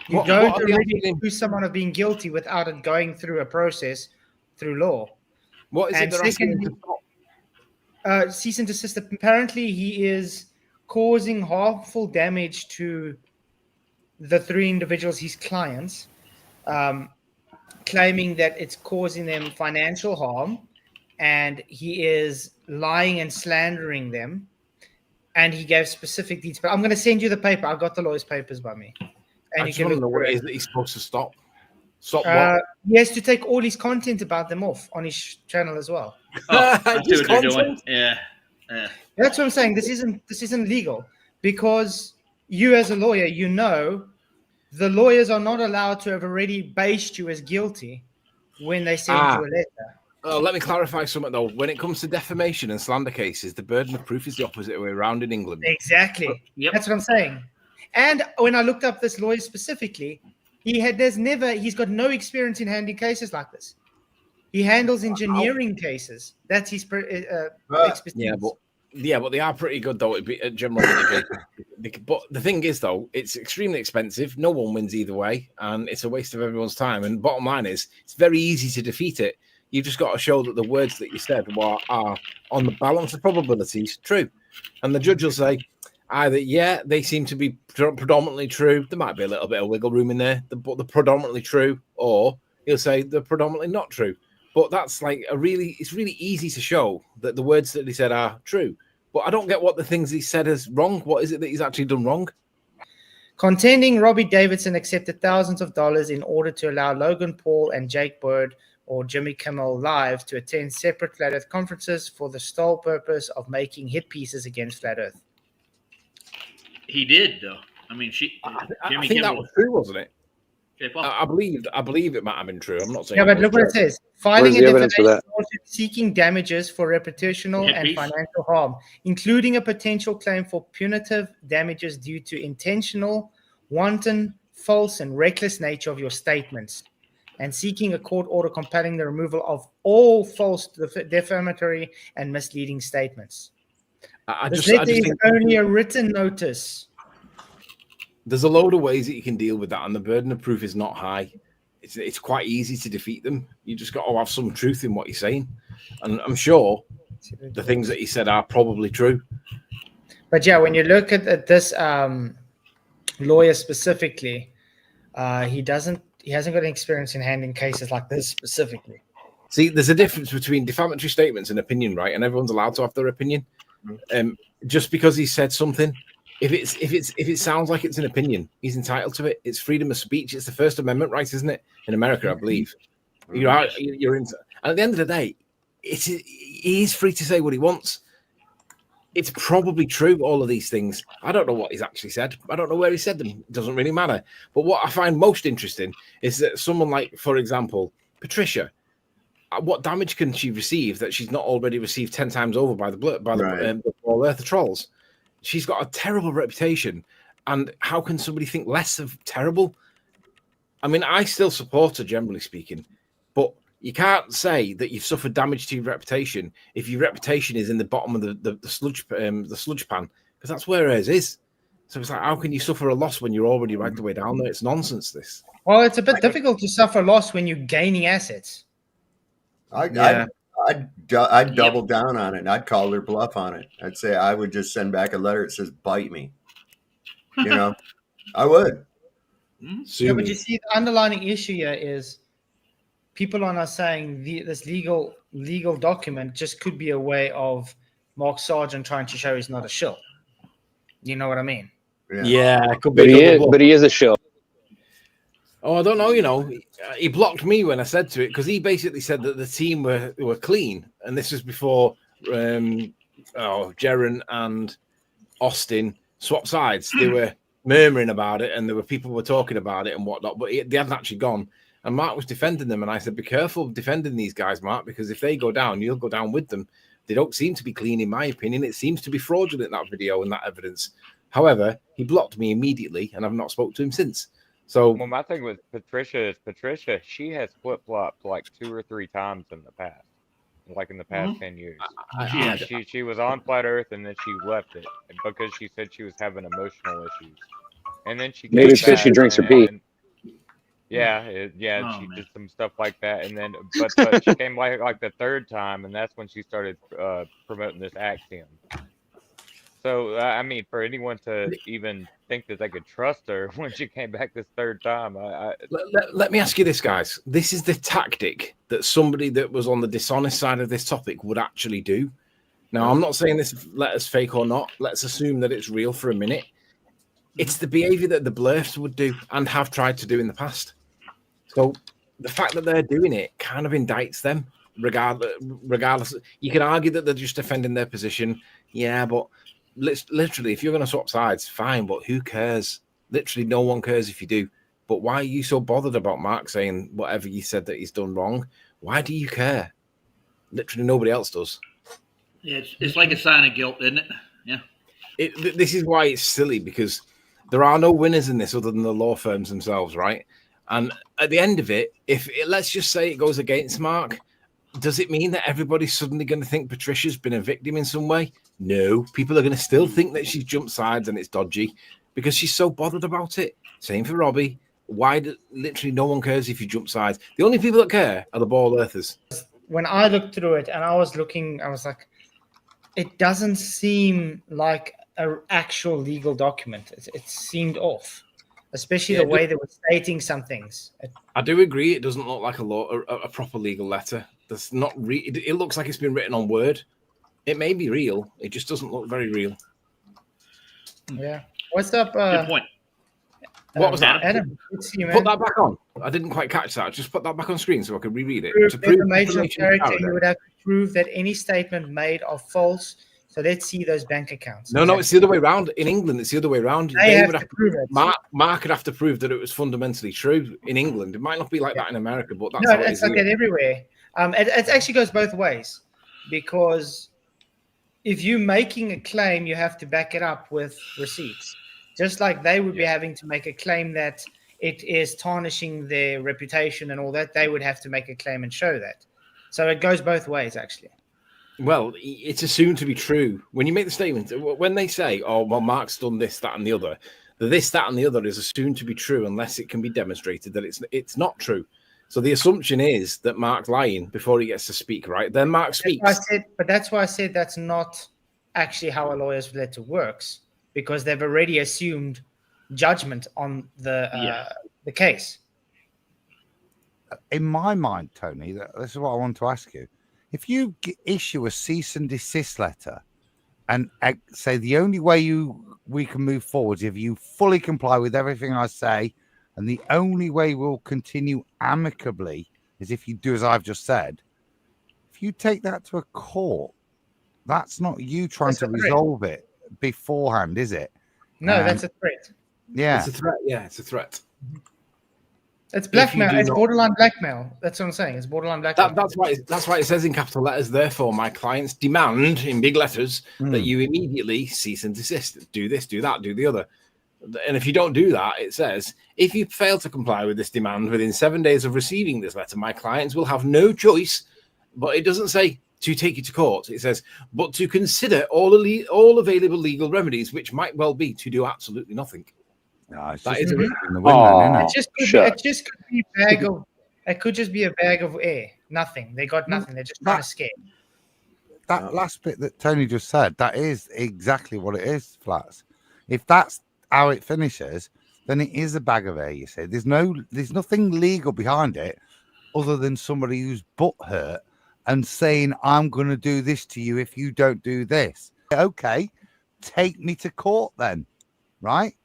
You don't already accuse someone of being guilty without it going through a process through law. What is it they're asking him to stop? Cease and desist. Apparently, he is causing harmful damage to the three individuals, his clients. claiming that it's causing them financial harm, and he is lying and slandering them. And he gave specific details. But I'm going to send you the paper. I've got the lawyer's papers by me. And I you just can want to know look what through it it. is that he's supposed to stop. Stop what? He has to take all his content about them off on his channel as well. Oh, I see what they're doing. Yeah. That's what I'm saying. This isn't legal, because you as a lawyer, you know, the lawyers are not allowed to have already based you as guilty when they send you a letter. Let me clarify something though. When it comes to defamation and slander cases, the burden of proof is the opposite way around in England. Exactly. That's what I'm saying. And when I looked up this lawyer specifically, he's got no experience in handling cases like this. He handles engineering cases. That's his expertise. But they are pretty good though at general litigation. But the thing is though, it's extremely expensive. No one wins either way, and it's a waste of everyone's time. And bottom line is, it's very easy to defeat it. You've just got to show that the words that you said are on the balance of probabilities true. And the judge will say either, they seem to be predominantly true. There might be a little bit of wiggle room in there, but they're predominantly true. Or he'll say they're predominantly not true. But that's it's really easy to show that the words that he said are true. But I don't get what the things he said is wrong. What is it that he's actually done wrong? Contending Robbie Davidson accepted thousands of dollars in order to allow Logan Paul and Jake Bird or Jimmy Kimmel Live to attend separate Flat Earth conferences for the sole purpose of making hit pieces against Flat Earth. He did, though. I mean, I think that was true, wasn't it? I believe it might have been true. I'm not saying. Yeah, but look what it says: filing a defamation lawsuit seeking damages for reputational and financial harm, including a potential claim for punitive damages due to intentional, wanton, false, and reckless nature of your statements, and seeking a court order compelling the removal of all false, defamatory, and misleading statements. This letter is only a written notice. There's a load of ways that you can deal with that, and the burden of proof is not high. It's quite easy to defeat them. You just got to have some truth in what you're saying, and I'm sure the things that he said are probably true. But yeah, when you look at this lawyer specifically, he hasn't got any experience in handling cases like this specifically. See, there's a difference between defamatory statements and opinion, right? And everyone's allowed to have their opinion. Just because he said something, if it sounds like it's an opinion, he's entitled to it. It's freedom of speech. It's the First Amendment right, isn't it? In America, I believe. You're in. And at the end of the day, he is free to say what he wants. It's probably true, all of these things. I don't know what he's actually said. I don't know where he said them. It doesn't really matter. But what I find most interesting is that someone like, for example, Patricia, what damage can she receive that she's not already received 10 times over by the All Earth trolls? She's got a terrible reputation. And how can somebody think less of terrible? I mean, I still support her, generally speaking. But you can't say that you've suffered damage to your reputation if your reputation is in the bottom of the sludge pan, because that's where hers is. So it's like, how can you suffer a loss when you're already right the way down there? It's nonsense, this. Well, it's a bit difficult to suffer loss when you're gaining assets. I'd double down on it. I'd call their bluff on it. I'd say I would just send back a letter that says, bite me. You know, I would. Yeah, but you see, the underlying issue here is people are not saying this legal document just could be a way of Mark Sargent trying to show he's not a shill. You know what I mean? Yeah, it could be. But he is a shill. Oh, I don't know. You know, he blocked me when I said to it because he basically said that the team were clean, and this was before Jaren and Austin swapped sides. They were murmuring about it, and there were people who were talking about it and whatnot, but they hadn't actually gone. And Mark was defending them, and I said, "Be careful defending these guys, Mark, because if they go down, you'll go down with them. They don't seem to be clean, in my opinion. It seems to be fraudulent, that video and that evidence." However, he blocked me immediately, and I've not spoke to him since. So, well, my thing with Patricia is she has flip-flopped like 2 or 3 times in the past, like in the past 10 years. She was on Flat Earth, and then she left it because she said she was having emotional issues. And then she maybe she drinks her pee. She did some stuff like that, and then but she came like the 3rd time, and that's when she started promoting this Axiom. So, I mean, for anyone to even think that they could trust her when she came back this third time, Let me ask you this, guys. This is the tactic that somebody that was on the dishonest side of this topic would actually do. Now, I'm not saying this letter's fake or not. Let's assume that it's real for a minute. It's the behavior that the blurfs would do and have tried to do in the past. So the fact that they're doing it kind of indicts them, regardless. You can argue that they're just defending their position. Yeah, but literally, if you're going to swap sides, fine, but who cares? Literally, no one cares if you do. But why are you so bothered about Mark saying whatever you said that he's done wrong? Why do you care? Literally, nobody else does. Yeah, it's like a sign of guilt, isn't it? Yeah. This is why it's silly, because there are no winners in this other than the law firms themselves, right? And at the end of it, let's just say it goes against Mark, does it mean that everybody's suddenly going to think Patricia's been a victim in some way? No, people are going to still think that she's jumped sides and it's dodgy because she's so bothered about it. Same for Robbie. Literally no one cares if you jump sides. The only people that care are the ball earthers. When I looked through it and I was like, it doesn't seem like an actual legal document. It seemed off, especially the way they were stating some things. I do agree. It doesn't look like a proper legal letter. That's not it looks like it's been written on Word. It may be real. It just doesn't look very real. Yeah. What's up? Good point. What was that? Adam, good to see you, man. Put that back on. I didn't quite catch that. Just put that back on screen so I can reread it. Prove To prove information of information character, character. you would have to prove that any statement made are false. So let's see those bank accounts. No, it's the other way around. In England, it's the other way around. They have would to prove it. Mark would have to prove that it was fundamentally true in England. It might not be like that in America, but that's No, how it it's is like here. that everywhere. It actually goes both ways, because if you're making a claim, you have to back it up with receipts. Just like they would be having to make a claim that it is tarnishing their reputation and all that, they would have to make a claim and show that. So it goes both ways, actually. Well, it's assumed to be true. When you make the statement, when they say, oh, well, Mark's done this, that, and the other, the this, that, and the other is assumed to be true unless it can be demonstrated that it's not true. So the assumption is that Mark's lying before he gets to speak, right? Then Mark speaks. That's why I said that's not actually how a lawyer's letter works, because they've already assumed judgment on the case. In my mind, Tony, this is what I want to ask you. If you issue a cease and desist letter and say the only way we can move forward is if you fully comply with everything I say, and the only way we'll continue amicably is if you do as I've just said, if you take that to a court, that's not you trying to resolve it beforehand, is it? No, that's a threat. Yeah. It's a threat. Yeah, it's a threat. It's blackmail. It's borderline blackmail. That's what I'm saying. It's borderline blackmail. That's why it says in capital letters, therefore, my clients demand in big letters that you immediately cease and desist. Do this, do that, do the other. And if you don't do that, it says, if you fail to comply with this demand within 7 days of receiving this letter, my clients will have no choice. But it doesn't say to take you to court. It says, but to consider all available legal remedies, which might well be to do absolutely nothing. No, it's that just is a in the window, isn't it? It just could be a bag of. It could just be a bag of air. Nothing. They got nothing. They're just trying to scare. That last bit that Tony just said, that is exactly what it is, Flats. If that's how it finishes, then it is a bag of air, you say. There's nothing legal behind it other than somebody who's butthurt and saying, I'm going to do this to you if you don't do this. Okay, take me to court then, right?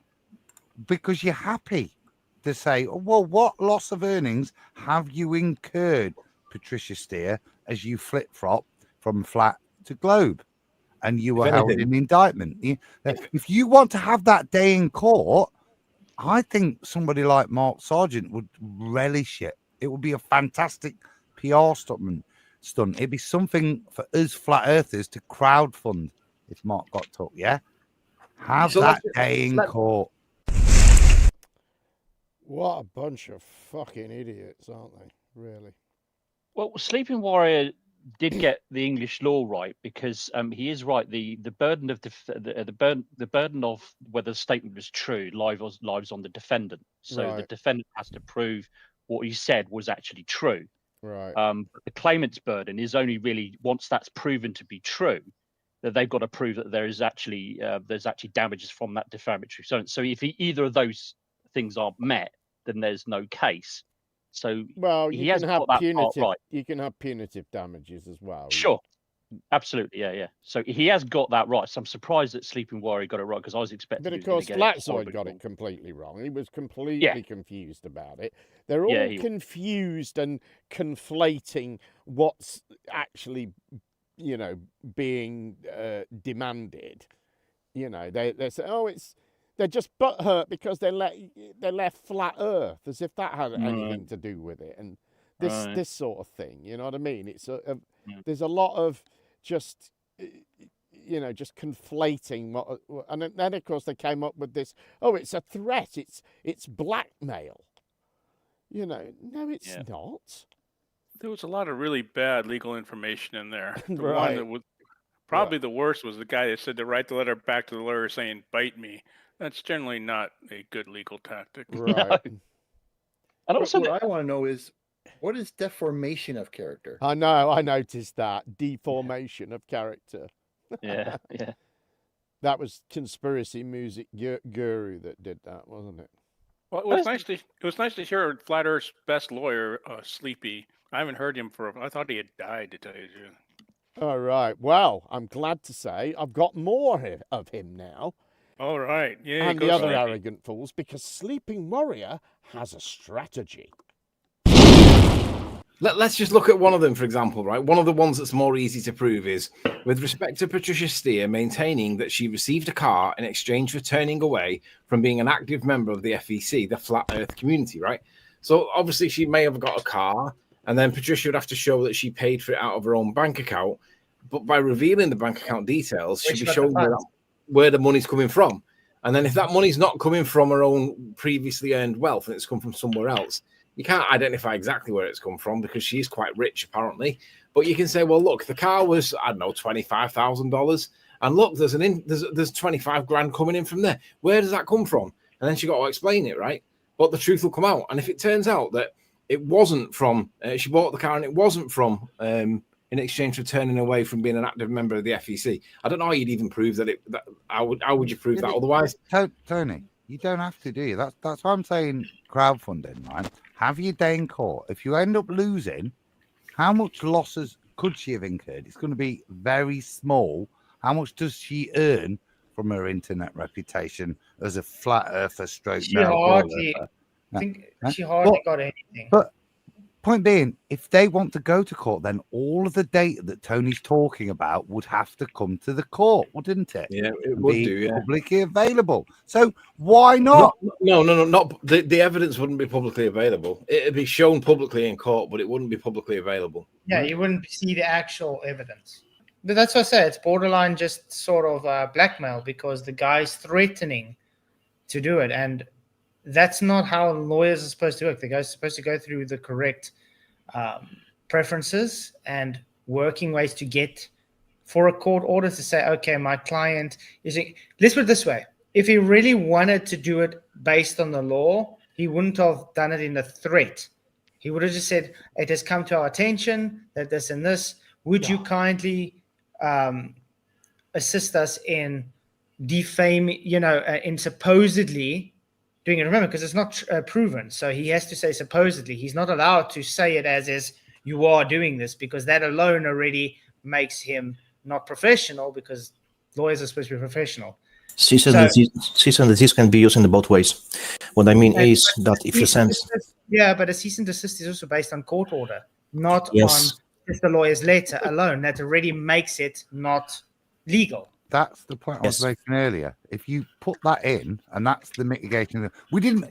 Because you're happy to say, well, what loss of earnings have you incurred, Patricia Steere, as you flip-flop from flat to globe? And you were held in indictment. If you want to have that day in court, I think somebody like Mark Sargent would relish it. It would be a fantastic PR stunt. It'd be something for us flat earthers to crowdfund if Mark got took, yeah? Have that day in court. What a bunch of fucking idiots, aren't they? Really. Well, Sleeping Warrior did get the English law right, because he is right. The burden of the burden of whether the statement was true lies on the defendant. So the defendant has to prove what he said was actually true. Right. But the claimant's burden is only really once that's proven to be true, that they've got to prove that there's actually damages from that defamatory. So if either of those things aren't met, then there's no case. So well, he you has can have got that part punitive. right. You can have punitive damages as well. Sure. Absolutely, yeah. So he has got that right. So I'm surprised that Sleeping Warrior got it right, because I was expecting. But he of was course, gonna get Flatzoid got wrong. it completely wrong. He was completely confused about it. They're all Yeah, he was. confused and conflating what's actually, being demanded. They say, oh, they're just butthurt because they left flat Earth, as if that had anything to do with it, and this sort of thing. You know what I mean? It's there's a lot of just just conflating and then of course they came up with this. Oh, it's a threat. It's blackmail. No, it's not. There was a lot of really bad legal information in there. The one Right. that was probably the worst was the guy that said to write the letter back to the lawyer saying, "Bite me." That's generally not a good legal tactic. Right. And also, what I want to know is, what is deformation of character? I know. I noticed that deformation of character. Yeah. That was Conspiracy Music Guru that did that, wasn't it? Well, it was nice to hear Flat Earth's best lawyer, Sleepy. I haven't heard him I thought he had died, to tell you the truth. All right. Well, I'm glad to say I've got more of him now. All right. Yeah. And the other arrogant fools, because Sleeping Warrior has a strategy. Let's just look at one of them, for example, right? One of the ones that's more easy to prove is with respect to Patty Steere maintaining that she received a car in exchange for turning away from being an active member of the FEC, the Flat Earth community, right? So obviously she may have got a car, and then Patricia would have to show that she paid for it out of her own bank account. But by revealing the bank account details, she'll be showing where the money's coming from. And then if that money's not coming from her own previously earned wealth and it's come from somewhere else, you can't identify exactly where it's come from because she's quite rich, apparently. But you can say, well, look, the car was, I don't know, $25,000. And look, there's 25 grand coming in from there. Where does that come from? And then she got to explain it, right? But the truth will come out. And if it turns out that it wasn't from, she bought the car and it wasn't from, in exchange for turning away from being an active member of the FEC, I don't know how you'd even prove that. How would you prove that otherwise? Tony, you don't have to, do you? That's why I'm saying crowdfunding, right? Have your day in court. If you end up losing, how much losses could she have incurred? It's going to be very small. How much does she earn from her internet reputation as a flat earther stroke? She hardly got anything. But point being, if they want to go to court, then all of the data that Tony's talking about would have to come to the court, wouldn't it? Yeah, it And would be do, yeah. publicly available. So why not? No, not the evidence wouldn't be publicly available. It'd be shown publicly in court, but it wouldn't be publicly available. Yeah, you wouldn't see the actual evidence. But that's what I say. It's borderline just sort of blackmail because the guy's threatening to do it. And that's not how lawyers are supposed to work. The guy's supposed to go through the correct preferences and working ways to get for a court order to say, okay, my client is. Let's put it this way. If he really wanted to do it based on the law, he wouldn't have done it in a threat. He would have just said, it has come to our attention that this and this. Would you kindly assist us in defaming, in supposedly doing it? Remember, because it's not proven. So he has to say supposedly. He's not allowed to say it as is, you are doing this, because that alone already makes him not professional, because lawyers are supposed to be professional. Cease and desist can be used in both ways. What I mean is that if you send... Yeah, but a cease and desist is also based on court order, not on just the lawyer's letter alone. That already makes it not legal. That's the point I was making earlier. If you put that in, and that's the mitigation,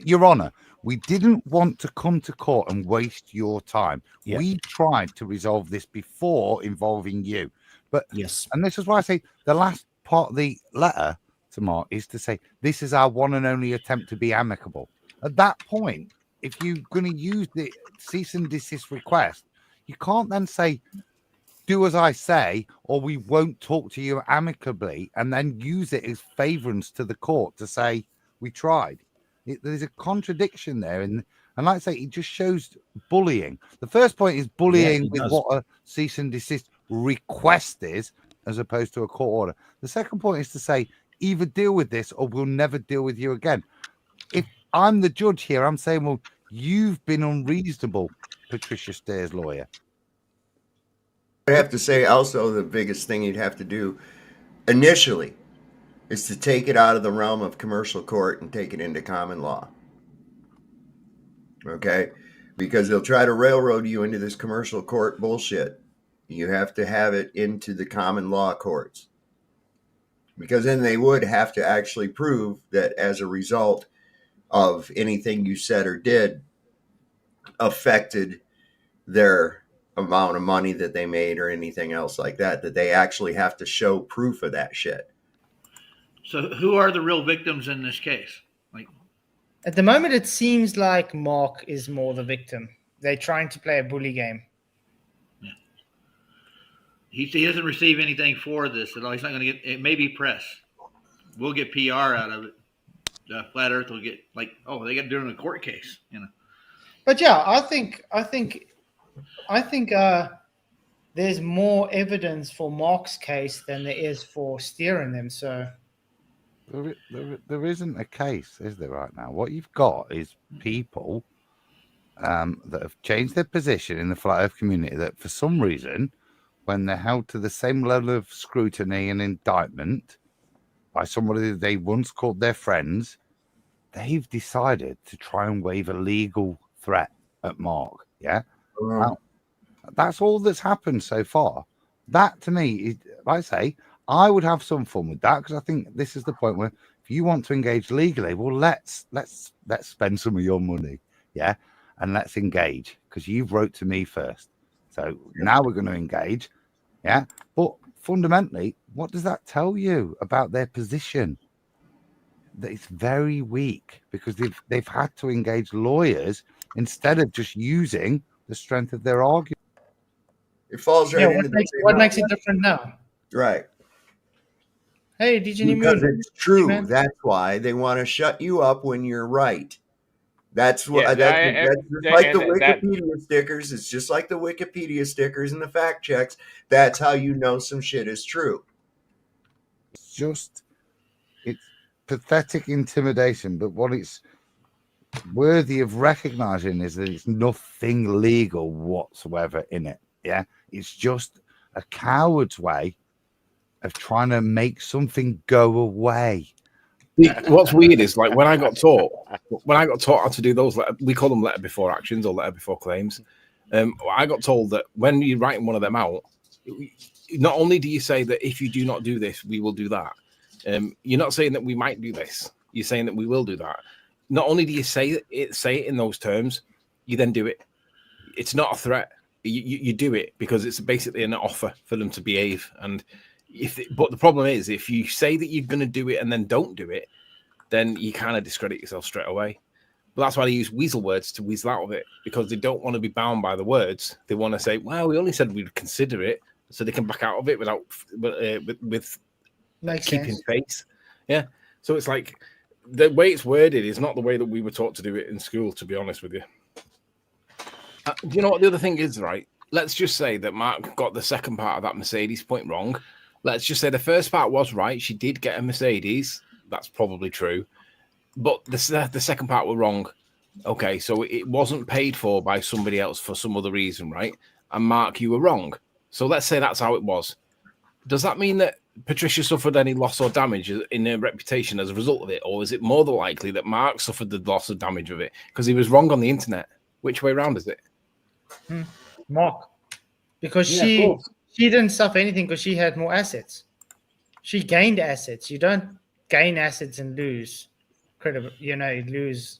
Your Honor, we didn't want to come to court and waste your time. Yeah. We tried to resolve this before involving you. But and this is why I say the last part of the letter to Mark is to say this is our one and only attempt to be amicable. At that point, if you're going to use the cease and desist request, you can't then say, do as I say, or we won't talk to you amicably, and then use it as favorance to the court to say we tried. There's a contradiction there, and like I say, it just shows bullying. The first point is bullying with what a cease and desist request is. as opposed to a court order. The second point is to say, either deal with this or we'll never deal with you again. If I'm the judge here, I'm saying, well, you've been unreasonable, Patricia Steere's lawyer. I have to say also the biggest thing you'd have to do initially is to take it out of the realm of commercial court and take it into common law. Okay? Because they'll try to railroad you into this commercial court bullshit. You have to have it into the common law courts. Because then they would have to actually prove that as a result of anything you said or did affected their amount of money that they made or anything else like that, that they actually have to show proof of that shit. So who are the real victims in this case? Like, at the moment, it seems like Mark is more the victim. They're trying to play a bully game. yeah. He doesn't receive anything for this at all. He's not going to get, it may be press. We'll get PR out of it. Flat Earth will get like, oh, they got to do it in a court case, you know. But yeah, I think there's more evidence for Mark's case than there is for Steere and them. So there isn't a case, is there, right now? What you've got is people that have changed their position in the flat Earth community that for some reason, when they're held to the same level of scrutiny and indictment by somebody they once called their friends, they've decided to try and wave a legal threat at Mark. Yeah. Now, that's all that's happened so far. That to me, is, like I say, I would have some fun with that because I think this is the point where if you want to engage legally, well, let's spend some of your money, yeah, and let's engage because you've wrote to me first. So now we're going to engage, yeah. But fundamentally, what does that tell you about their position? That it's very weak because they've had to engage lawyers instead of just using the strength of their argument. It falls right into what makes it different now? Right. Hey, DJ Because Moon. it's true. Man. That's why they want to shut you up when you're right. That's what Yeah, that's just like the Wikipedia stickers. It's just like the Wikipedia stickers and the fact checks. That's how you know some shit is true. It's pathetic intimidation, but what it's worthy of recognizing is that it's nothing legal whatsoever in it. Yeah, it's just a coward's way of trying to make something go away. What's weird is like when I got taught how to do those, we call them letter before actions or letter before claims. I got told that when you're writing one of them out, not only do you say that if you do not do this, we will do that. You're not saying that we might do this. You're saying that we will do that. Not only do you say it in those terms, you then do it. It's not a threat. You do it because it's basically an offer for them to behave. And but the problem is, if you say that you're going to do it and then don't do it, then you kind of discredit yourself straight away. But that's why they use weasel words to weasel out of it, because they don't want to be bound by the words. They want to say, well, we only said we'd consider it, so they can back out of it without with keeping face. Yeah. So it's like the way it's worded is not the way that we were taught to do it in school, to be honest with you. Do you know what the other thing is, right? Let's just say that Mark got the second part of that Mercedes point wrong. Let's just say the first part was right. She did get a Mercedes. That's probably true. But the second part were wrong. Okay, so it wasn't paid for by somebody else for some other reason, right? And Mark, you were wrong. So let's say that's how it was. Does that mean that Patricia suffered any loss or damage in her reputation as a result of it? Or is it more than likely that Mark suffered the loss or damage of it because he was wrong on the internet? Which way around is it? Mark. Because she didn't suffer anything because she had more assets. She gained assets. You don't gain assets and lose credible. You lose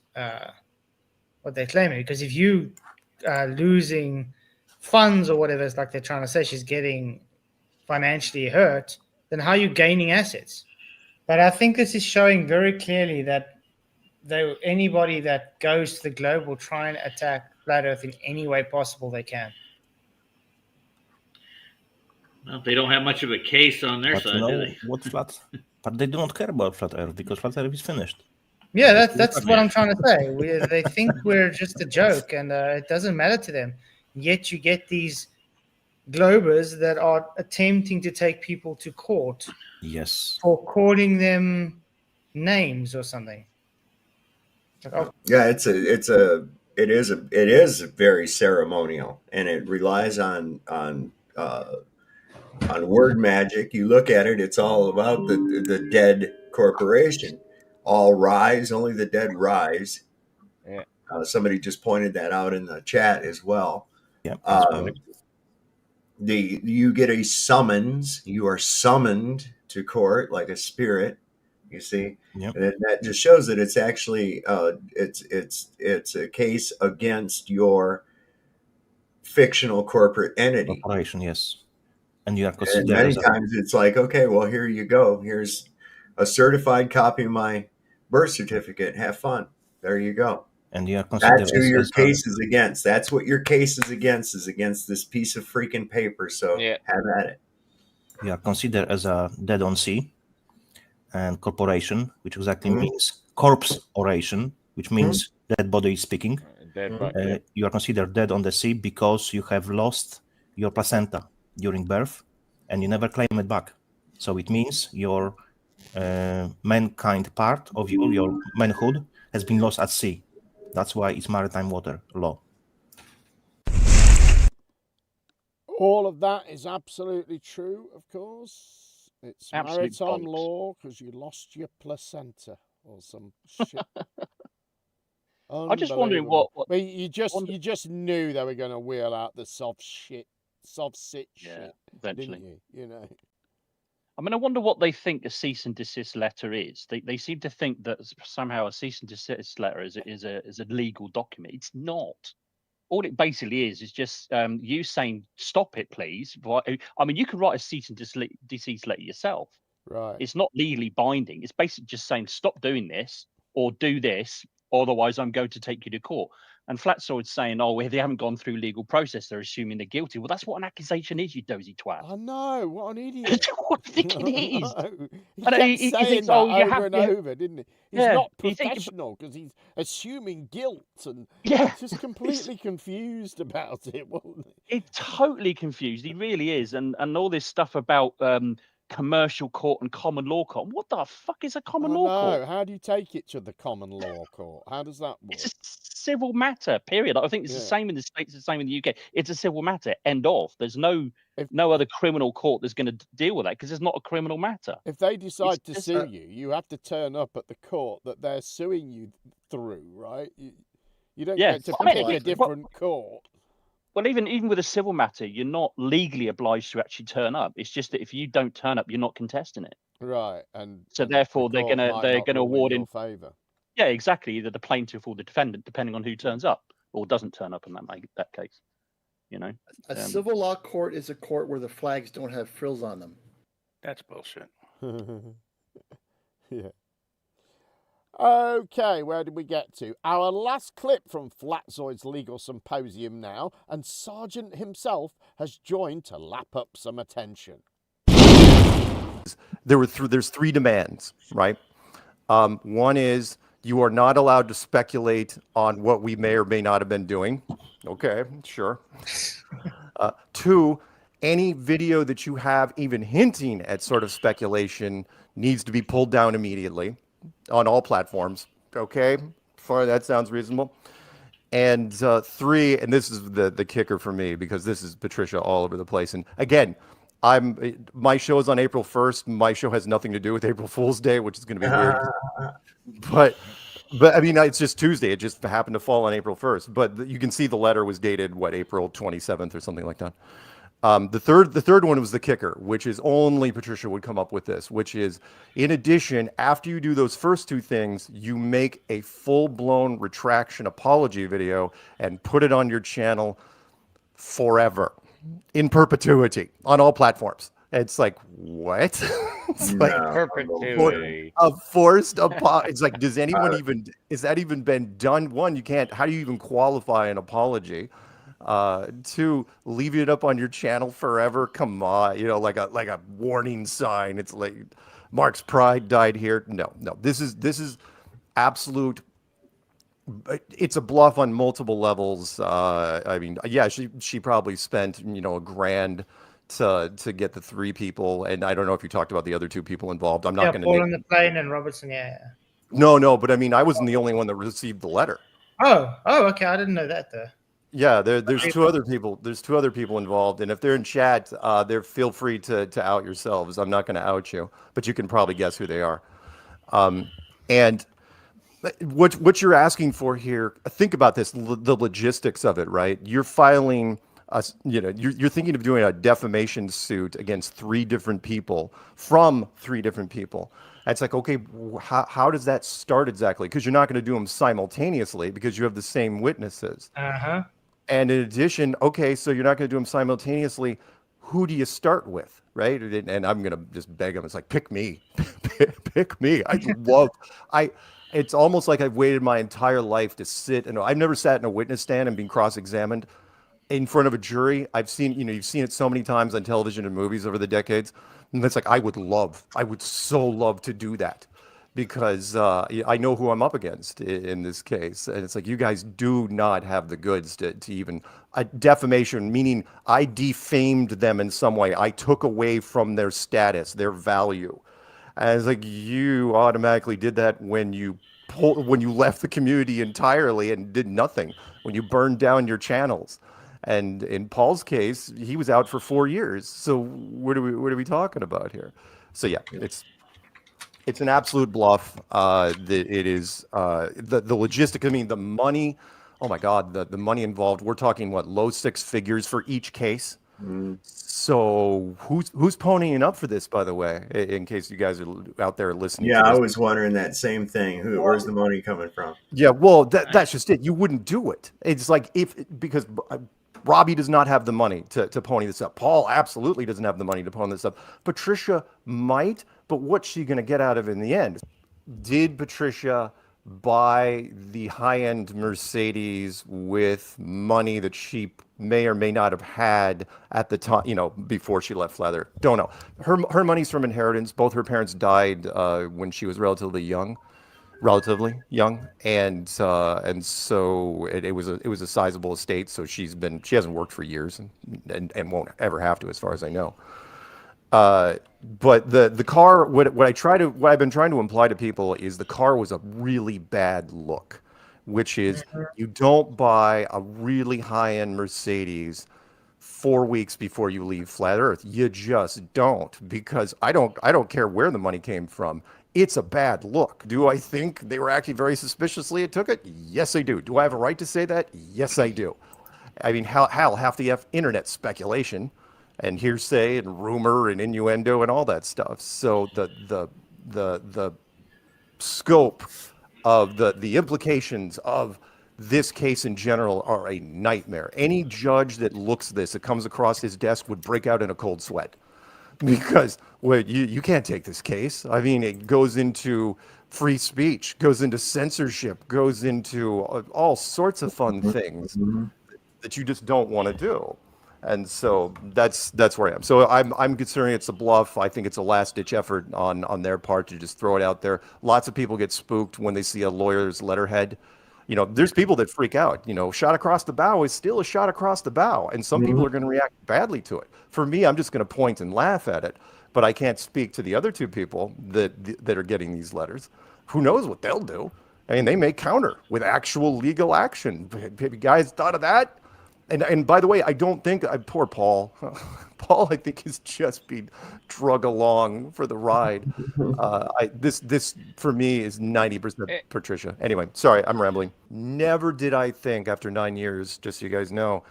what they're claiming. Because if you are losing funds or whatever, it's like they're trying to say, she's getting financially hurt, then how are you gaining assets? But I think this is showing very clearly that anybody that goes to the globe will try and attack Flat Earth in any way possible they can. Well, they don't have much of a case on their side, do they? What flat? But they do not care about Flat Earth because Flat Earth is finished. Yeah, that's what I'm trying to say. They think we're just a joke, and it doesn't matter to them. Yet you get these Globers that are attempting to take people to court Yes. for calling them names or something. Like, oh, Yeah, it is very ceremonial, and it relies on word magic. You look at it; it's all about the dead corporation. All rise, only the dead rise. Yeah. Somebody just pointed that out in the chat as well. Yeah. You get a summons. You are summoned to court like a spirit. You see, Yep. and that just shows that it's actually it's a case against your fictional corporate entity. Corporation, yes. And you are And considered many as a, times it's like, okay, well, here you go. Here's a certified copy of my birth certificate. Have fun. There you go. and you are considered That's who as, your as a, case is against. That's what your case is against this piece of freaking paper. So Yeah. have at it. you are considered as a dead on sea and corporation, which exactly means corpse oration, which means dead body speaking. Dead body. You are considered dead on the sea because you have lost your placenta during birth and you never claim it back. So it means your mankind part of you, your manhood, has been lost at sea. That's why it's maritime water law. All of that is absolutely true, of course. It's Absolute maritime bollocks. law because you lost your placenta or some shit. I'm just wondering what But you just knew they were going to wheel out the soft sit shit, eventually. didn't you? You know. I mean, I wonder what they think a cease and desist letter is. They seem to think that somehow a cease and desist letter is a legal document. It's not. All it basically is just you saying stop it, please. I mean, you can write a cease and desist letter yourself. Right. It's not legally binding. It's basically just saying stop doing this or do this, otherwise I'm going to take you to court. And Flatzoid's saying, oh, if they haven't gone through legal process, they're assuming they're guilty. Well, that's what an accusation is, you dozy twat. I know, what an idiot. What do you think it is? He kept saying thinks, that oh, you over have and to- over, didn't he? He's Yeah, not you think- professional because he's assuming guilt and Yeah, just completely confused about it, wasn't he? He's totally confused. He really is. And all this stuff about commercial court and common law court. What the fuck is a common law court? How do you take it to the common law court? How does that work? It's a civil matter, period. I think it's the same in the States, the same in the UK. It's a civil matter, end of. There's no other criminal court that's going to deal with that because it's not a criminal matter. If they decide to just sue you, you have to turn up at the court that they're suing you through, right? You don't Yeah, get to I mean, pick a it- different court. Well, even with a civil matter, you're not legally obliged to actually turn up. It's just that if you don't turn up, you're not contesting it. Right, and So and therefore, the they're court gonna might they're not gonna rule in award your in favour. Yeah, exactly. Either the plaintiff or the defendant, depending on who turns up or doesn't turn up in that case. You know, A civil law court is a court where the flags don't have frills on them. That's bullshit. Yeah. Okay, where did we get to? Our last clip from Flatzoid's legal symposium now, and Sargent himself has joined to lap up some attention. There's three demands, right? One is you are not allowed to speculate on what we may or may not have been doing. Okay, sure. Two, any video that you have even hinting at sort of speculation needs to be pulled down immediately on all platforms. Okay, far that sounds reasonable. And three, and this is the kicker for me because this is Patricia all over the place. And again, my show is on April 1st. My show has nothing to do with April Fool's Day, which is going to be weird. But I mean, it's just Tuesday. It just happened to fall on April 1st. But you can see the letter was dated April 27th or something like that. The third one was the kicker, which is only Patricia would come up with this, which is, in addition, after you do those first two things, you make a full-blown retraction apology video and put it on your channel forever, in perpetuity, on all platforms. It's like, what? It's like perpetuity. a forced apology. It's like, does anyone even, is that even been done? One, you can't, how do you even qualify an apology? Two, leave it up on your channel forever. Come on, like a warning sign. It's like Mark's pride died here. No, this is absolute It's a bluff on multiple levels. I mean, yeah, she probably spent $1,000 to get the 3 people, and I don't know if you talked about the other 2 people involved. I'm not Yeah, going to Paul name. on the plane and Robertson. Yeah. No, but I mean, I wasn't the only one that received the letter. Oh, okay. I didn't know that though. Yeah, there's 2 other people. There's 2 other people involved, and if they're in chat, feel free to out yourselves. I'm not going to out you, but you can probably guess who they are. And what you're asking for here, think about this, the logistics of it, right? You're filing you're thinking of doing a defamation suit against 3 different people from 3 different people. It's like, okay, how does that start exactly? Because you're not going to do them simultaneously because you have the same witnesses. Uh-huh. And in addition, okay, so you're not going to do them simultaneously. Who do you start with, right? And I'm going to just beg them. It's like, pick me, pick me. It's almost like I've waited my entire life to sit, and I've never sat in a witness stand and been cross-examined in front of a jury. I've seen, you've seen it so many times on television and movies over the decades. And it's like, I would so love to do that because I know who I'm up against in this case. And it's like, you guys do not have the goods to even defamation, meaning I defamed them in some way. I took away from their status, their value. And it's like, you automatically did that when you left the community entirely and did nothing, when you burned down your channels. And in Paul's case, he was out for 4 years. So what are we talking about here? So yeah, it's an absolute bluff. It is the logistic. I mean, the money. Oh my God, the money involved. We're talking what, low 6 figures for each case. So who's ponying up for this, by the way, in case you guys are out there listening? Yeah, to this. I was wondering that same thing. Where's the money coming from? Yeah, well, that's just it. You wouldn't do it. It's like because Robbie does not have the money to pony this up. Paul absolutely doesn't have the money to pony this up. Patricia might, but what's she going to get out of it in the end? Did Patricia buy the high-end Mercedes with money that she may or may not have had at the time, before she left Flather? Don't know. Her money's from inheritance. Both her parents died when she was relatively young, and so it was a sizable estate. So she hasn't worked for years and won't ever have to, as far as I know. But the car, what I've been trying to imply to people is the car was a really bad look, which is you don't buy a really high-end Mercedes 4 weeks before you leave flat Earth. You just don't, because I don't care where the money came from. It's a bad look. Do I think they were acting very suspiciously and took it? Yes, I do. Do I have a right to say that? Yes, I do. I mean, half the internet speculation and hearsay and rumor and innuendo and all that stuff. So the scope of the implications of this case in general are a nightmare. Any judge that looks at this, that comes across his desk, would break out in a cold sweat, because you can't take this case. I mean, it goes into free speech, goes into censorship, goes into all sorts of fun things that you just don't want to do. And so that's where I am. So I'm considering it's a bluff. I think it's a last-ditch effort on their part to just throw it out there. Lots of people get spooked when they see a lawyer's letterhead. There's people that freak out. Shot across the bow is still a shot across the bow, and some people are going to react badly to it. For me, I'm just going to point and laugh at it, but I can't speak to the other 2 people that are getting these letters. Who knows what they'll do? I mean, they may counter with actual legal action. Have you guys thought of that? And by the way, I don't think poor Paul. Paul, I think, is just being drug along for the ride. This for me is 90% Patricia. Anyway, sorry, I'm rambling. Never did I think, after 9 years, just so you guys know,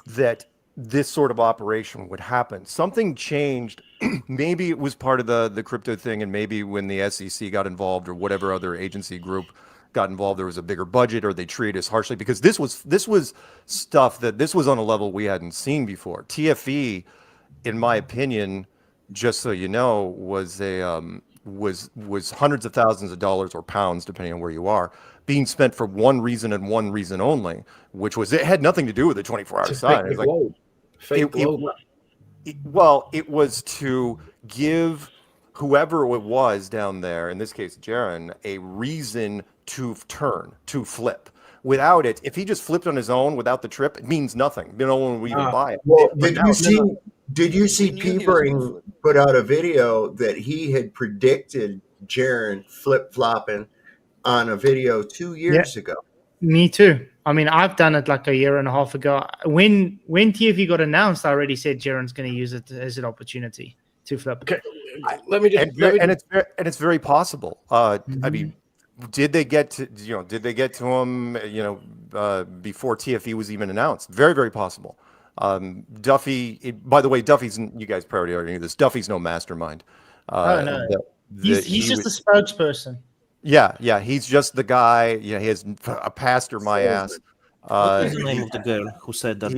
that this sort of operation would happen. Something changed. Maybe it was part of the crypto thing, and maybe when the SEC got involved or whatever other agency group got involved, there was a bigger budget, or they treated us harshly, because this was stuff this was on a level we hadn't seen before. TFE, in my opinion, just so you know, was hundreds of thousands of dollars or pounds, depending on where you are, being spent for one reason and one reason only, which was, it had nothing to do with the 24-hour sign. It was like, it was to give whoever it was down there, in this case, Jaron, a reason to turn, to flip. Without it, if he just flipped on his own without the trip, it means nothing. No one would even buy it. Well, But did you see Peepering put out a video that he had predicted Jaron flip-flopping on a video 2 years ago? Me too. I mean, I've done it like a year and a half ago. When TFE got announced, I already said Jaron's going to use it as an opportunity to flip. Okay. Let me just and it's very possible. I mean, did they get to him before TFE was even announced? Very, very possible. Duffy, by the way, Duffy's, you guys probably already knew this, Duffy's no mastermind. No. He's just a spokesperson. Yeah, he's just the guy. Yeah, he has a pastor, my ass. What was the name of the girl who said that?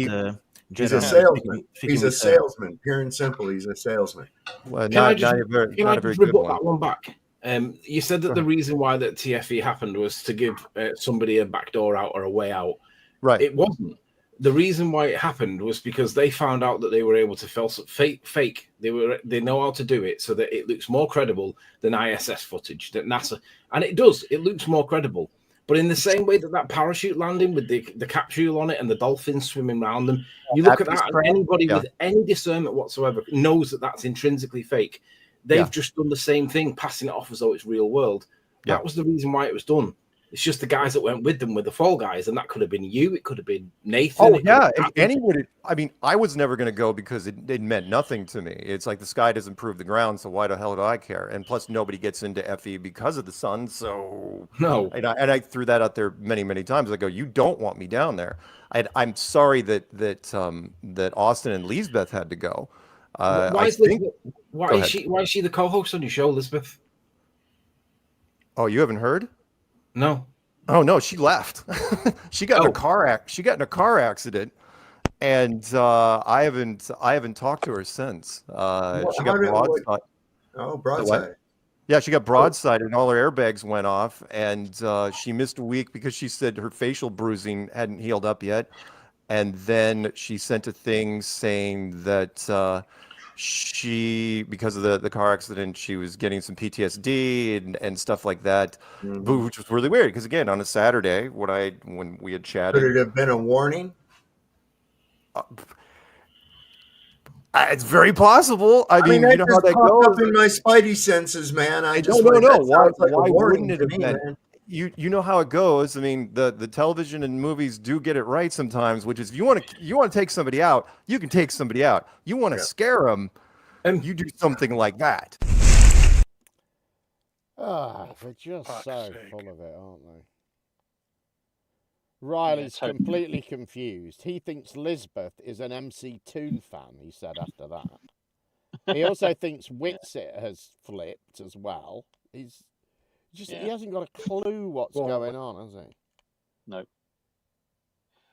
He's a salesman. He's a salesman. Pure and simple, he's a salesman. Well, Can I not a very good rebut one. that one back? You said that the reason why that TFE happened was to give somebody a backdoor out or a way out. Right. It wasn't. The reason why it happened was because they found out that they were able to fake. They know how to do it so that it looks more credible than ISS footage that NASA, and it does. It looks more credible. But in the same way that parachute landing with the capsule on it and the dolphins swimming around them, you look at that, and anybody with any discernment whatsoever knows that that's intrinsically fake. They've just done the same thing, passing it off as though it's real world. That was the reason why it was done. It's just the guys that went with them were the fall guys, and that could have been you. It could have been Nathan. Oh yeah, anybody. I mean, I was never going to go because it meant nothing to me. It's like the sky doesn't prove the ground, so why the hell do I care? And plus, nobody gets into FE because of the sun. So no. And I threw that out there many times. I go, you don't want me down there. I'm sorry that Austin and Lisbeth had to go. Why is she the co-host on your show, Elizabeth? Oh, you haven't heard? No. Oh no, she left. She got in a car accident, and I haven't talked to her since. She got broadside. Oh, broadside. Yeah, she got broadside, and all her airbags went off, and she missed a week because she said her facial bruising hadn't healed up yet. And then she sent a thing saying that because of the car accident, she was getting some PTSD and stuff like that, which was really weird. Because again, on a Saturday, when we had chatted, could it have been a warning? It's very possible. I mean, you know how that popped goes. up in my spidey senses, man. I just no. Why wouldn't it have been? Man. You know how it goes. I mean, the television and movies do get it right sometimes, which is if you want to take somebody out, you can take somebody out. You want to scare them, and you do something like that. They're just so full of it, aren't they? Riley's completely confused. He thinks Lisbeth is an MC2 fan, he said after that. He also thinks Whitsitt has flipped as well. He hasn't got a clue what's going on, has he? No.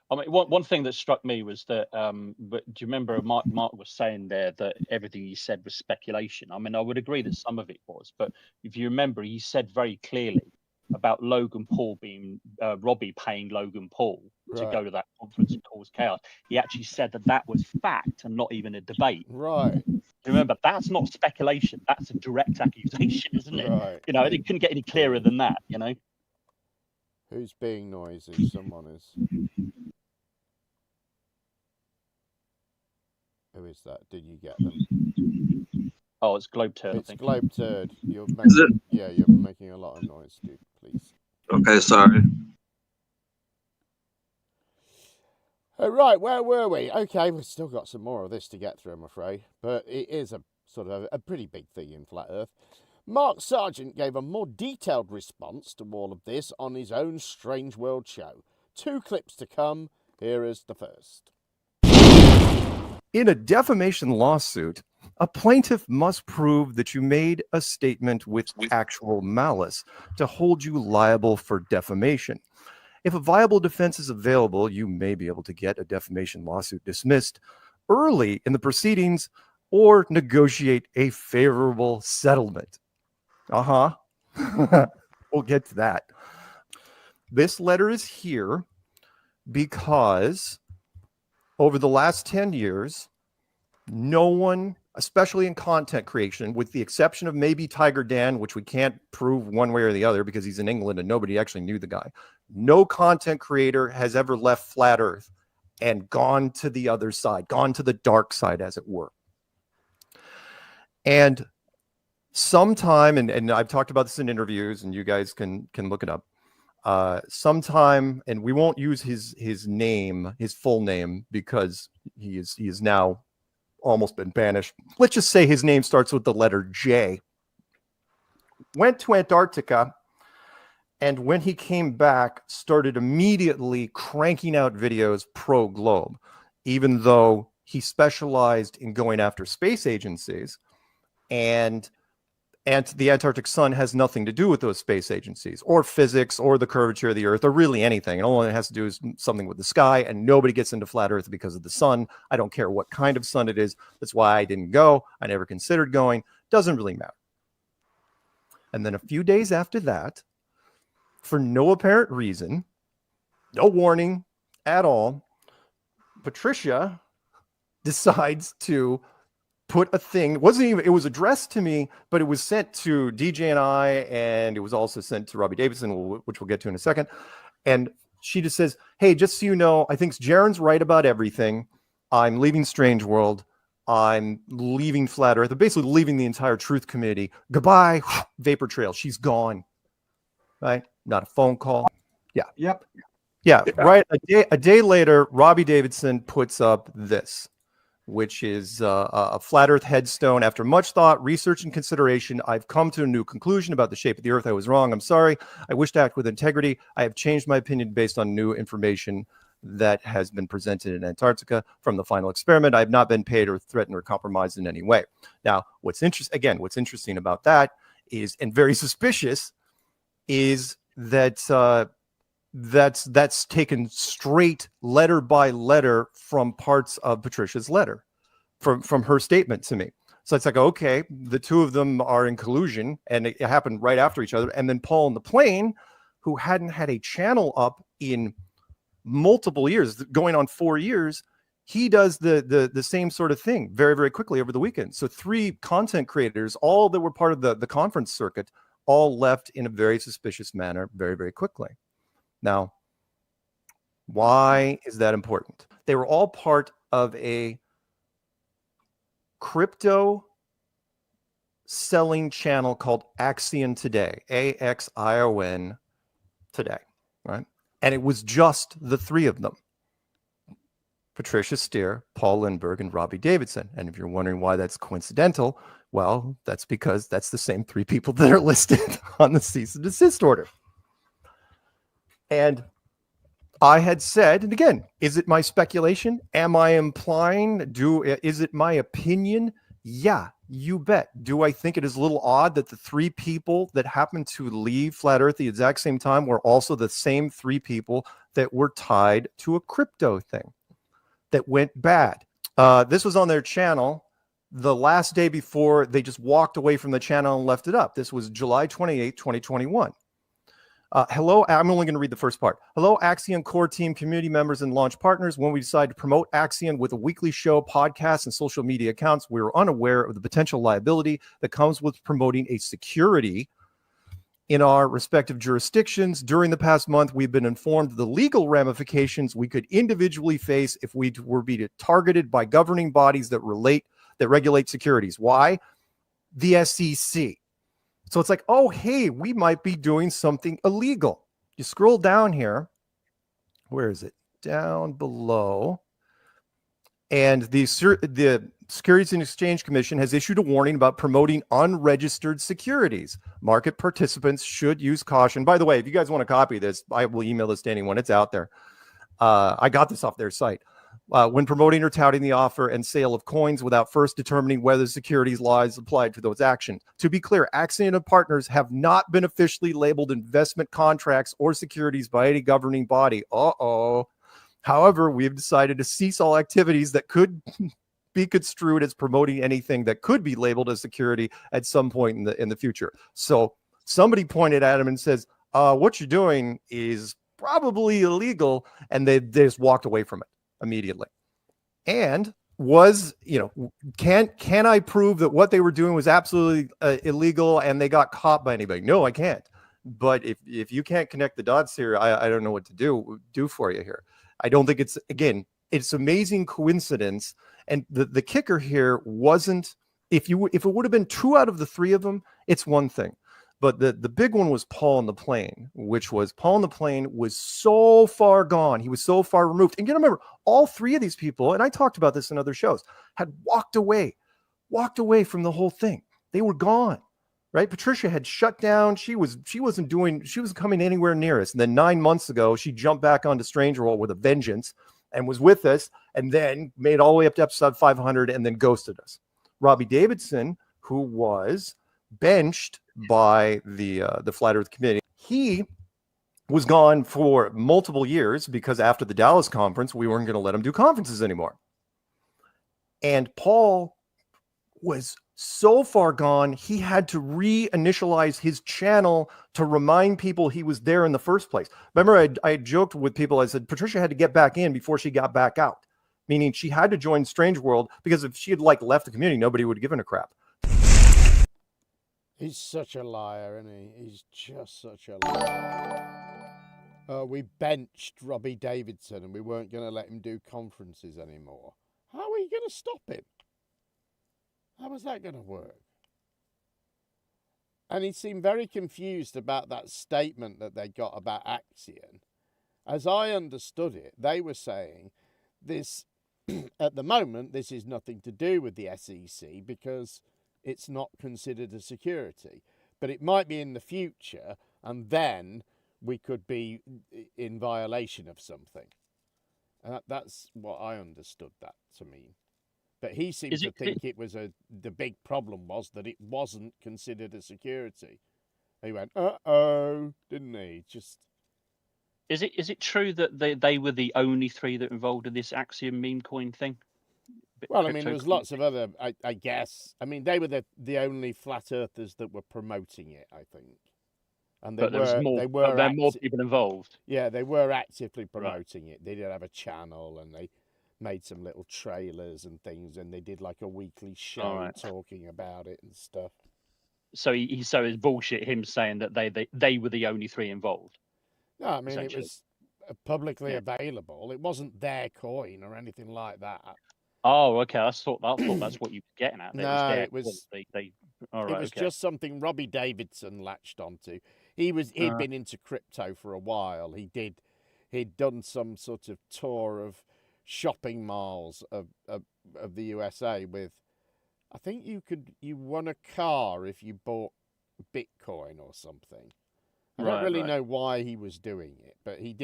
I mean, one thing that struck me was that, but do you remember Mark was saying there that everything he said was speculation? I mean, I would agree that some of it was, but if you remember, he said very clearly about Logan Paul being Robbie paying Logan Paul to go to that conference and cause chaos. He actually said that was fact and not even a debate. Right. Remember, that's not speculation. That's a direct accusation, isn't it? Right. You know, it couldn't get any clearer than that, you know? Who's being noisy? Someone is. Who is that? Did you get them? Oh, it's Globe Turd. It's Globe Turd. You're making a lot of noise, dude. Please. Okay, sorry. Right, where were we? Okay, we've still got some more of this to get through, I'm afraid. But it is a sort of a pretty big thing in Flat Earth. Mark Sargent gave a more detailed response to all of this on his own Strange World show. 2 clips to come. Here is the first. In a defamation lawsuit, a plaintiff must prove that you made a statement with actual malice to hold you liable for defamation. If a viable defense is available, you may be able to get a defamation lawsuit dismissed early in the proceedings or negotiate a favorable settlement. We'll get to that. This letter is here because over the last 10 years, no one especially in content creation, with the exception of maybe Tiger Dan, which we can't prove one way or the other because he's in England and nobody actually knew the guy. No content creator has ever left Flat Earth and gone to the other side, gone to the dark side, as it were. And sometime, and I've talked about this in interviews, and you guys can look it up. Sometime, and we won't use his name, his full name, because he is now almost been banished. Let's just say his name starts with the letter J. Went to Antarctica, and when he came back, started immediately cranking out videos pro globe, even though he specialized in going after space agencies, and the Antarctic sun has nothing to do with those space agencies or physics or the curvature of the Earth or really anything. And all it has to do is something with the sky, and nobody gets into Flat Earth because of the sun. I don't care what kind of sun it is. That's why I didn't go. I never considered going. Doesn't really matter. And then a few days after that, for no apparent reason, no warning at all, Patricia decides to put a thing. It was addressed to me, but it was sent to DJ and I, and it was also sent to Robbie Davidson, which we'll get to in a second. And she just says, hey, just so you know, I think Jaron's right about everything. I'm leaving Strange World. I'm leaving Flat Earth. I'm basically leaving the entire truth community. Goodbye, vapor trail. She's gone. Right? Not a phone call. Yeah. Yep. Yeah. Right. A day later, Robbie Davidson puts up this, which is a Flat Earth headstone. After much thought, research, and consideration, I've come to a new conclusion about the shape of the Earth. I was wrong. I'm sorry. I wish to act with integrity. I have changed my opinion based on new information that has been presented in Antarctica from the final experiment. I have not been paid or threatened or compromised in any way. Now, what's interesting about that is, and very suspicious, is that that's taken straight letter by letter from parts of Patricia's letter, from her statement to me. So it's like, okay, the two of them are in collusion, and it happened right after each other. And then Paul on the plane, who hadn't had a channel up in multiple years, going on 4 years, he does the same sort of thing very, very quickly over the weekend. So 3 content creators, all that were part of the conference circuit, all left in a very suspicious manner very, very quickly. Now, why is that important? They were all part of a crypto selling channel called Axion Today, AXION Today, right? And it was just the 3 of them: Patricia Steere, Paul Lindbergh, and Robbie Davidson. And if you're wondering why that's coincidental, well, that's because that's the same 3 people that are listed on the cease and desist order. And I had said, and again, is it my speculation? Am I implying? Is it my opinion? Yeah, you bet. Do I think it is a little odd that the 3 people that happened to leave Flat Earth at the exact same time were also the same 3 people that were tied to a crypto thing that went bad? This was on their channel the last day before they just walked away from the channel and left it up. This was July 28, 2021. Hello, I'm only going to read the first part. Hello, Axion core team, community members, and launch partners. When we decided to promote Axion with a weekly show, podcasts, and social media accounts, we were unaware of the potential liability that comes with promoting a security in our respective jurisdictions. During the past month, we've been informed of the legal ramifications we could individually face if we were be targeted by governing bodies that regulate securities. Why? The SEC. So it's like, oh, hey, we might be doing something illegal. You scroll down here. Where is it? Down below. And the Securities and Exchange Commission has issued a warning about promoting unregistered securities. Market participants should use caution. By the way, if you guys want to copy this, I will email this to anyone. It's out there. I got this off their site. When promoting or touting the offer and sale of coins without first determining whether securities laws applied to those actions. To be clear, Axion and partners have not been officially labeled investment contracts or securities by any governing body. However, we have decided to cease all activities that could be construed as promoting anything that could be labeled as security at some point in the future. So somebody pointed at him and says, what you're doing is probably illegal, and they just walked away from it immediately. And was, can I prove that what they were doing was absolutely illegal and they got caught by anybody? No, I can't. But if you can't connect the dots here, I don't know what to do for you here. I don't think it's amazing coincidence. And the kicker here wasn't, if it would have been 2 out of the 3 of them, it's one thing. But the big one was Paul on the plane, which was Paul on the plane was so far gone. He was so far removed. And you gotta remember, all 3 of these people, and I talked about this in other shows, had walked away from the whole thing. They were gone, right? Patricia had shut down. She wasn't coming anywhere near us. And then 9 months ago, she jumped back onto Strange World with a vengeance and was with us, and then made all the way up to episode 500 and then ghosted us. Robbie Davidson, who was benched by the Flat Earth Committee, he was gone for multiple years because after the Dallas conference, we weren't going to let him do conferences anymore. And Paul was so far gone, he had to reinitialize his channel to remind people he was there in the first place. Remember, I joked with people, I said, Patricia had to get back in before she got back out, meaning she had to join Strange World, because if she had left the community, nobody would have given a crap. He's such a liar, isn't he? He's just such a liar. We benched Robbie Davidson and we weren't going to let him do conferences anymore. How are we going to stop him? How was that going to work? And he seemed very confused about that statement that they got about Axion. As I understood it, they were saying this, at the moment, this is nothing to do with the SEC because it's not considered a security. But it might be in the future, and then we could be in violation of something. And that's what I understood that to mean. But he seemed to think it was the big problem was that it wasn't considered a security. He went, uh-oh, didn't he? Just... Is it true that they were the only 3 that involved in this Axiom meme coin thing? Well, I mean, there's lots of other, I guess. I mean, they were the only flat earthers that were promoting it, I think. And there were more people involved. Yeah, they were actively promoting it. They did have a channel, and they made some little trailers and things, and they did like a weekly show talking about it and stuff. So it's bullshit him saying that they were the only 3 involved. No, I mean, it was publicly available. It wasn't their coin or anything like that. Oh, okay. I thought that's what you were getting at. No, it was okay. just something Robbie Davidson latched onto. He'd been into crypto for a while. He'd done some sort of tour of shopping malls of the USA with, I think you won a car if you bought Bitcoin or something. I don't really know why he was doing it, but he'd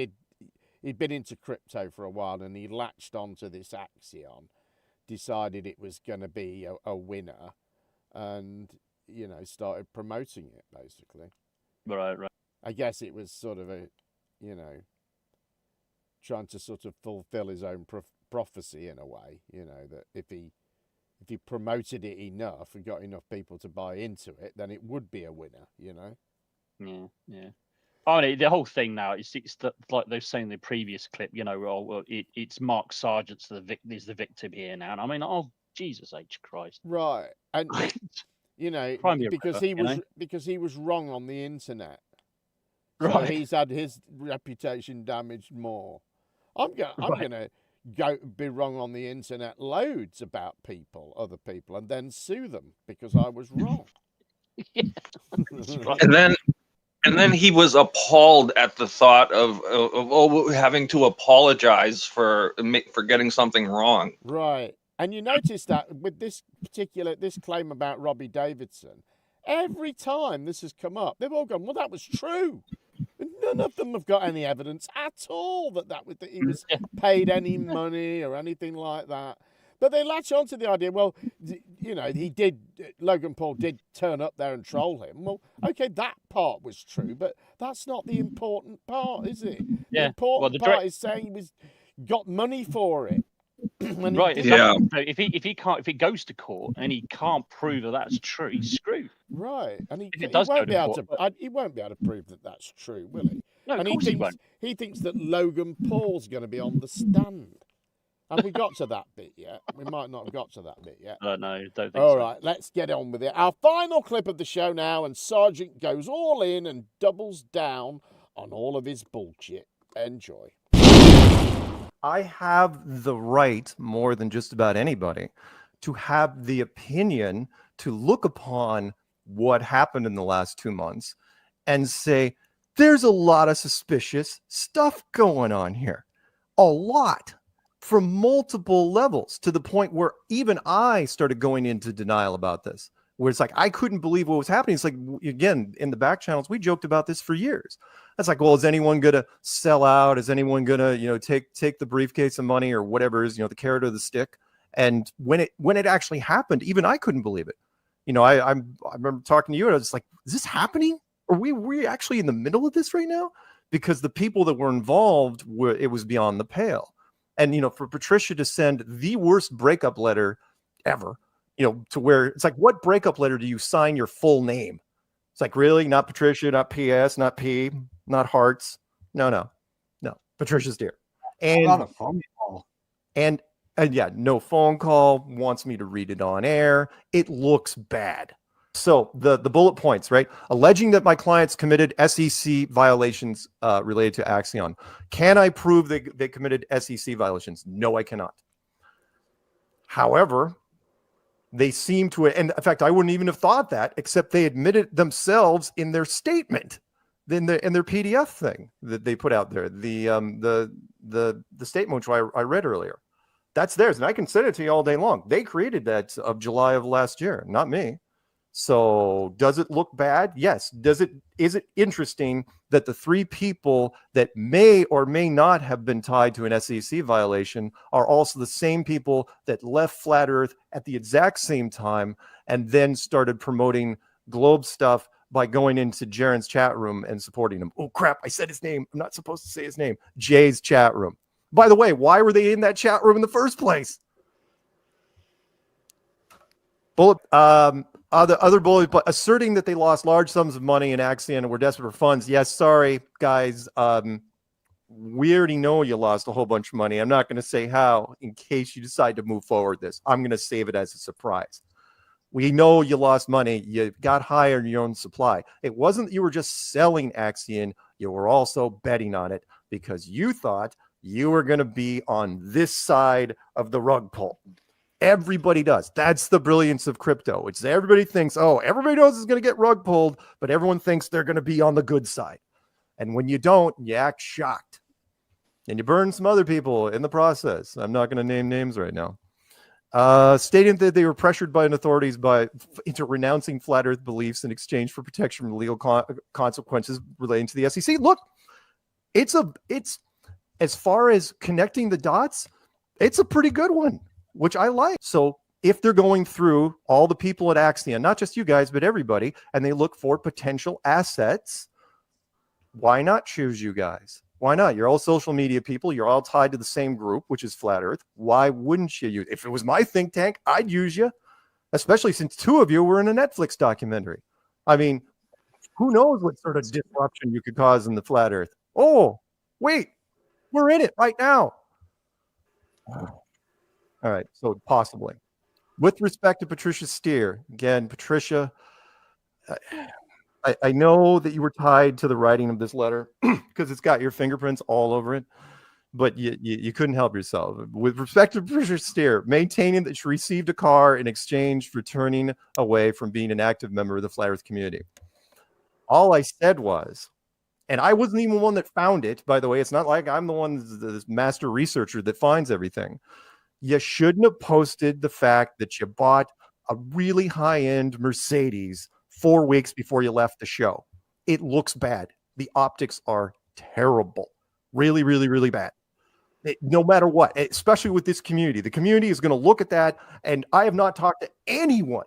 been into crypto for a while, and he latched onto this Axion, decided it was going to be a winner, and started promoting it basically. Right. I guess it was sort of trying to sort of fulfill his own prophecy in a way, that if he promoted it enough and got enough people to buy into it, then it would be a winner, Yeah. I mean, the whole thing now it's like they were saying in the previous clip, it's Mark Sargent's is the victim here now. And I mean, oh Jesus H Christ. Right. And because he was wrong on the internet. So right. He's had his reputation damaged more. I'm gonna be wrong on the internet loads about other people, and then sue them because I was wrong. And then he was appalled at the thought of having to apologize for getting something wrong. Right. And you notice that with this claim about Robbie Davidson, every time this has come up, they've all gone, well, that was true. None of them have got any evidence at all that he was paid any money or anything like that. But they latch on to the idea, well, Logan Paul did turn up there and troll him. Well, okay, that part was true, but that's not the important part, is it? Yeah. The important part is saying he got money for it. Right. Exactly. So if it goes to court and he can't prove that that's true, he's screwed. Right. And he won't be able to prove that that's true, will he? No, and of course he won't. He thinks that Logan Paul's going to be on the stand. Have we got to that bit yet? We might not have got to that bit yet. No, don't think All so. right, let's get on with it. Our final clip of the show now, and Sargent goes all in and doubles down on all of his bullshit. Enjoy. I have the right, more than just about anybody, to have the opinion to look upon what happened in the last 2 months and say, there's a lot of suspicious stuff going on here. A lot. From multiple levels, to the point where even I started going into denial about this, where it's like, I couldn't believe what was happening. It's like, again, in the back channels, we joked about this for years. It's like, well, is anyone going to sell out? Is anyone going to, take the briefcase of money or whatever is, the carrot or the stick? And when it actually happened, even I couldn't believe it. I remember talking to you and I was just like, is this happening? Are we actually in the middle of this right now? Because the people that were involved it was beyond the pale. And, for Patricia to send the worst breakup letter ever, to where it's like, what breakup letter do you sign your full name? It's like, really? Not Patricia, not PS, not P, not Hearts. No. Patricia Steere. And Not a phone call. And yeah, no phone call, wants me to read it on air. It looks bad. So the bullet points, right? Alleging that my clients committed SEC violations related to Axion. Can I prove they committed SEC violations? No, I cannot. However, they seem to, and in fact, I wouldn't even have thought that, except they admitted themselves in their statement, in their PDF thing that they put out there, the statement which I read earlier. That's theirs, and I can send it to you all day long. They created that of July of last year, not me. So does it look bad? Yes. Is it interesting that the 3 people that may or may not have been tied to an SEC violation are also the same people that left Flat Earth at the exact same time and then started promoting Globe stuff by going into Jaren's chat room and supporting him? Oh crap, I said his name. I'm not supposed to say his name. Jay's chat room. By the way, why were they in that chat room in the first place? Other bullet, but asserting that they lost large sums of money in Axion and were desperate for funds. Yes, sorry, guys. We already know you lost a whole bunch of money. I'm not going to say how in case you decide to move forward this. I'm going to save it as a surprise. We know you lost money. You got higher in your own supply. It wasn't that you were just selling Axion. You were also betting on it because you thought you were going to be on this side of the rug pull. Everybody does. That's the brilliance of crypto. It's everybody thinks, oh, everybody knows it's going to get rug pulled, but everyone thinks they're going to be on the good side. And when you don't, you act shocked. And you burn some other people in the process. I'm not going to name names right now. Stating that they were pressured by authorities into renouncing flat Earth beliefs in exchange for protection from legal consequences relating to the SEC. Look, it's as far as connecting the dots, it's a pretty good one, which I like. So if they're going through all the people at Axion, not just you guys, but everybody, and they look for potential assets, why not choose you guys? Why not? You're all social media people. You're all tied to the same group, which is Flat Earth. Why wouldn't you use? If it was my think tank, I'd use you, especially since 2 of you were in a Netflix documentary. I mean, who knows what sort of disruption you could cause in the Flat Earth? Oh, wait, we're in it right now. All right, so possibly. With respect to Patricia Steere, again, Patricia, I know that you were tied to the writing of this letter because it's got your fingerprints all over it, but you couldn't help yourself. With respect to Patricia Steere, maintaining that she received a car in exchange for turning away from being an active member of the Flat Earth community. All I said was, and I wasn't even the one that found it, by the way. It's not like I'm the one, the master researcher that finds everything. You shouldn't have posted the fact that you bought a really high-end Mercedes 4 weeks before you left the show. It looks bad. The optics are terrible. Really, really, really bad. No matter what, especially with this community. The community is going to look at that, and I have not talked to anyone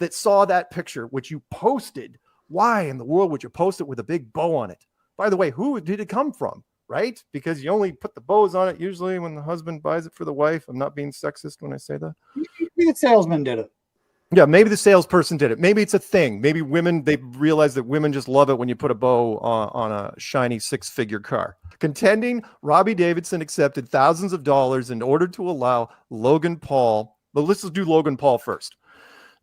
that saw that picture, which you posted. Why in the world would you post it with a big bow on it? By the way, who did it come from? Right? Because you only put the bows on it usually when the husband buys it for the wife. I'm not being sexist when I say that. Maybe the salesman did it. Yeah, maybe the salesperson did it. Maybe it's a thing. Maybe women, they realize that women just love it when you put a bow on a shiny 6-figure car. Contending Robbie Davidson accepted thousands of dollars in order to allow Logan Paul. But let's do Logan Paul first.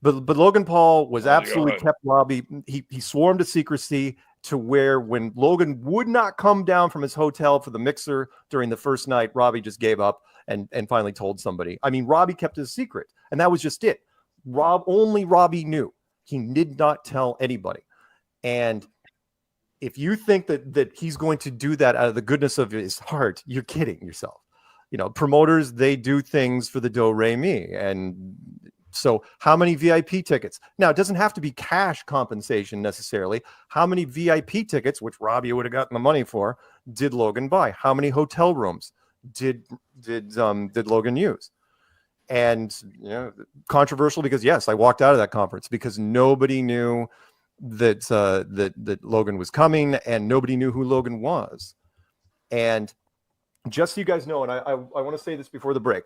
But Logan Paul was absolutely kept Robbie. He swore him to secrecy to where when Logan would not come down from his hotel for the mixer during the first night, Robbie just gave up and finally told somebody. I mean, Robbie kept his secret, and that was just it. Only Robbie knew. He did not tell anybody. And if you think that he's going to do that out of the goodness of his heart, you're kidding yourself. You know, promoters, they do things for the do-re-mi. And so how many VIP tickets? Now, it doesn't have to be cash compensation necessarily. How many VIP tickets, which Robbie would have gotten the money for, did Logan buy? How many hotel rooms did Logan use? And you know, controversial because yes, I walked out of that conference because nobody knew that Logan was coming, and nobody knew who Logan was. And just so you guys know, and I want to say this before the break,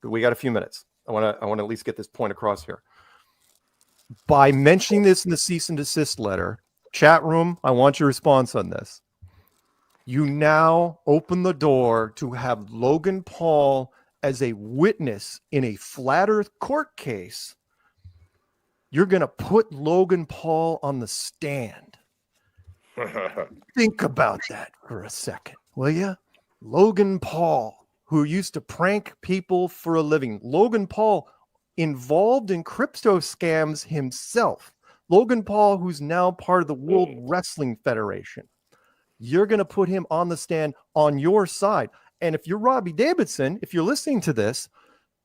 we got a few minutes. I want to at least get this point across here. By mentioning this in the cease and desist letter, chat room, I want your response on this. You now open the door to have Logan Paul as a witness in a flat earth court case. You're going to put Logan Paul on the stand. Think about that for a second, will you? Logan Paul, who used to prank people for a living. Logan Paul involved in crypto scams himself. Logan Paul, who's now part of the World Wrestling Federation. You're going to put him on the stand on your side. And if you're Robbie Davidson, if you're listening to this,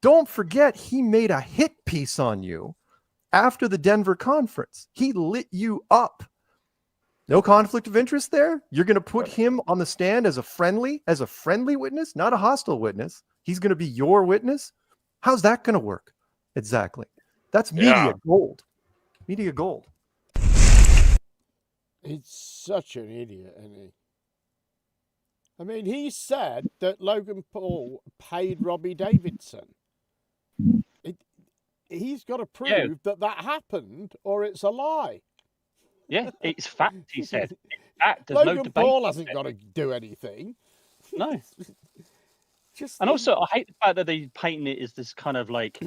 don't forget he made a hit piece on you after the Denver conference. He lit you up. No conflict of interest there. You're going to put him on the stand as a friendly witness, not a hostile witness. He's going to be your witness. How's that going to work? Exactly. That's media gold. Media gold. He's such an idiot, isn't he? I mean, he said that Logan Paul paid Robbie Davidson. He's got to prove that happened, or it's a lie. Yeah, it's fact, he said. It's fact. There's Logan no debate. Paul hasn't got to do anything. No. Just and also, I hate the fact that they paint it as this kind of like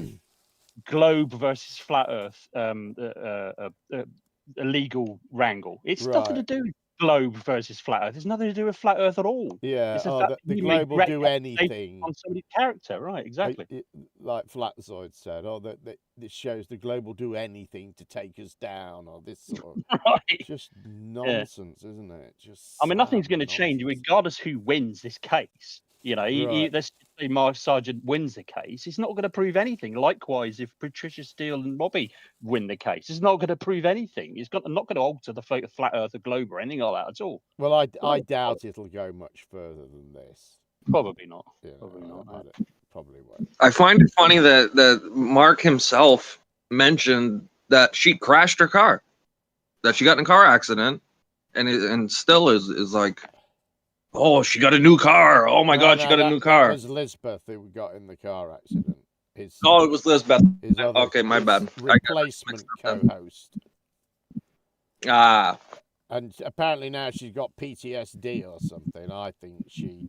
globe versus flat Earth, a legal wrangle. It's nothing to do with globe versus flat Earth. There's nothing to do with flat Earth at all. Yeah, It's the the globe will do anything. On somebody's character, right? Exactly. Like Flat Zoid said, this shows the globe will do anything to take us down, or this sort of just nonsense, isn't it? Just I mean, nothing's going to change regardless who wins this case. You know, let's say Mark Sargent wins the case. It's not going to prove anything. Likewise, if Patricia Steele and Robbie win the case, it's not going to prove anything. It's not going to alter the fate of flat Earth or globe or anything like that at all. Well, I doubt it'll go much further than this. Probably not. Yeah, probably not. Probably won't. I find it funny that Mark himself mentioned that she crashed her car, that she got in a car accident, and still is like, oh, she got a new car. Oh my God, she got a new car. It was Lisbeth who got in the car accident. It was Lisbeth. Okay, my bad. Replacement co-host. Ah. And apparently now she's got PTSD or something. I think she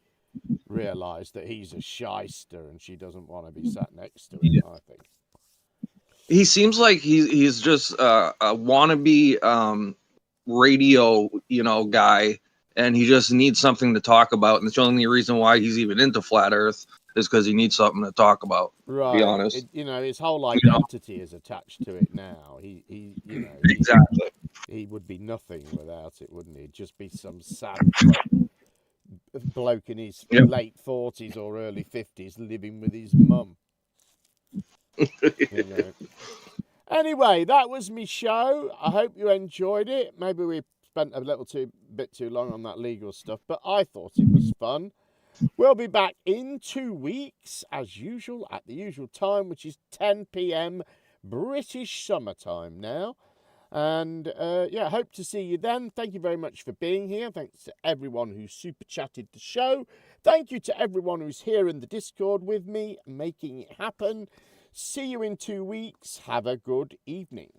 realised that he's a shyster and she doesn't want to be sat next to him, I think. He seems like he's just a wannabe radio, guy, and he just needs something to talk about. And the only reason why he's even into flat Earth is because he needs something to talk about. Right. To be honest. His whole identity is attached to it now. Exactly. He would be nothing without it, wouldn't he? He'd just be some sad bloke in his late 40s or early 50s living with his mum. Anyway, that was me show. I hope you enjoyed it. Maybe we spent a bit too long on that legal stuff, but I thought it was fun. We'll be back in 2 weeks, as usual, at the usual time, which is 10 p.m. British summertime now. And hope to see you then. Thank you very much for being here. Thanks to everyone who super chatted the show. Thank you to everyone who's here in the Discord with me, making it happen. See you in 2 weeks. Have a good evening.